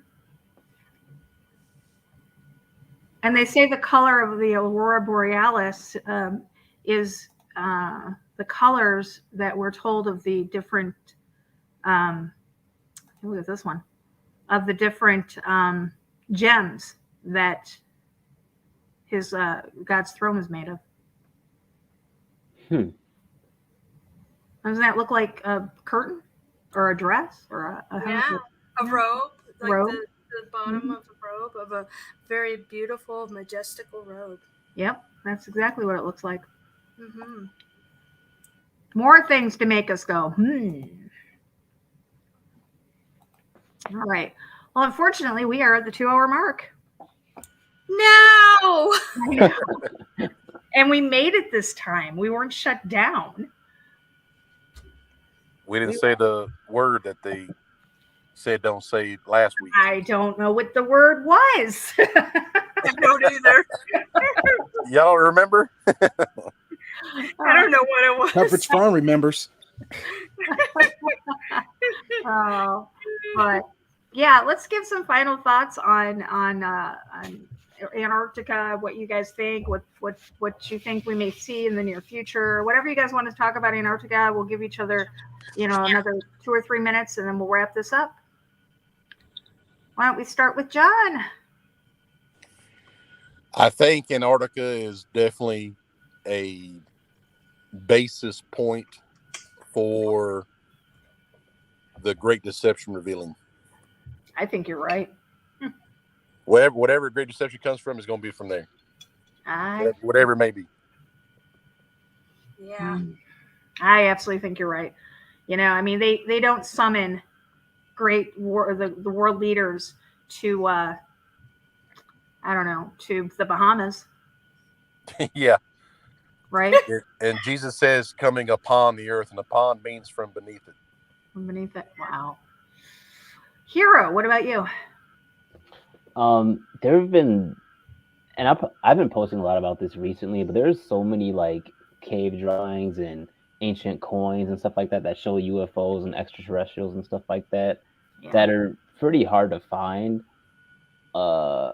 And they say the color of the aurora borealis is the colors that we're told of the different. Look at this one. Of the different gems that his God's throne is made of. Doesn't that look like a curtain or a dress or a robe? Like robe? The bottom of a robe, of a very beautiful, majestical robe. Yep, that's exactly what it looks like. Mm-hmm. More things to make us go, All right. Well, unfortunately, we are at the 2-hour mark. No! I know. And we made it this time. We weren't shut down. We didn't say the word that they said don't say last week. I don't know what the word was. I don't either. Y'all remember? I don't know what it was. Pepperidge Farm remembers. But yeah, let's give some final thoughts on Antarctica. What you guys think? What you think we may see in the near future? Whatever you guys want to talk about Antarctica, we'll give each other, another 2 or 3 minutes, and then we'll wrap this up. Why don't we start with John? I think Antarctica is definitely a basis point for the Great Deception revealing. I think you're right. Whatever Great Deception comes from is going to be from there. Whatever it may be. Yeah. I absolutely think you're right. They don't summon the world leaders to to the Bahamas. Yeah. Right? And Jesus says coming upon the earth, and upon means from beneath it. From beneath it. Wow. Hero, what about you? There have been, and I've been posting a lot about this recently, but there's so many like cave drawings and ancient coins and stuff like that show UFOs and extraterrestrials and stuff like that that are pretty hard to find. I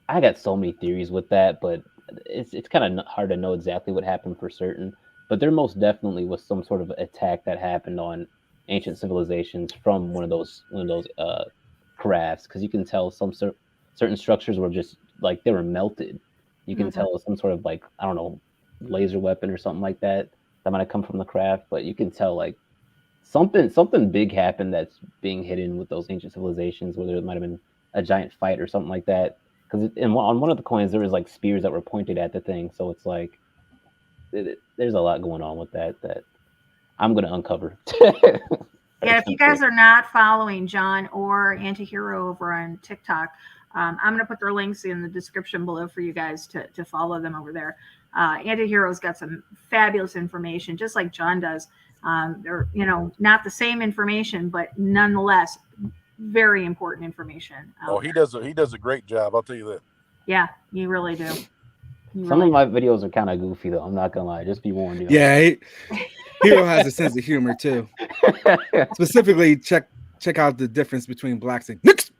got so many theories with that, but it's kind of hard to know exactly what happened for certain. But there most definitely was some sort of attack that happened on ancient civilizations from one of those crafts, because you can tell some certain structures were just like they were melted. You can tell some sort of like, I don't know, laser weapon or something like that might have come from the craft, but you can tell like something big happened that's being hidden with those ancient civilizations, whether it might have been a giant fight or something like that. Because on one of the coins there was like spears that were pointed at the thing, so it's like there's a lot going on with that I'm going to uncover. Yeah, if you guys are not following John or Antihero over on TikTok, I'm going to put their links in the description below for you guys to follow them over there. Antihero's got some fabulous information, just like John does. They're, not the same information, but nonetheless, very important information. He does a great job. I'll tell you that. Yeah, you really do. Some of my videos are kind of goofy, though. I'm not gonna lie. Just be warned. Yeah, Hero has a sense of humor too. Specifically, check out the difference between blacks and Nix.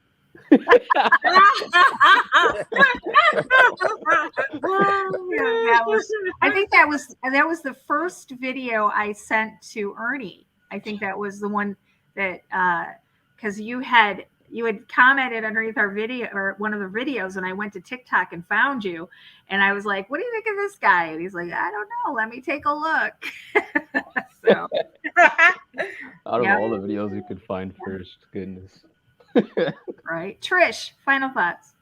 I think that was the first video I sent to Ernie. I think that was the one that because you had commented underneath our video or one of the videos, and I went to TikTok and found you, and I was like, "What do you think of this guy?" And he's like, "I don't know. Let me take a look." So, Out of yeah. all the videos you could find first, goodness. Right, Trish. Final thoughts.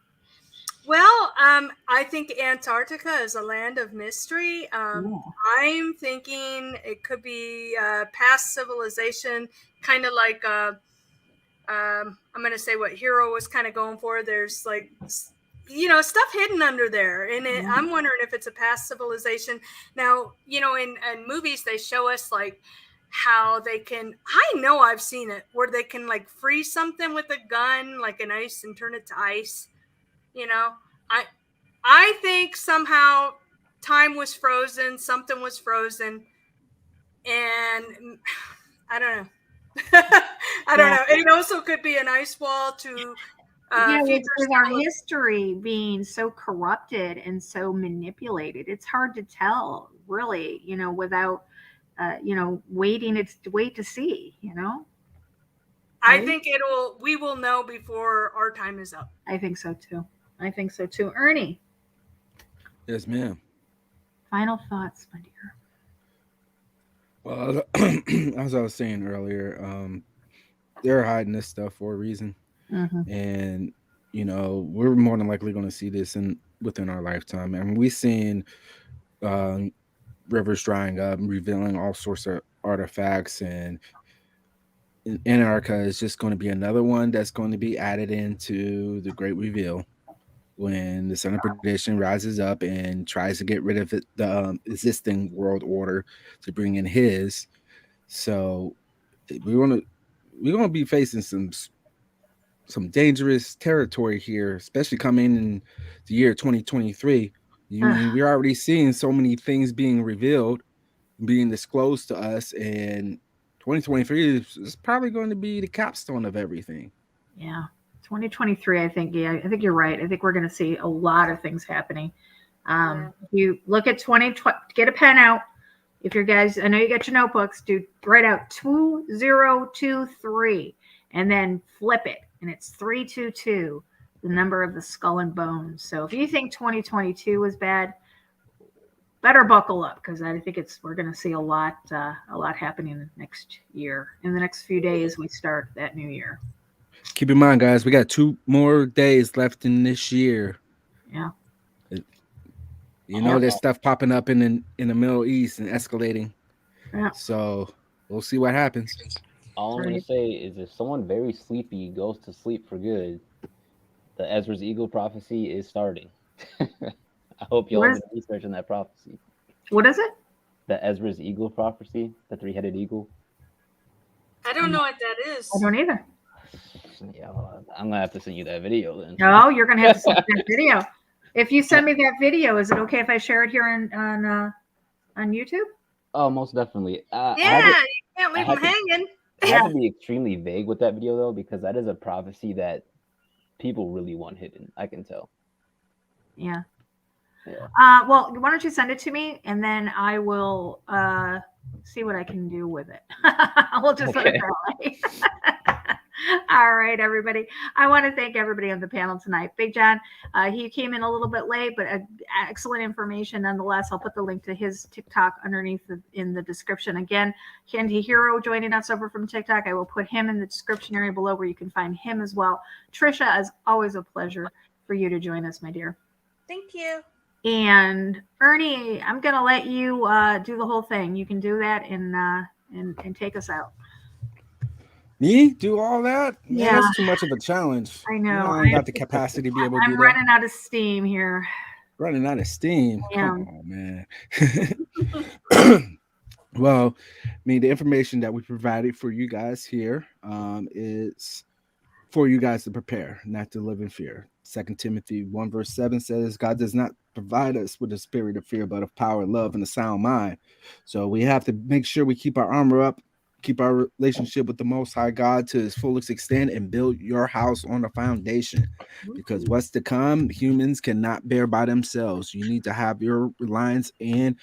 Well, I think Antarctica is a land of mystery. I'm thinking it could be past civilization, kind of like I'm going to say what Hero was kind of going for. There's like, stuff hidden under there. And I'm wondering if it's a past civilization. Now, in movies, they show us like how they can, I know I've seen it, where they can like freeze something with a gun, like an ice, and turn it to ice. I think somehow time was frozen, something was frozen, and I don't know. I don't know. It also could be an ice wall to with our history being so corrupted and so manipulated, it's hard to tell, really, without wait to see, I think we will know before our time is up. I think so too. Ernie. Yes, ma'am. Final thoughts, my dear. Well, as I was saying earlier, they're hiding this stuff for a reason. And we're more than likely going to see this within our lifetime. I mean, we've seen rivers drying up and revealing all sorts of artifacts, and Antarctica is just going to be another one that's going to be added into the great reveal when the son of perdition rises up and tries to get rid of the existing world order to bring in his. So we're going to be facing some dangerous territory here, especially coming in the year 2023. We're already seeing so many things being revealed, being disclosed to us, and 2023 is probably going to be the capstone of everything. Yeah, 2023. I think you're right. I think we're going to see a lot of things happening. If you look at 2020, get a pen out. If your guys, I know you got your notebooks, write out 2023 and then flip it. And it's 322, the number of the skull and bones. So if you think 2022 was bad, better buckle up, because I think we're going to see a lot happening next year. In the next few days, we start that new year. Keep in mind, guys, we got 2 more days left in this year. Yeah. There's stuff popping up in the Middle East and escalating. Yeah. So we'll see what happens. All I'm going to say is if someone very sleepy goes to sleep for good, the Ezra's Eagle prophecy is starting. I hope y'all have been researching that prophecy. What is it? The Ezra's Eagle prophecy, the 3-headed eagle. I don't know what that is. I don't either. Yeah, I'm going to have to send you that video then. No, you're going to have to send that video. If you send me that video, is it okay if I share it here on YouTube? Oh, most definitely. You can't leave them hanging. I have to be extremely vague with that video, though, because that is a prophecy that people really want hidden. I can tell. Yeah. Well, why don't you send it to me, and then I will see what I can do with it. We'll just let it go. All right, everybody. I want to thank everybody on the panel tonight. Big John, he came in a little bit late, but excellent information nonetheless. I'll put the link to his TikTok underneath in the description. Again, Candy Hero joining us over from TikTok. I will put him in the description area below where you can find him as well. Trisha, as always, a pleasure for you to join us, my dear. Thank you. And Ernie, I'm going to let you do the whole thing. You can do that and take us out. Me do all that? Man, Yeah, that's too much of a challenge. I know. I ain't got the capacity to be able to do I'm that. running out of steam here. Running out of steam. Yeah. Come on, man. Well, I mean, the information that we provided for you guys here is for you guys to prepare, not to live in fear. 2 Timothy 1:7 says, God does not provide us with a spirit of fear, but of power, love, and a sound mind. So we have to make sure we keep our armor up, keep our relationship with the Most High God to its fullest extent, and build your house on a foundation. Because what's to come, humans cannot bear by themselves. You need to have your reliance and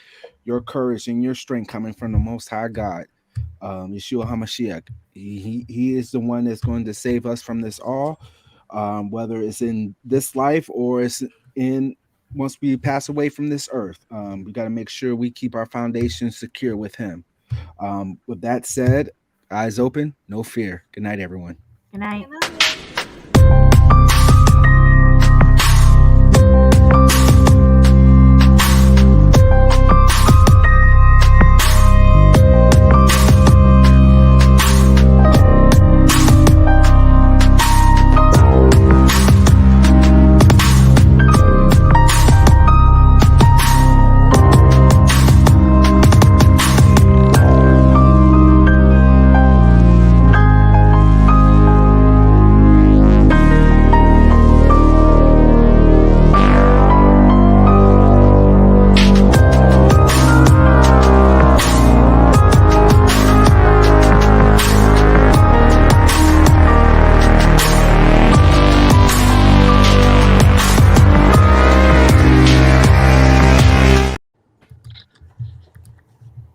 your courage and your strength coming from the Most High God. Yeshua HaMashiach. He is the one that's going to save us from this all, whether it's in this life or it's in once we pass away from this earth. We got to make sure we keep our foundation secure with him. With that said, eyes open, no fear. Good night, everyone. Good night.